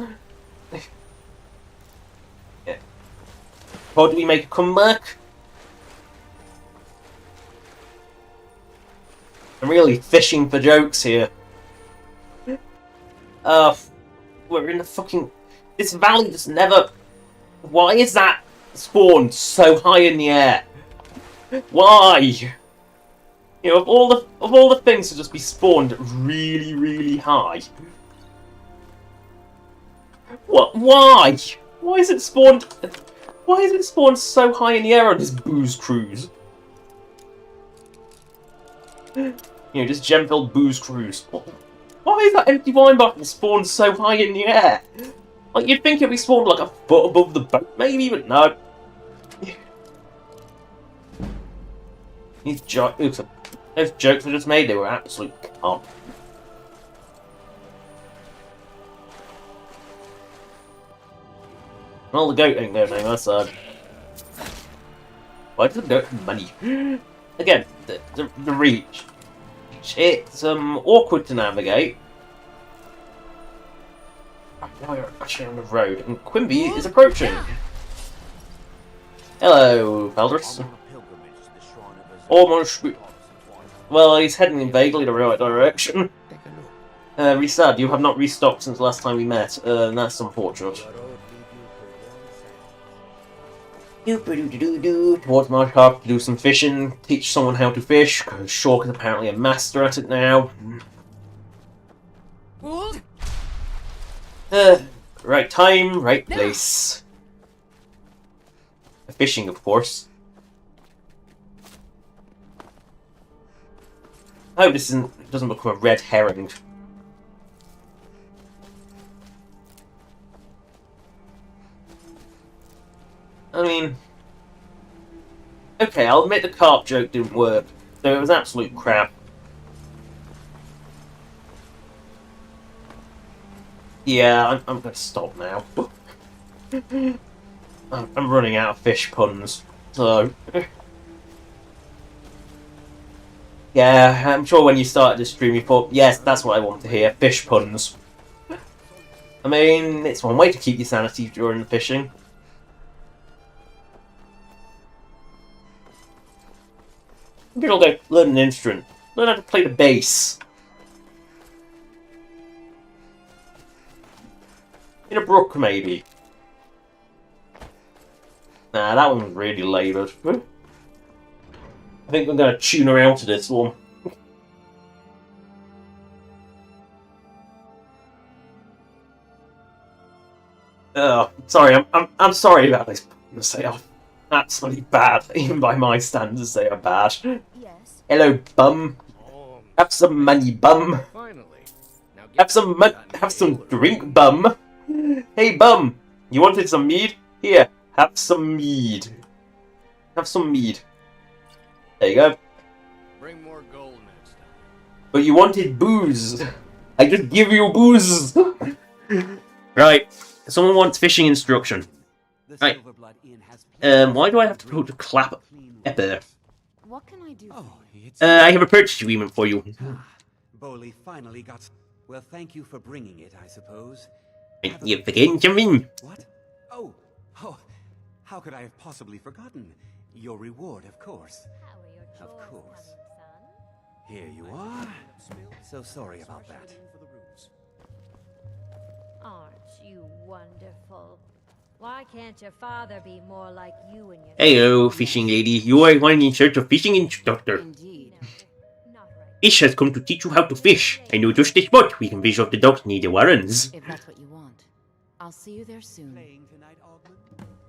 Yeah. How do we make a comeback? I'm really fishing for jokes here. We're in the fucking... This valley just never... Why is that spawned so high in the air? Why? You know, of all the things to just be spawned really, really high. What? Why? Why is it spawned? Why is it spawned so high in the air on this booze cruise? You know, this gem-filled booze cruise. Why is that empty wine bottle spawned so high in the air? Like, you'd think it'd be spawned like a foot above the boat, maybe, but no. Those jokes I just made, they were absolute calm. Well, the goat ain't there now, that's sad. Why does the goat have money? Again, the reach. It's awkward to navigate. Now we're actually on the road, and Quimby is approaching. Hello, Valdris. Almost. Well, he's heading vaguely the right direction. Really sad, you have not restocked since the last time we met. That's unfortunate. Towards my harp to do some fishing, teach someone how to fish, because Shork is apparently a master at it now. Right time, right place. Fishing, of course. I hope this doesn't become a red herring. I mean... Okay, I'll admit the carp joke didn't work, so it was absolute crap. Yeah, I'm gonna stop now. I'm running out of fish puns, so... Yeah, I'm sure when you started this stream you thought, yes, that's what I want to hear, fish puns. I mean, it's one way to keep your sanity during the fishing. Maybe I'll go learn an instrument. Learn how to play the bass. In a brook, maybe. Nah, that one was really laboured. I think I'm going to tune her out to this one. Sorry, I'm sorry about this. They are absolutely bad, even by my standards. They are bad. Yes. Hello, bum. Have some money, bum. Finally. Now Have some drink, bum. Hey, bum. You wanted some mead? Here, have some mead. Have some mead. There you go. Bring more gold next time. But you wanted booze. I just give you booze. Right. Someone wants fishing instruction. Right. Why do I have to put a clap up there? What can I do? I have a purchase agreement for you. Bowley finally got... Well, thank you for bringing it, I suppose. You're forgetting something. What? Oh, how could I have possibly forgotten? Your reward, of course. Of course. Here you are. So sorry about that. Aren't you wonderful? Why can't your father be more like you and your... Heyo, fishing lady. You are one in search of fishing instructor. Indeed. Not right. Fish has come to teach you how to fish. I know just this spot. We can fish off the docks near the Warrens. If that's what you want. I'll see you there soon. Playing tonight, Ogman?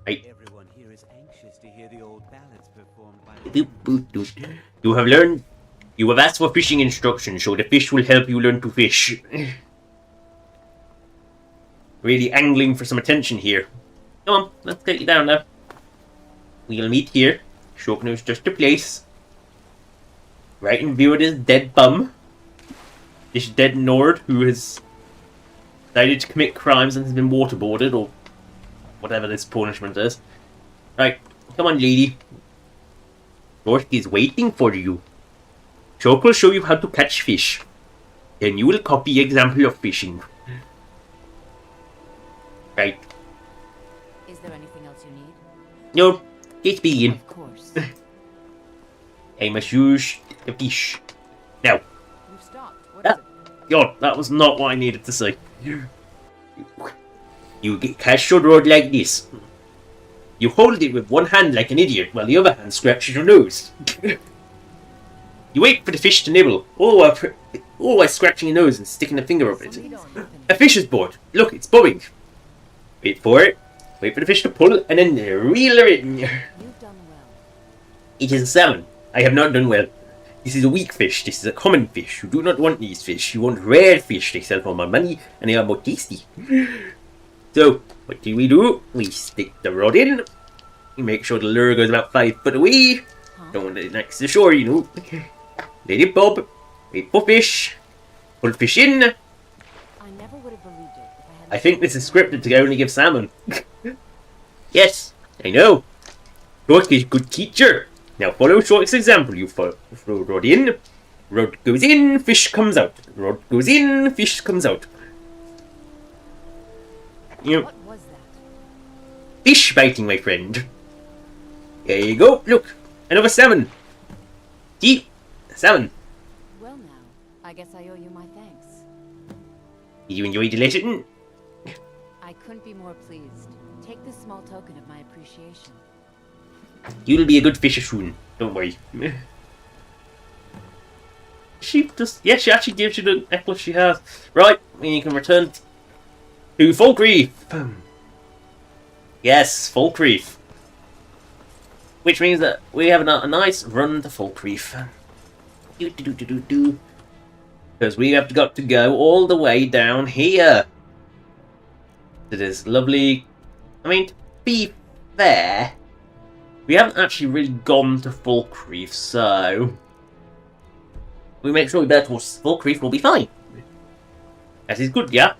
Right. Everyone here is anxious to hear the old ballads performed by... You have learned... You have asked for fishing instruction, so the fish will help you learn to fish. Really angling for some attention here. Come on, let's get you down now. We'll meet here. Shogun's just a place. Right in view of this dead bum. This dead Nord who has decided to commit crimes and has been waterboarded, or whatever this punishment is. Right, come on lady. Dork is waiting for you. Chok will show you how to catch fish. Then you will copy example of fishing. Right. Is there anything else you need? No, let's begin. Of course. I must use the fish. Now. We've stopped. What is it? God, that was not what I needed to say. You cast your rod like this. You hold it with one hand like an idiot, while the other hand scratches your nose. You wait for the fish to nibble, always scratching your nose and sticking a finger up it. A fish is bored. Look, it's bobbing. Wait for it. Wait for the fish to pull, and then reel her in. You've done well. It is a salmon. I have not done well. This is a weak fish. This is a common fish. You do not want these fish. You want rare fish. They sell for more money, and they are more tasty. So, what do? We stick the rod in. We make sure the lure goes about 5 foot away. Don't want it next to the shore, you know. Let it bob. Wait for fish. Pull fish in. I never would have believed it if I hadn't... I think this is scripted to only give salmon. Yes, I know. Short is a good teacher. Now follow Short's example. You throw rod in. Rod goes in, fish comes out. Rod goes in, fish comes out. You know, What was that? fish biting, my friend. There you go. Look, another salmon. See? Salmon. Well now, I guess I owe you my thanks. Did you enjoy the lesson? I couldn't be more pleased. Take this small token of my appreciation. You'll be a good fisher soon. Don't worry. She just... Yeah, she actually gives you the necklace she has. Right, and you can return to Falkreath. Yes, Falkreath. Which means that we have a nice run to Falkreath. Because we have got to go all the way down here. To this lovely... I mean, to be fair, we haven't actually really gone to Falkreath, so... we make sure we bear towards Falkreath, we'll be fine. That is good, yeah?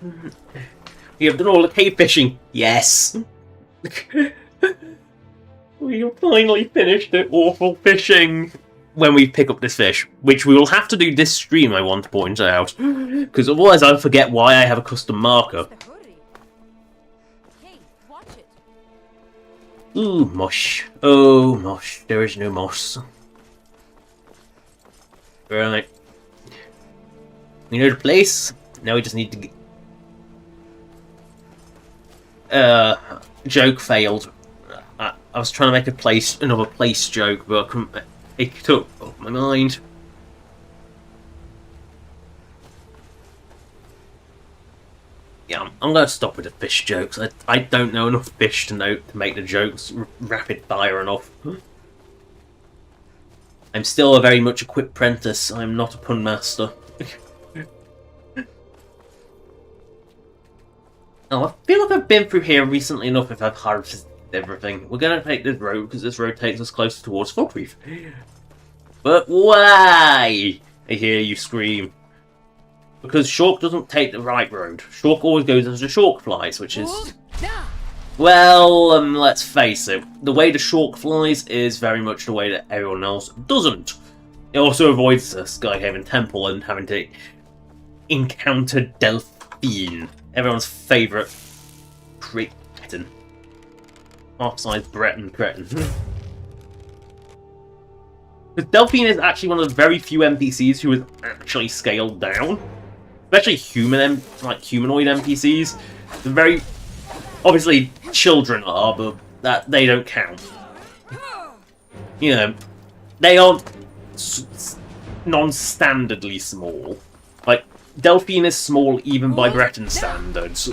We have done all the cave fishing. Yes! We have finally finished the awful fishing when we pick up this fish, which we will have to do this stream, I want to point out, because otherwise I'll forget why I have a custom marker. Hey, watch it. Ooh, moss. Oh, moss. There is no moss. Right. We know the place. Now we just need to get... joke failed. I was trying to make another place joke, but I couldn't. It took off my mind. Yeah, I'm gonna stop with the fish jokes. I don't know enough fish to make the jokes rapid fire enough. I'm still a very much a quick apprentice. I'm not a pun master. Oh, I feel like I've been through here recently enough if I've harvested everything. We're gonna take this road because this road takes us closer towards Falkreath. But why? I hear you scream. Because Shulk doesn't take the right road. Shulk always goes as the Shulk flies, which is... Well, let's face it. The way the Shulk flies is very much the way that everyone else doesn't. It also avoids the Skyhaven Temple and having to encounter Delphine, everyone's favourite cretin. Half-size Breton cretin. Because Delphine is actually one of the very few NPCs who is actually scaled down. Especially humanoid NPCs. The very... Obviously, children are, but that they don't count. You know, they aren't non-standardly small. Like, Delphine is small even by Breton standards.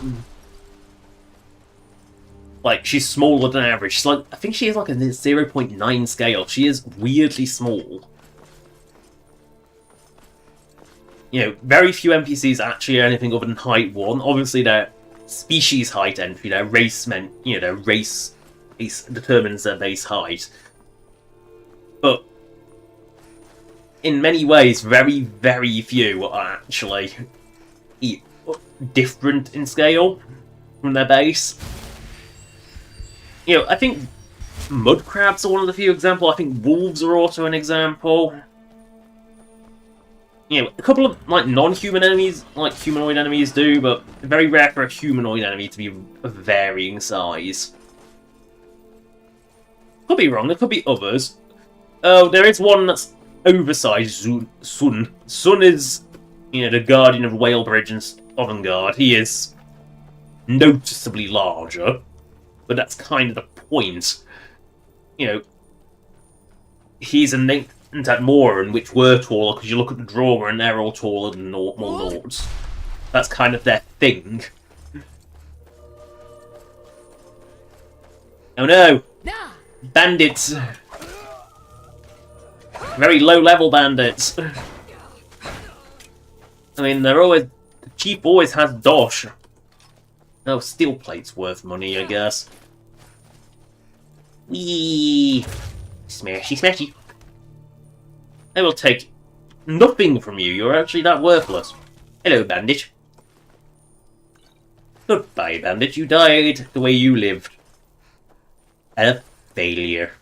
Like, she's smaller than average. She's like, I think she has like a 0.9 scale. She is weirdly small. You know, very few NPCs actually are anything other than height 1. Obviously, their species height entry, their race their race determines their base height. But in many ways, very, very few are actually different in scale from their base. You know, I think mud crabs are one of the few examples. I think wolves are also an example. You know, a couple of like non-human enemies, like humanoid enemies, do, but very rare for a humanoid enemy to be of varying size. Could be wrong. There could be others. Oh, there is one that's oversized. Sun. Sun is, you know, the guardian of Whalebridge and Ovengard. He is noticeably larger, but that's kind of the point. You know, he's a at Moran, which were taller, because you look at the drawer and they're all taller than more Nords. That's kind of their thing. Oh no! Bandits! Very low-level bandits. I mean, they're always... The chief always has dosh. Oh, steel plate's worth money, I guess. Whee! Smashy, smashy. I will take nothing from you. You're actually that worthless. Hello, bandit. Goodbye, bandit. You died the way you lived. A failure.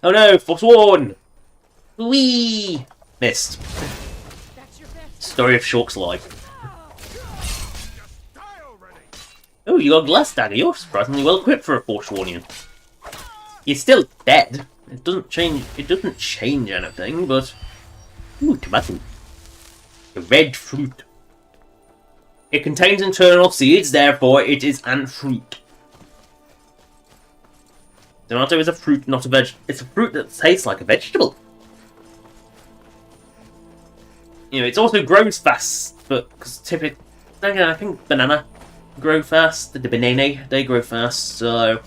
Oh no, Forsworn! Whee! Missed. Story of Shulk's life. Oh, you got a glass dagger. You're surprisingly well equipped for a Forswornian. He's still dead. It doesn't change anything, but... Ooh, tomato. A red fruit. It contains internal seeds, therefore it is an fruit. Tomato is a fruit, not a veg. It's a fruit that tastes like a vegetable. You know, it also grows fast, but... Because typically... I think banana grow fast. The banana, they grow fast, so...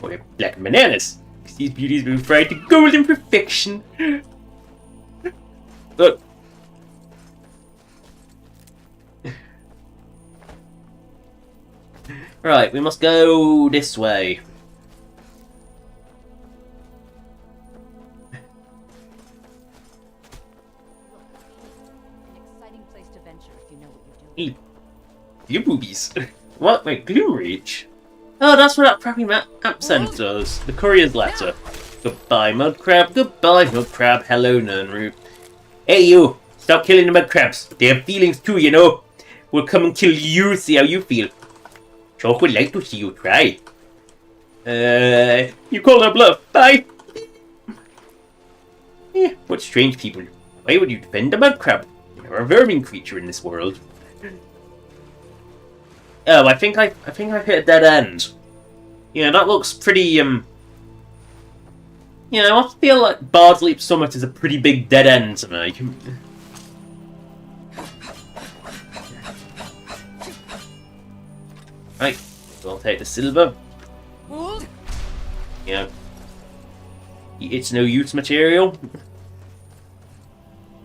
Or black bananas. These beauties move right to golden perfection. Look. Right, we must go this way. An exciting place to venture if you know what you're doing. You boobies. What? Wait, Gloom Reach? Oh, that's what that crappy map sent us. The courier's letter. Goodbye, mud crab. Goodbye, mud crab. Hello, Nernroot. Hey, you. Stop killing the mud crabs. They have feelings too, you know. We'll come and kill you, see how you feel. Chalk would like to see you try. You called our bluff. Bye. What strange people. Why would you defend a mud crab? You're a vermin creature in this world. Oh, I think I hit a dead end. Yeah, that looks pretty, You know, I feel like Bard's Leap Summit is a pretty big dead end to me. Right, so I'll take the silver. Yeah. It's no use material.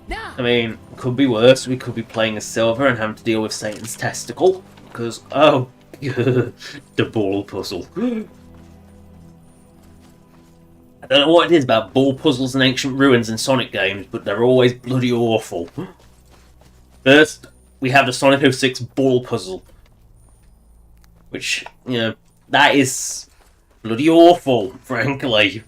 I mean, could be worse. We could be playing as silver and having to deal with Satan's testicle. Because, oh, the ball puzzle. I don't know what it is about ball puzzles and ancient ruins in Sonic games, but they're always bloody awful. First, we have the Sonic 06 ball puzzle. Which, you know, that is bloody awful, frankly.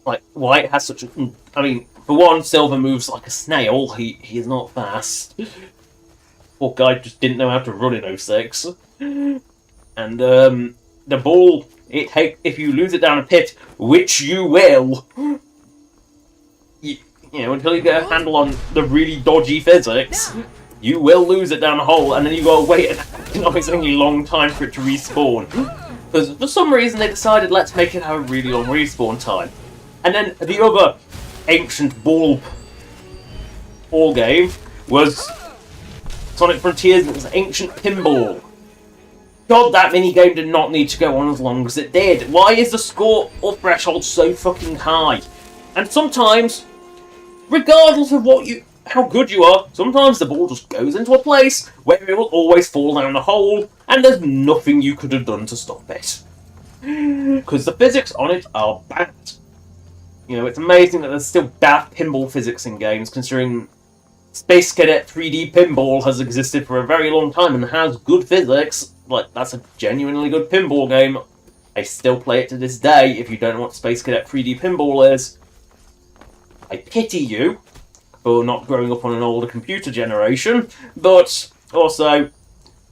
Like, White has such a... I mean, for one, Silver moves like a snail. He is not fast. Poor guy just didn't know how to run in 06. And, the ball, if you lose it down a pit, which you will, you know, until you get a handle on the really dodgy physics, you will lose it down a hole, and then you gotta wait an agonizingly long time for it to respawn. Because for some reason they decided, let's make it have a really long respawn time. And then the other ancient ball game was Sonic Frontiers, and it was ancient pinball. God, that minigame did not need to go on as long as it did. Why is the score or threshold so fucking high? And sometimes, regardless of how good you are, sometimes the ball just goes into a place where it will always fall down a hole, and there's nothing you could have done to stop it. Because the physics on it are bad. You know, it's amazing that there's still bad pinball physics in games, considering Space Cadet 3D Pinball has existed for a very long time and has good physics. Like, that's a genuinely good pinball game. I still play it to this day. If you don't know what Space Cadet 3D Pinball is, I pity you for not growing up on an older computer generation, but also,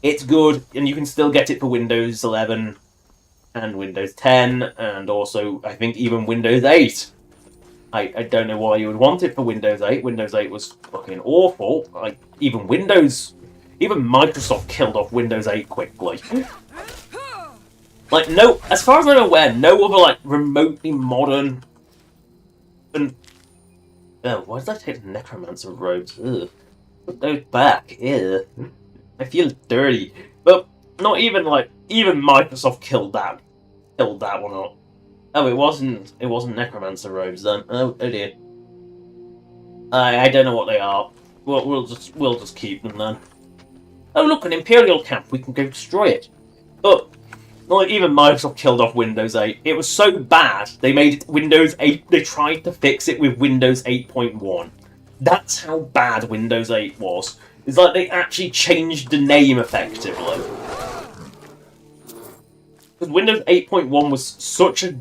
it's good, and you can still get it for Windows 11 and Windows 10, and also, I think, even Windows 8. I don't know why you would want it for Windows 8. Windows 8 was fucking awful. Like, even Microsoft killed off Windows 8 quickly. Like, no, as far as I'm aware, no other, like, remotely modern... And, oh, why did I take the Necromancer robes? Ugh. Put those back. Ew. I feel dirty. But, not even, like, even Microsoft killed that one up. Oh, it wasn't Necromancer robes then. Oh dear. I don't know what they are. We'll just keep them then. Oh look, an Imperial camp. We can go destroy it. But not even Microsoft killed off Windows 8. It was so bad they made it Windows 8. They tried to fix it with Windows 8.1. That's how bad Windows 8 was. It's like they actually changed the name effectively. Because Windows 8.1 was such a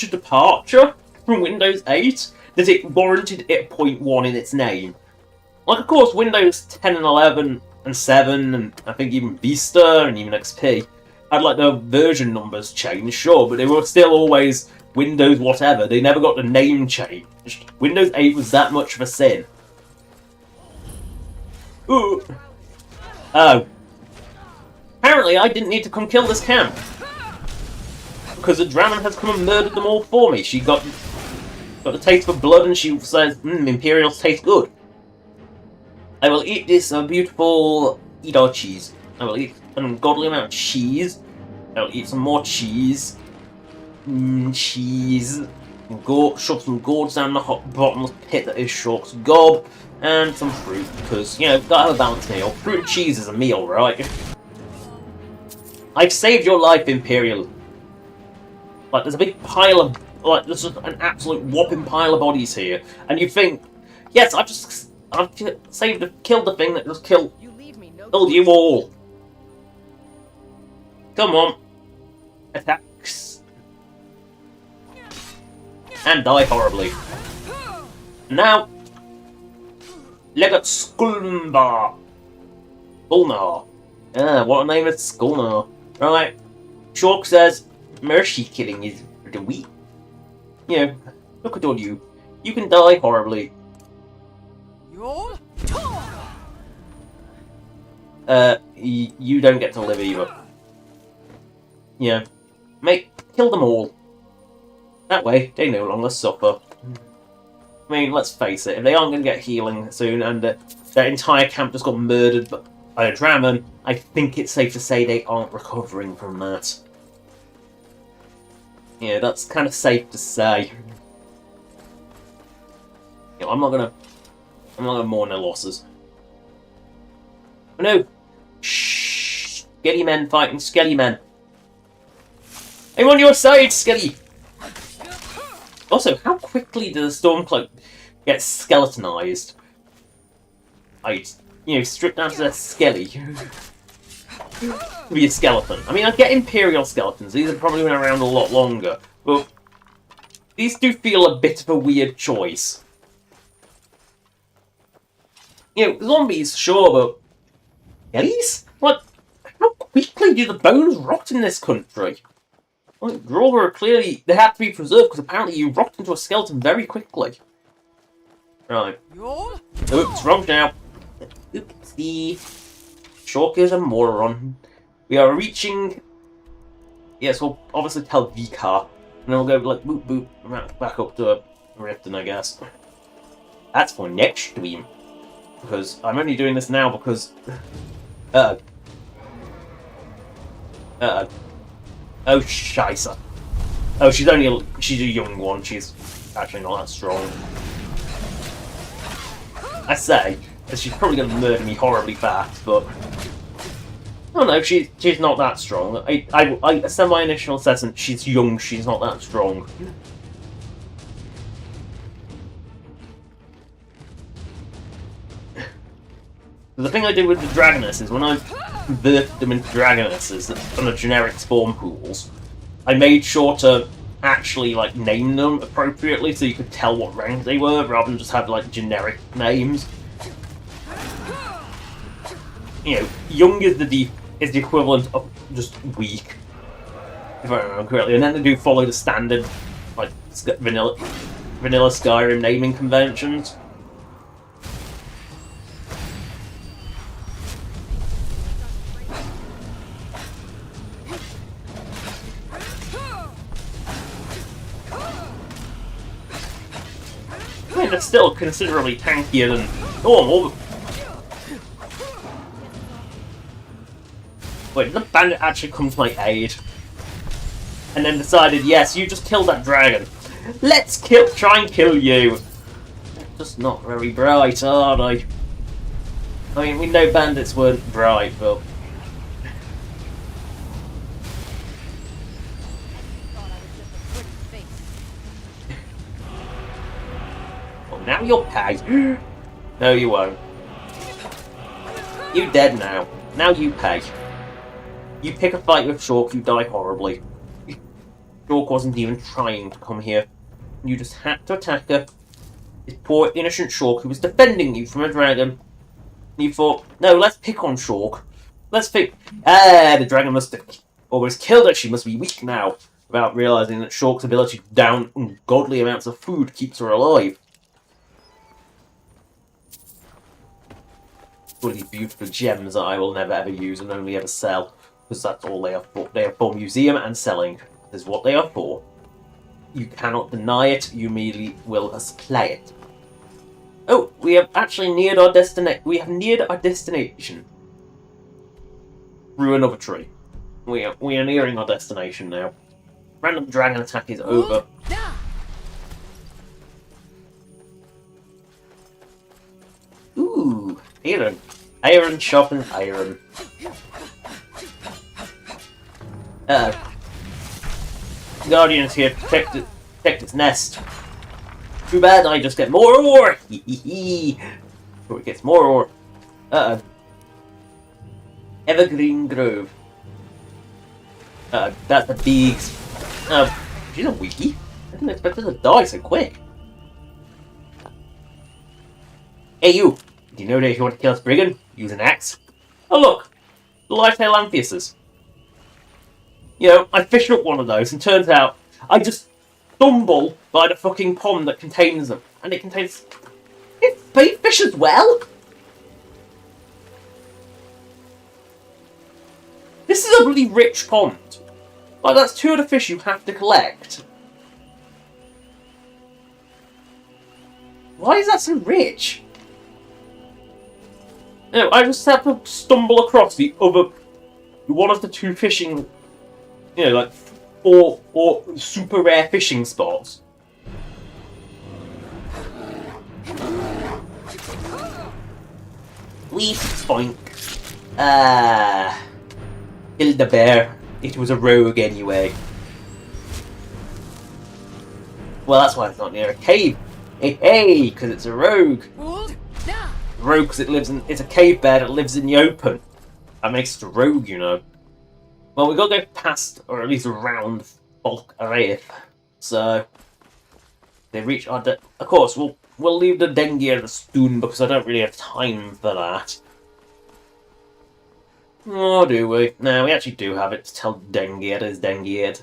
departure from Windows 8 that it warranted it 0.1 in its name. Like, of course, Windows 10 and 11 and 7 and I think even Vista and even XP had, like, the version numbers changed, sure, but they were still always Windows whatever. They never got the name changed. Windows 8 was that much of a sin. Ooh. Oh. Apparently, I didn't need to come kill this camp. Because the Draman has come and murdered them all for me. She got the taste for blood and she says, Imperials taste good. I will eat this beautiful Edo cheese. I will eat an ungodly amount of cheese. I will eat some more cheese. Cheese. Shove some gourds down the bottomless pit that is Shork's gob. And some fruit, because, you know, gotta have a balanced meal. Fruit and cheese is a meal, right? I've saved your life, Imperial. Like, there's a big pile of... Like, there's just an absolute whopping pile of bodies here. And you think, yes, I've killed the thing that just killed you all. Come on. Attacks. And die horribly. Now, Legat Skulmbar. Skulnar. Ah, what a name it's Skulnar. Right. Shork says, mercy killing is the weak. You know, look at all you. You can die horribly. You don't get to live either. Yeah. Kill them all. That way, they no longer suffer. I mean, let's face it, if they aren't going to get healing soon, and their entire camp just got murdered by a Draman, I think it's safe to say they aren't recovering from that. Yeah, that's kind of safe to say. You know, I'm not gonna mourn their losses. Oh no! Shh! Skelly men fighting Skelly men. I'm on your side, Skelly! Also, how quickly did the Stormcloak gets skeletonized. Stripped down to their skelly. To be a skeleton. I mean, I get Imperial skeletons. These have probably been around a lot longer. But these do feel a bit of a weird choice. Zombies, sure, but skellies? What? How quickly do the bones rot in this country? Draugr are clearly... They have to be preserved, because apparently you rot into a skeleton very quickly. Right. Oops, wrong now. Oopsie. Shulk is a moron. We are reaching... Yes, we'll obviously tell Vikar. And then we'll go, like, boop boop, back up to Riften, I guess. That's for next stream. Because I'm only doing this now because... Oh, scheisse. Oh, she's a young one. She's actually not that strong. I say, she's probably going to murder me horribly fast, but... Oh no, she's not that strong. I said my initial assessment, she's young, she's not that strong. The thing I did with the Dragonesses, when I converted them into Dragonesses on the generic spawn pools, I made sure to actually, like, name them appropriately so you could tell what rank they were, rather than just have, like, generic names. Young is the equivalent of just weak, if I remember correctly, and then they do follow the standard, like, vanilla Skyrim naming conventions. I mean, they're still considerably tankier than normal. Wait, did the bandit actually come to my aid? And then decided, yes, you just killed that dragon. Let's try and kill you. Just not very bright, are they? I mean, we know bandits weren't bright, but... Well, now you'll pay. No, you won't. You dead now. Now you pay. You pick a fight with Shulk, you die horribly. Shulk wasn't even trying to come here. You just had to attack her. This poor innocent Shulk who was defending you from a dragon. And you thought, no, let's pick on Shulk. Let's pick... the dragon must have always killed her. She must be weak now. Without realising that Shulk's ability to down ungodly amounts of food keeps her alive. All these beautiful gems that I will never ever use and only ever sell. Because that's all they are for. They are for museum and selling. This is what they are for. You cannot deny it. You merely will play it. Oh, we have actually neared our destination. We have neared our destination. Through another tree. We are nearing our destination now. Random dragon attack is over. Ooh, iron. Iron sharpens iron. Guardian's here to protect its nest. Too bad I just get more ore! So it gets more ore. Evergreen Grove. That's the big... she's a weakie. I didn't expect her to die so quick. Hey you! Do you know that if you want to kill this brigand, use an axe? Oh look! The live-tail amphiuses. I fished up one of those, and turns out I just stumble by the fucking pond that contains them. And it contains... it's bait fish as well? This is a really rich pond. Like, that's 2 of the fish you have to collect. Why is that so rich? I just have to stumble across the other... one of the 2 fishing... like, 4 super rare fishing spots. Leaf spoink. Killed the bear. It was a rogue anyway. Well, that's why it's not near a cave. Hey, because it's a rogue. Rogue because it's a cave bear that lives in the open. That makes it a rogue, you know. Well, we gotta go past, or at least around, Bulk Wraith. So, they reach our... Of course, we'll leave the Dengier soon because I don't really have time for that. Oh, do we? No, we actually do have it to tell Dengier is Dengier.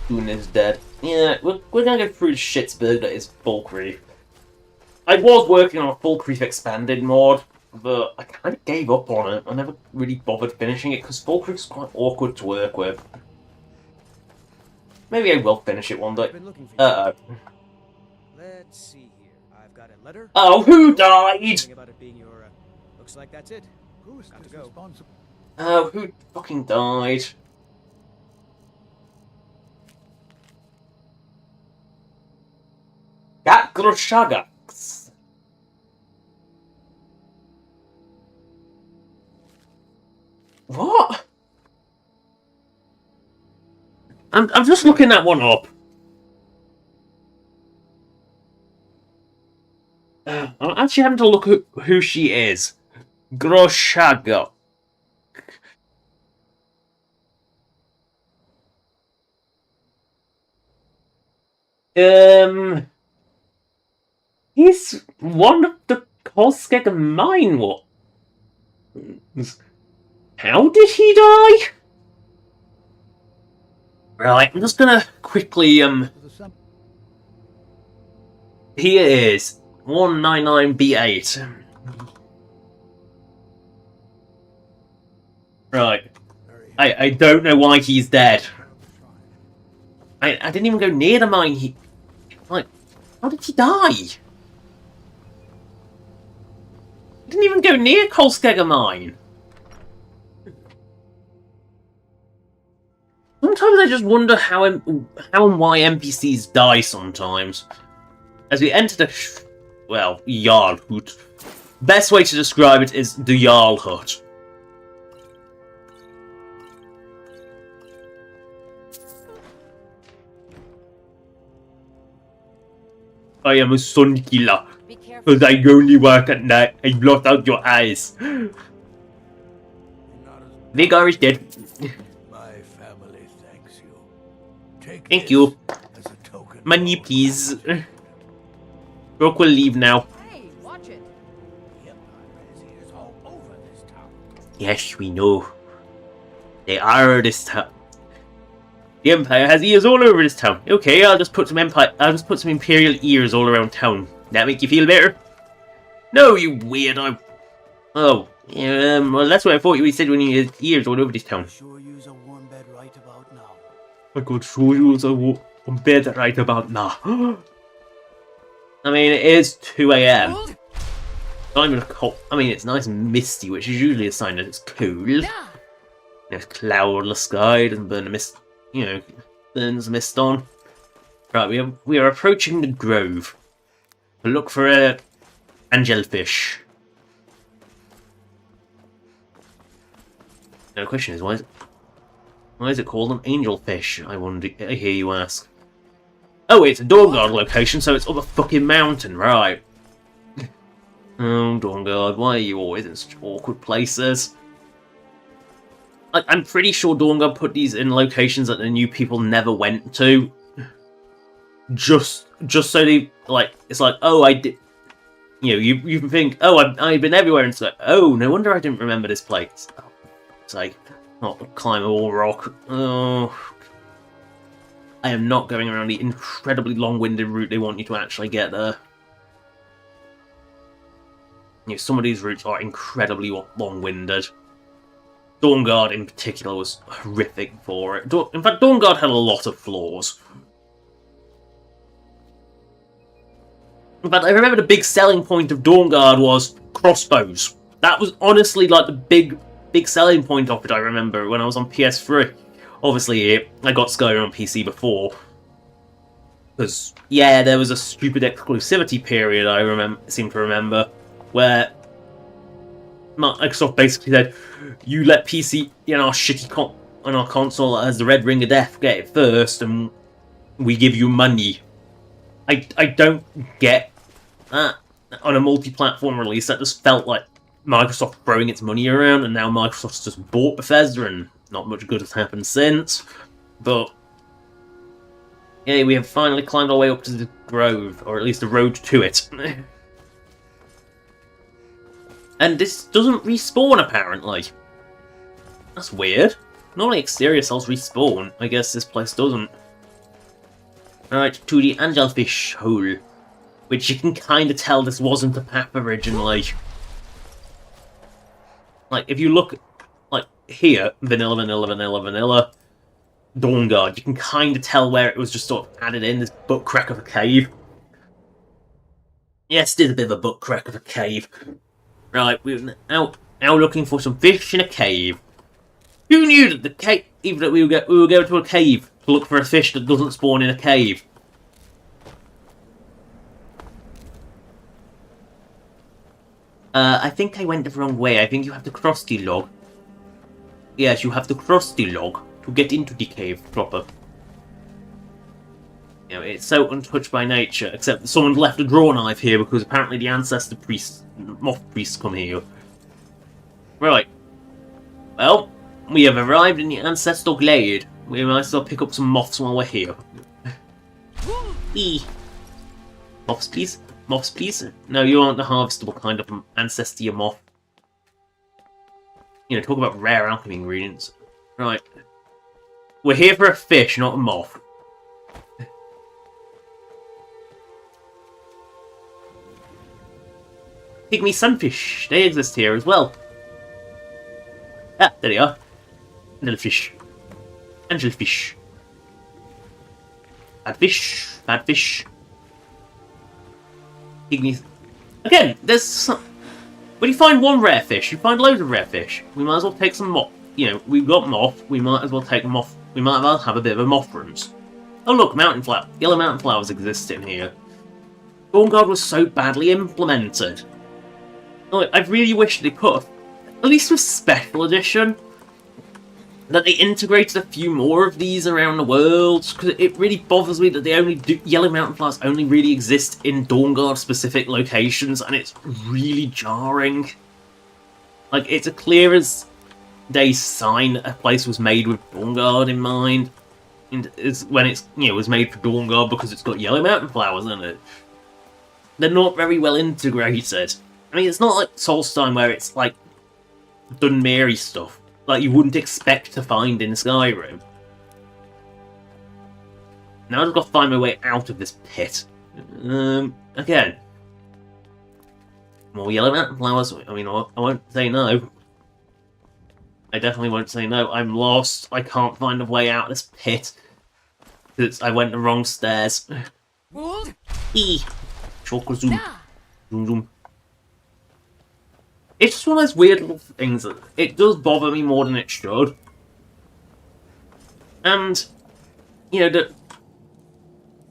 Soon is dead. Yeah, we're gonna go through the shitsburg that is Bulk Reef. I was working on a Bulk Reef expanded mod, but I kind of gave up on it. I never really bothered finishing it because Bulk Reef's quite awkward to work with. Maybe I will finish it one day. Uh-oh. Let's see here. I've got a letter. Oh, who died? About it being your, looks like that's it. Who's responsible? Oh, who fucking died? Gakroshaga. What? I'm just looking that one up. I'm actually having to look at who she is. Groshaga. He's one of the Koskeg Mine ones. How did he die? Right, I'm just gonna quickly, Here is 199B8. Right. I don't know why he's dead. I didn't even go near the mine. Like, how did he die? I didn't even go near Kolskegger Mine. Sometimes I just wonder how and why NPCs die sometimes. As we enter the... well, Jarl Hut. Best way to describe it is the Jarl Hut. I am a sun killer. Because I only work at night. I blot out your eyes. Vigor is dead. My family thanks you. Thank you. Money, please. Brooke will leave now. Hey, watch it. Yes, we know. They are this town. The Empire has ears all over this town. Okay, I'll just put some Imperial ears all around town. That make you feel better? No, you weirdo. Oh, well, that's what I thought you said when you had ears all over this town. Sure use a warm bed right about now. I could show you a warm bed right about now. I mean, it is 2 AM. Not even cold. I mean, it's nice and misty, which is usually a sign that it's cool. There's cloudless sky, doesn't burn a mist. You know, burns mist on. Right, we are approaching the grove. We'll look for a angelfish. Now the question is, why is it called an angelfish? I wonder. I hear you ask. Oh, it's a Dawnguard location, so it's up a fucking mountain, right? Oh, Dawnguard, why are you always in such awkward places? I'm pretty sure Dawnguard put these in locations that the new people never went to. Just so they, like, it's like, oh, I did... You know, you can think, oh, I've been everywhere, and it's like, oh, no wonder I didn't remember this place. Oh, it's like, not climb a wall rock. Oh... I am not going around the incredibly long-winded route they want you to actually get there. You know, some of these routes are incredibly long-winded. Dawnguard in particular was horrific for it. In fact, Dawnguard had a lot of flaws. In fact, I remember the big selling point of Dawnguard was crossbows. That was honestly like the big selling point of it, I remember, when I was on PS3. Obviously, I got Skyrim on PC before. Because, yeah, there was a stupid exclusivity period, I seem to remember, where Microsoft basically said, you let PC in our shitty on our console that has the red ring of death get it first, and we give you money. I don't get that on a multi-platform release. That just felt like Microsoft throwing its money around, and now Microsoft's just bought Bethesda, and not much good has happened since. But yeah, we have finally climbed our way up to the grove, or at least the road to it. And this doesn't respawn, apparently. That's weird. Normally exterior cells respawn. I guess this place doesn't. Alright, to the angelfish hole. Which you can kind of tell this wasn't a path originally. Like, if you look, like, here, vanilla, Dawnguard, you can kind of tell where it was just sort of added in, this butt crack of a cave. Yes, it is a bit of a butt crack of a cave. Right, we're now looking for some fish in a cave. Who knew that the cave, even that we were going to a cave to look for a fish that doesn't spawn in a cave? I think I went the wrong way. I think you have to cross the log. Yes, you have to cross the log to get into the cave proper. You know, it's so untouched by nature, except that someone left a draw knife here because apparently the ancestor priests, moth priests, come here. Right. Well, we have arrived in the ancestral glade. We might as well pick up some moths while we're here. Moths, please. Moths, please. No, you aren't the harvestable kind of ancestor moth. You know, talk about rare alchemy ingredients. Right. We're here for a fish, not a moth. Pygmy sunfish. They exist here as well. Ah, there they are. Little fish. Angelfish. Bad fish. Bad fish. Pygmies. Again, there's some... When you find one rare fish, you find loads of rare fish. We might as well take some moth. You know, we've got moth. We might as well take moth. We might as well have a bit of a moth runs. Oh look, mountain flower. Yellow mountain flowers exist in here. Dawnguard was so badly implemented. Like, I really wish they could have, at least with Special Edition, that they integrated a few more of these around the world, because it really bothers me that they only do, yellow mountain flowers only really exist in Dawnguard specific locations, and it's really jarring. Like, it's a clear as day sign that a place was made with Dawnguard in mind, and it's when it's, you know, was made for Dawnguard because it's got yellow mountain flowers in it. They're not very well integrated. I mean, it's not like Solstheim where it's like Dunmary stuff, like you wouldn't expect to find in Skyrim. Now I've got to find my way out of this pit. Again. More yellow mountain flowers. I mean, I won't say no. I definitely won't say no. I'm lost. I can't find a way out of this pit. Because I went the wrong stairs. Chocolate zoom. Zoom zoom. It's just one of those weird little things that it does bother me more than it should. And, you know, that...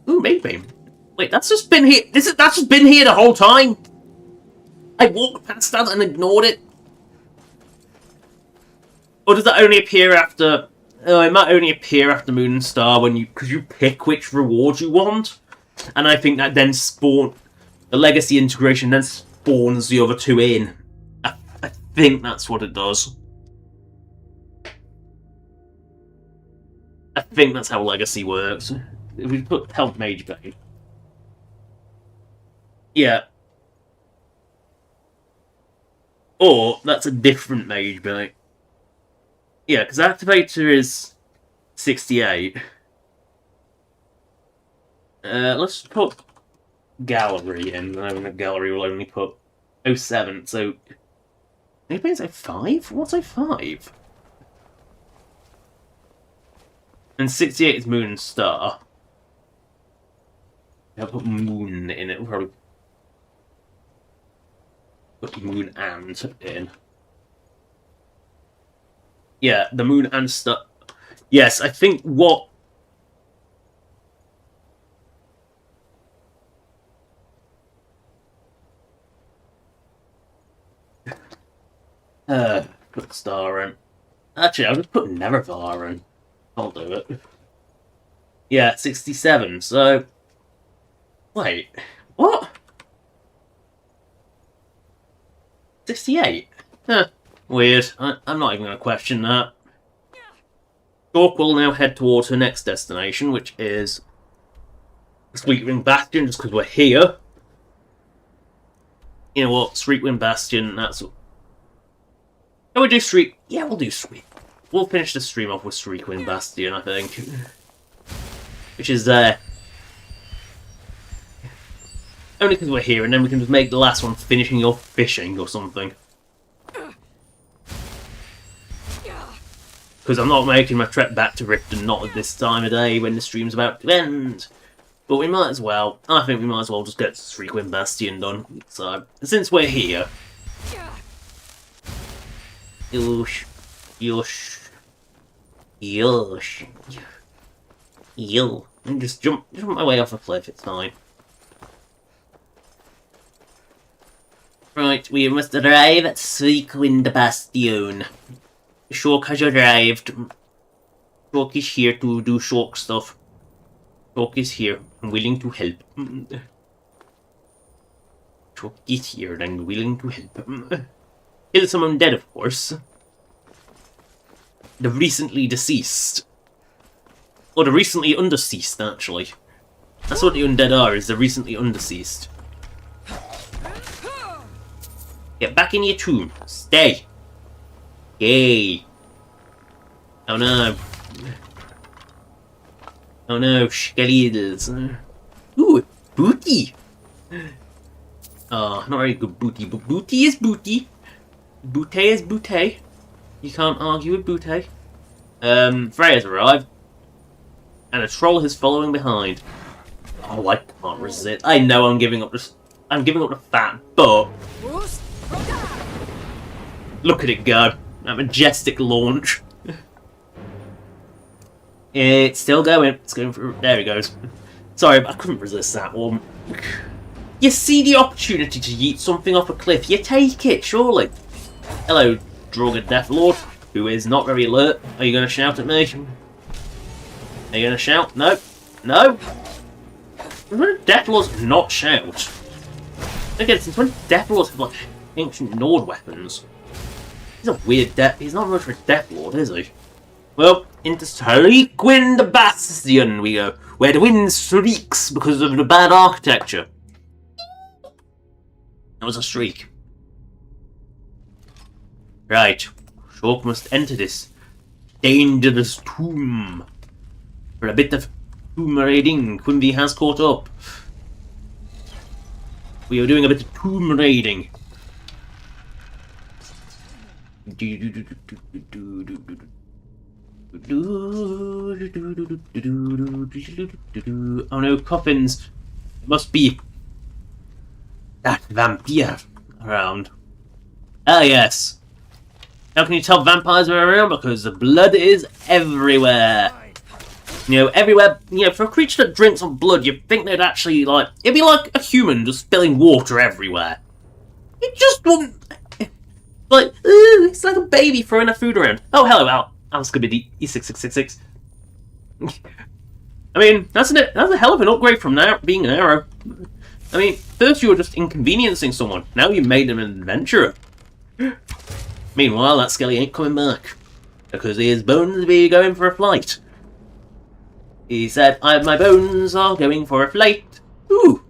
Ooh, maybe. Wait, that's just been here... That's just been here the whole time? I walked past that and ignored it? Or does that only appear after... Oh, it might only appear after Moon and Star when you... Because you pick which reward you want. And I think that then spawn... The Legacy integration then spawns the other two in. I think that's what it does. I think that's how Legacy works. If we put Help Mage Bay. Yeah. Or, that's a different Mage Bay. Yeah, because Activator is 68. Let's put Gallery in. I mean, the Gallery will only put 07, so... Maybe it's 05? What's 05? And 68 is Moon and Star. I'll put Moon in it. We'll probably put Moon and in. Yeah, the Moon and Star. Yes, I think what... Put Star in. Actually, I'll just put Nevervar in. I'll do it. Yeah, 67, so... Wait, what? 68? Huh, weird. I'm not even going to question that. Chalk will now head towards her next destination, which is Sweetwind Bastion, just because we're here. You know what, Sweetwind Bastion, that's... Can we do Street? Yeah, we'll do Sweet. We'll finish the stream off with Sweetwind Bastion, I think. Which is there. Only because we're here, and then we can just make the last one finishing off fishing or something. Because I'm not making my trek back to Riften, not at this time of day when the stream's about to end. But we might as well. I think we might as well just get Sweetwind Bastion done. So, since we're here. Yosh. Yosh. Yosh. Yo. And just jump my way off a cliff, it's fine. Right, we must arrive at Sweetwind Bastion. Shulk has arrived. Shulk is here to do Shulk stuff. Shulk is here and willing to help. Shulk is here and willing to help. Kill some undead, of course. The recently deceased. Or the recently undeceased, actually. That's what the undead are, is the recently undeceased. Get back in your tomb. Stay. Yay. Oh no. Oh no, skeletons. Ooh, booty. Oh, not very good booty, but booty is booty. Booty is booty. You can't argue with booty. Freya's arrived. And a troll is following behind. Oh, I can't resist. I know I'm giving up the fat, but look at it go. That majestic launch. It's still going. It's going through. There it goes. Sorry, but I couldn't resist that one. You see the opportunity to yeet something off a cliff, you take it, surely. Hello, Droga Deathlord, who is not very alert. Are you going to shout at me? Are you going to shout? No. No? When Deathlords not shout? Again, since when Deathlords have, like, ancient Nord weapons? He's a weird he's not much of a Deathlord, is he? Well, into Sweetwind Bastion we go, where the wind shrieks because of the bad architecture. That was a shriek. Right. Shulk must enter this dangerous tomb. For a bit of tomb raiding, Quimby has caught up. We are doing a bit of tomb raiding. Oh no, coffins. It must be that vampire around. Ah yes. How can you tell vampires are around? Because the blood is everywhere. You know, everywhere. You know, for a creature that drinks on blood, you'd think they'd actually, like, it'd be like a human just spilling water everywhere. It just wouldn't. Like, it's like a baby throwing their food around. Oh, hello, Al Scooby E6666. I mean, that's a hell of an upgrade from now being an arrow. I mean, first you were just inconveniencing someone. Now you made them an adventurer. Meanwhile, that skelly ain't coming back. Because his bones will be going for a flight. He said, my bones are going for a flight. Ooh.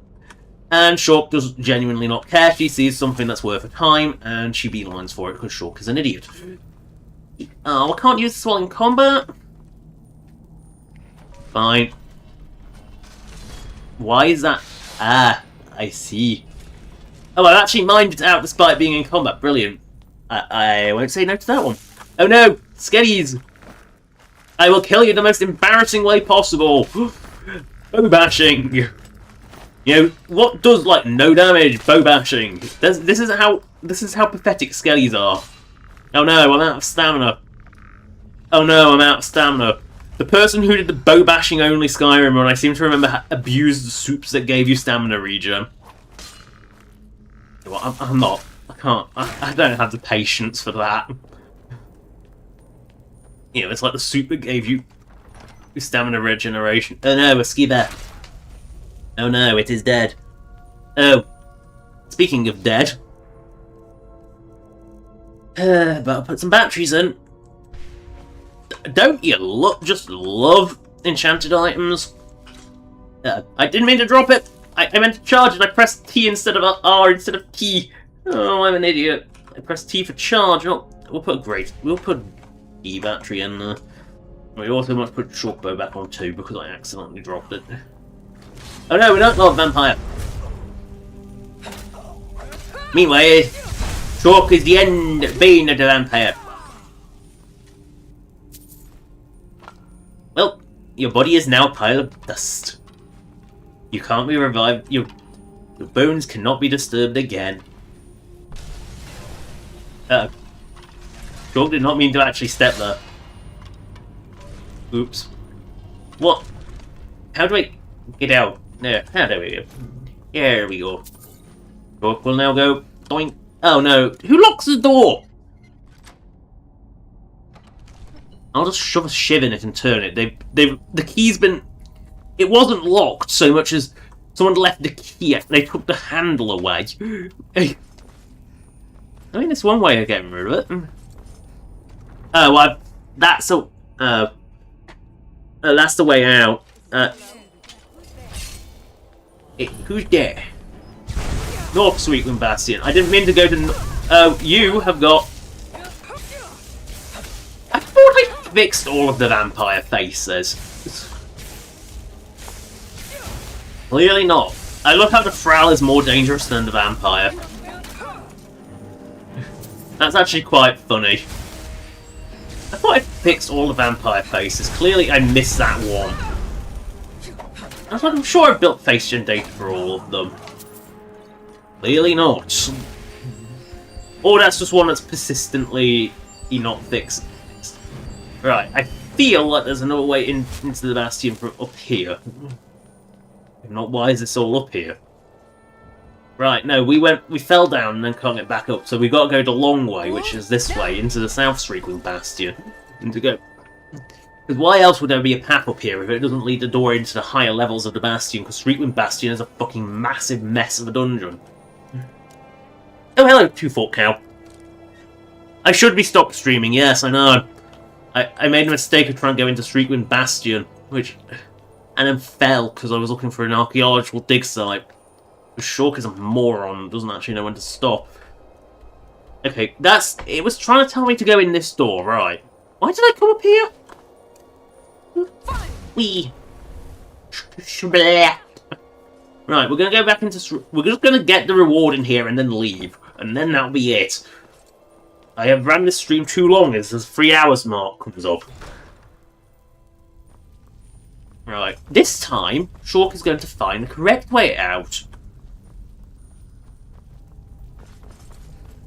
And Shulk does genuinely not care. She sees something that's worth her time, and she beelines for it because Shulk is an idiot. Oh, I can't use this while in combat? Fine. Why is that? Ah, I see. Oh, I actually mined it out despite being in combat. Brilliant. I won't say no to that one. Oh no! Skellies! I will kill you the most embarrassing way possible! Bow bashing! You know, what does, like, no damage? Bow bashing. This is how pathetic Skellies are. Oh no, I'm out of stamina. Oh no, I'm out of stamina. The person who did the bow bashing only Skyrim run, I seem to remember, abused the soups that gave you stamina regen. Well, I'm not. I don't have the patience for that. You know, it's like the soup that gave you stamina regeneration. Oh no, a ski bear. Oh no, it is dead. Oh, speaking of dead, but I'll put some batteries in. Don't you just love enchanted items? I didn't mean to drop it. I meant to charge it. I pressed T instead of R instead of T. Oh, I'm an idiot. I pressed T for charge. Oh, we'll put E battery in there. We also must put shortbow back on too because I accidentally dropped it. Oh no, we don't love vampire. Meanwhile, Chalk is the end bane of the vampire. Well, your body is now a pile of dust. You can't be revived. Your bones cannot be disturbed again. Chalk did not mean to actually step there. Oops. What? How do I get out? There. How do we go? There we go. Chalk will now go. Doink. Oh no! Who locks the door? I'll just shove a shiv in it and turn it. The key's been. It wasn't locked so much as someone left the key. They took the handle away. I mean, it's one way of getting rid of it. Oh, well, that's the way out. Who's there? North Sweetwind Bastion. I didn't mean to go to. Oh, you have got. I thought I fixed all of the vampire faces. Clearly not. I love how the Thrall is more dangerous than the vampire. That's actually quite funny. I thought I fixed all the vampire faces. Clearly I missed that one. I'm sure I built face gen data for all of them. Clearly not. Or that's just one that's persistently not fixed. Right, I feel like there's another way into the Bastion from up here. If not, why is this all up here? Right, no, we fell down and then can't get back up, so we've got to go the long way, which is this way, into the South Sweetwind Bastion. And to go... Because why else would there be a path up here if it doesn't lead the door into the higher levels of the Bastion? Because Sweetwind Bastion is a fucking massive mess of a dungeon. Oh, hello, 2-Fork Cow. I should be stopped streaming, yes, I know. I made a mistake of trying to go into Sweetwind Bastion, and then fell because I was looking for an archaeological dig site. Shulk is a moron, doesn't actually know when to stop. Okay, it was trying to tell me to go in this door, right. Why did I come up here? Wee. Right, we're gonna go back into... We're just gonna get the reward in here and then leave. And then that'll be it. I have ran this stream too long as the 3 hours mark comes up. Right, this time, Shulk is going to find the correct way out.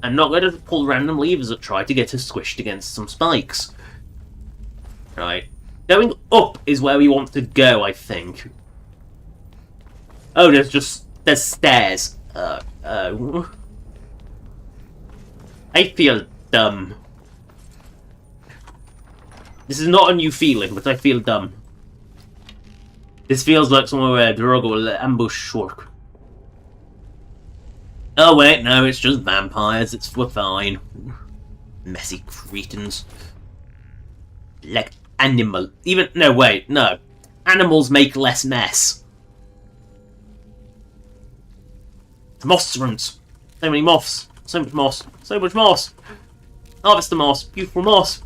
I'm not going to pull random levers that try to get us squished against some spikes. Right. Going up is where we want to go, I think. Oh, there's stairs. I feel dumb. This is not a new feeling, but I feel dumb. This feels like somewhere where Drogo will ambush Shulk. Oh wait, no, it's just vampires. We're fine. Messy cretins. Like animal. No, wait, no. Animals make less mess. Moss rooms. So many moths. So much moss. So much moss. Harvest the moss. Beautiful moss.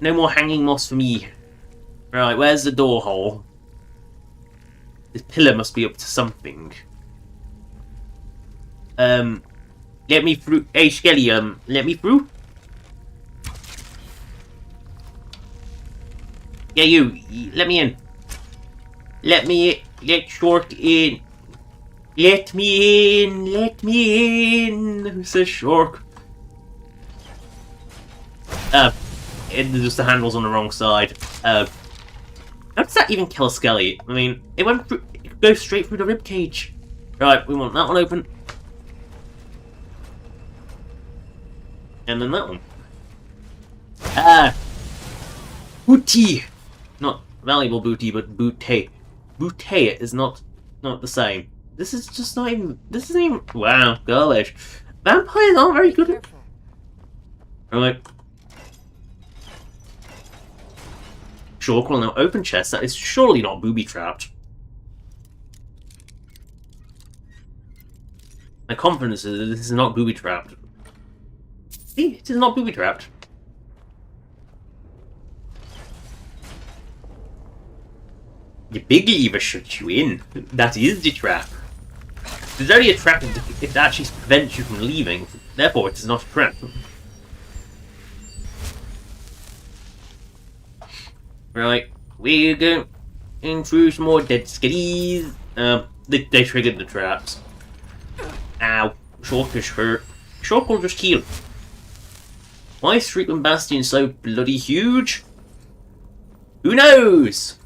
No more hanging moss for me. Right, where's the door hole? This pillar must be up to something. Let me through. Hey, Skelly, let me through? Yeah, you, let me in. Let Shulk in. Let me in, says Shulk. Just the handle's on the wrong side. How does that even kill a Skelly? I mean, it goes straight through the ribcage. Right, we want that one open. And then that one. Booty! Not valuable booty, but booty. bouquet is not the same. This is just not even. This isn't even. Wow, girlish. Vampires aren't very good at. Right. Sure, well, now open chest. That is surely not booby trapped. My confidence is that this is not booby trapped. See, it is not booby trapped. The big lever shuts you in. That is the trap. It's only a trap if it actually prevents you from leaving. Therefore, it is not a trap. Right, we're going through some more dead skitties. They triggered the traps. Ow. Shulk is hurt. Shulk will just heal. Why is Streetman Bastion so bloody huge? Who knows?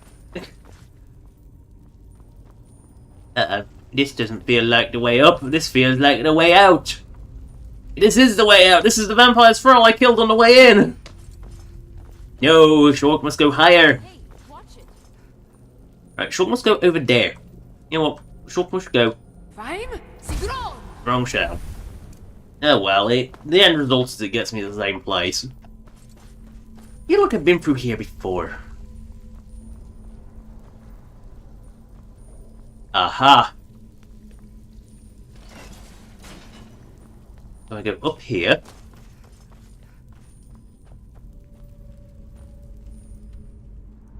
This doesn't feel like the way up. This feels like the way out. This is the way out. This is the vampire's thrall I killed on the way in. No, Shulk must go higher. Hey, watch it. Right, Shulk must go over there. You know what? Shulk must go. Fine. Sigron. Wrong shell. Oh well, the end result is it gets me to the same place. You know what, I've been through here before. Aha! So I go up here.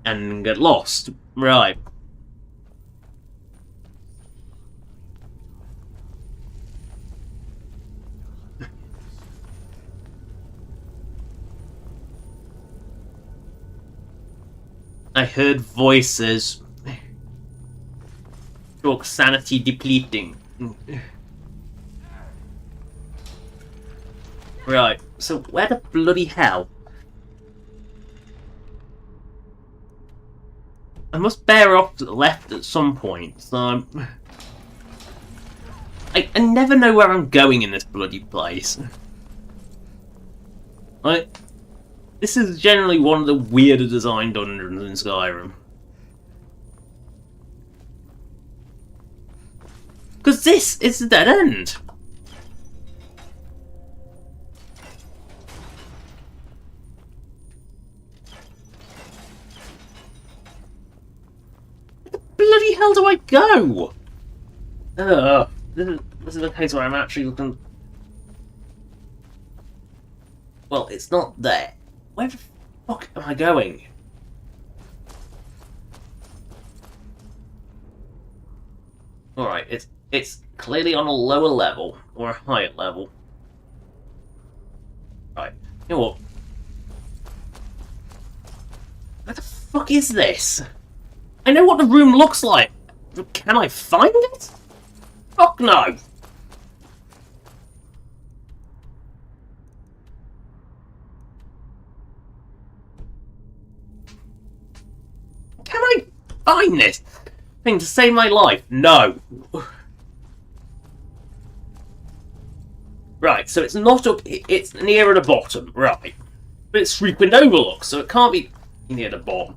And get lost. Right. I heard voices. Talk sanity depleting. Right, so where the bloody hell? I must bear off to the left at some point, so I never know where I'm going in this bloody place. Like, this is generally one of the weirder designed dungeons in Skyrim. Because this is the dead end. Where the bloody hell do I go? This is the case where I'm actually looking. Well, it's not there. Where the fuck am I going? Alright, it's clearly on a lower level, or a higher level. Right, you know what? Where the fuck is this? I know what the room looks like. Can I find it? Fuck no! Can I find this thing to save my life? No. Right, so it's not up. It's near the bottom, right? But it's frequent overlook, so it can't be near the bottom.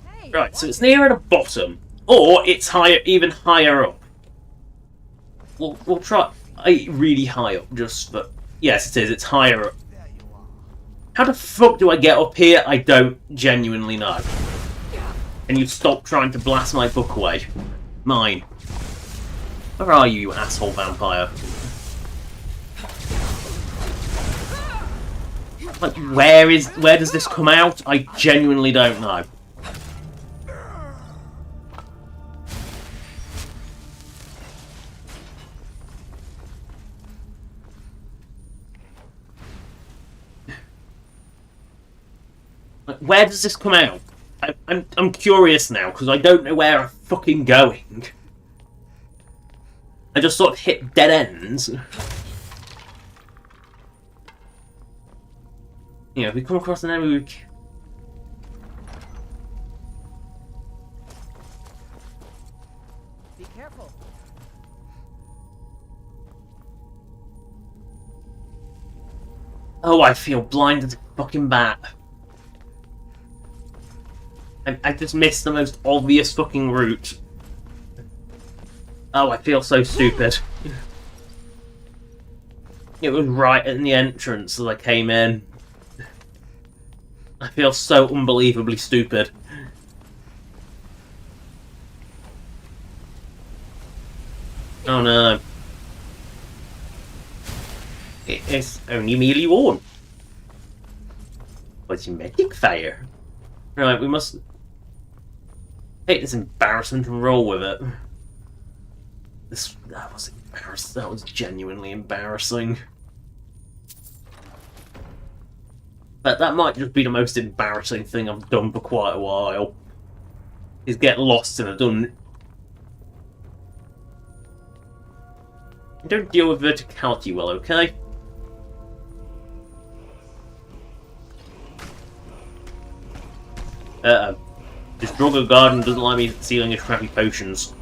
Hey, right, so it's near the bottom, or it's higher, even higher up. We'll try really high up, just for. Yes, it is. It's higher up. How the fuck do I get up here? I don't genuinely know. And you stop trying to blast my book away. Mine. Where are you, you asshole vampire? Like, where does this come out? I genuinely don't know. Like, where does this come out? I'm curious now, because I don't know where I'm fucking going. I just sort of hit dead ends. You know, if we come across an enemy, Be careful. oh, I feel blind as a fucking bat. I just missed the most obvious fucking route. Oh, I feel so stupid. It was right in the entrance as I came in. I feel so unbelievably stupid. Oh no. It's only merely worn. Cosmetic fire. Right, we must take this embarrassment and roll with it. That was embarrassing. That was genuinely embarrassing. But that might just be the most embarrassing thing I've done for quite a while. Is get lost in a dungeon. Don't deal with verticality well, okay? This Drogo Garden doesn't like me stealing his crappy potions.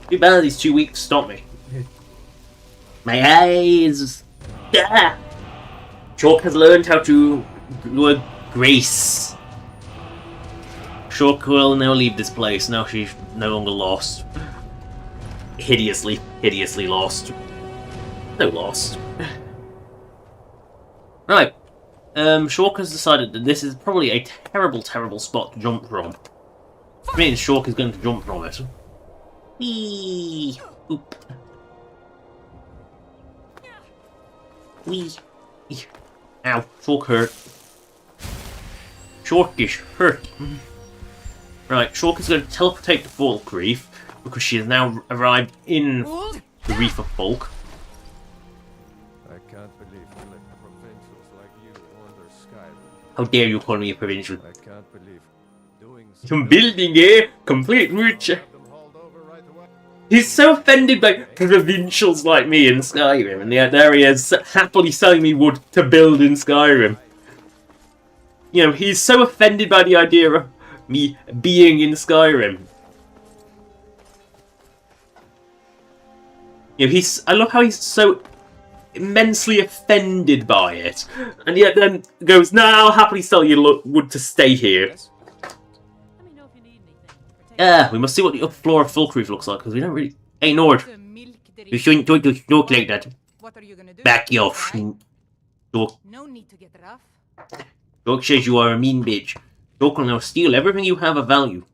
Too bad these 2 weeks stop me. My eyes! Ah! Chalk has learned how to do a grace. Chalk will now leave this place, now she's no longer lost. Hideously lost. No lost. Right. Shulk has decided that this is probably a terrible spot to jump from. Which means Shulk is going to jump from it. Whee! Oop. Whee! Ow, Shulk hurt. Shulk is hurt. Right, Shulk is going to teleportate to Folk Reef, because she has now arrived in the Reef of Folk. I can't believe we let provincials like you wander Skyrim. How dare you call me a provincial? I can't believe doing Some building, eh? Complete mooch. He's so offended by provincials like me in Skyrim, and yet there he is, happily selling me wood to build in Skyrim. You know, he's so offended by the idea of me being in Skyrim. You know, I love how he's so immensely offended by it, and yet then goes, "Nah, I'll happily sell you wood to stay here." We must see what the upper floor of Folk Reef looks like, because we don't really... Hey, Nord! You shouldn't do it look like that. Back you off. Dork. No need to get rough. Dork says you are a mean bitch. Dork will now steal everything you have of value.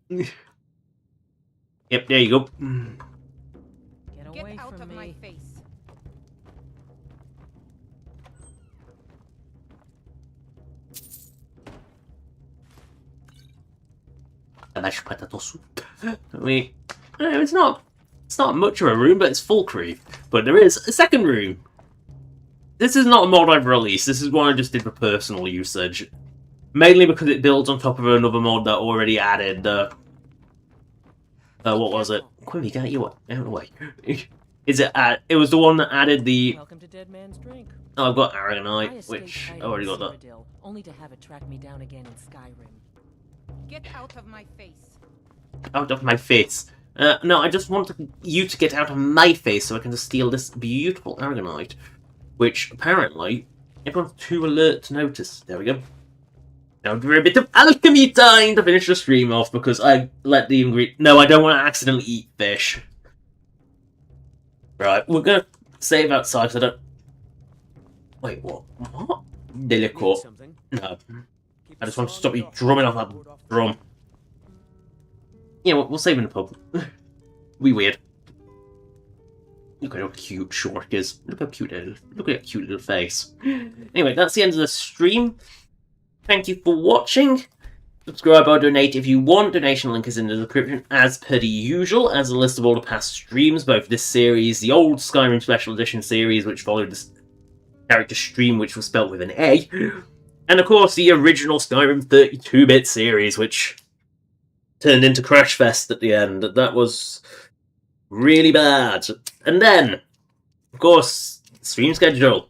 Yep, there you go. Get out of my face. Mashed potato soup. I mean, it's not much of a room, but it's full creep. But there is a second room. This is not a mod I've released. This is one I just did for personal usage, mainly because it builds on top of another mod that already added. What was it? Quimmy, get you out of the way. Is it? It was the one that added the. Welcome to Dead Man's Drink. Oh, I've got Aragonite, which I already got that. Only to have it track me down again in Skyrim. Get out of my face. Out of my face. No, I just want you to get out of my face so I can just steal this beautiful Aragonite. Which, apparently, everyone's too alert to notice. There we go. Now for a bit of alchemy time to finish the stream off, because I let the ingredient... No, I don't want to accidentally eat fish. Right, we're going to save outside, because I don't... Wait, what? What? Delicore. No. I just want to stop you drumming off that drum. Yeah, we'll save in the pub. We weird. Look at how cute Shork is. Look at that cute little face. Anyway, that's the end of the stream. Thank you for watching. Subscribe or donate if you want. Donation link is in the description as per the usual, as a list of all the past streams, both this series, the old Skyrim Special Edition series, which followed this character stream, which was spelled with an A. And of course, the original Skyrim 32-bit series, which turned into Crash Fest at the end. That was really bad. And then, of course, stream schedule.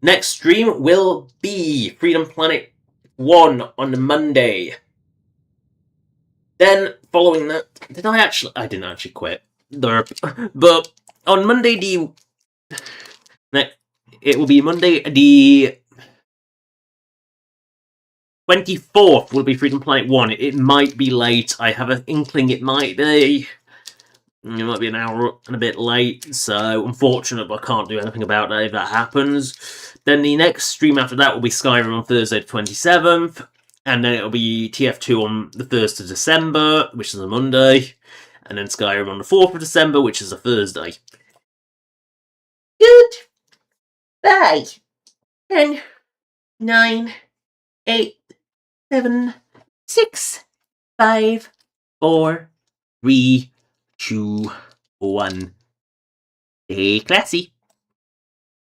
Next stream will be Freedom Planet 1 on the Monday. Then, following that, I didn't actually quit. Derp. But on Monday, it will be Monday, 24th will be Freedom Planet 1. It might be late. I have an inkling it might be. It might be an hour and a bit late, so unfortunate, but I can't do anything about that if that happens. Then the next stream after that will be Skyrim on Thursday the 27th, and then it'll be TF2 on the 1st of December, which is a Monday, and then Skyrim on the 4th of December, which is a Thursday. Good. Bye. 10, 9, 8, 7, 6, 5, 4, 3, 2, 1. Stay classy.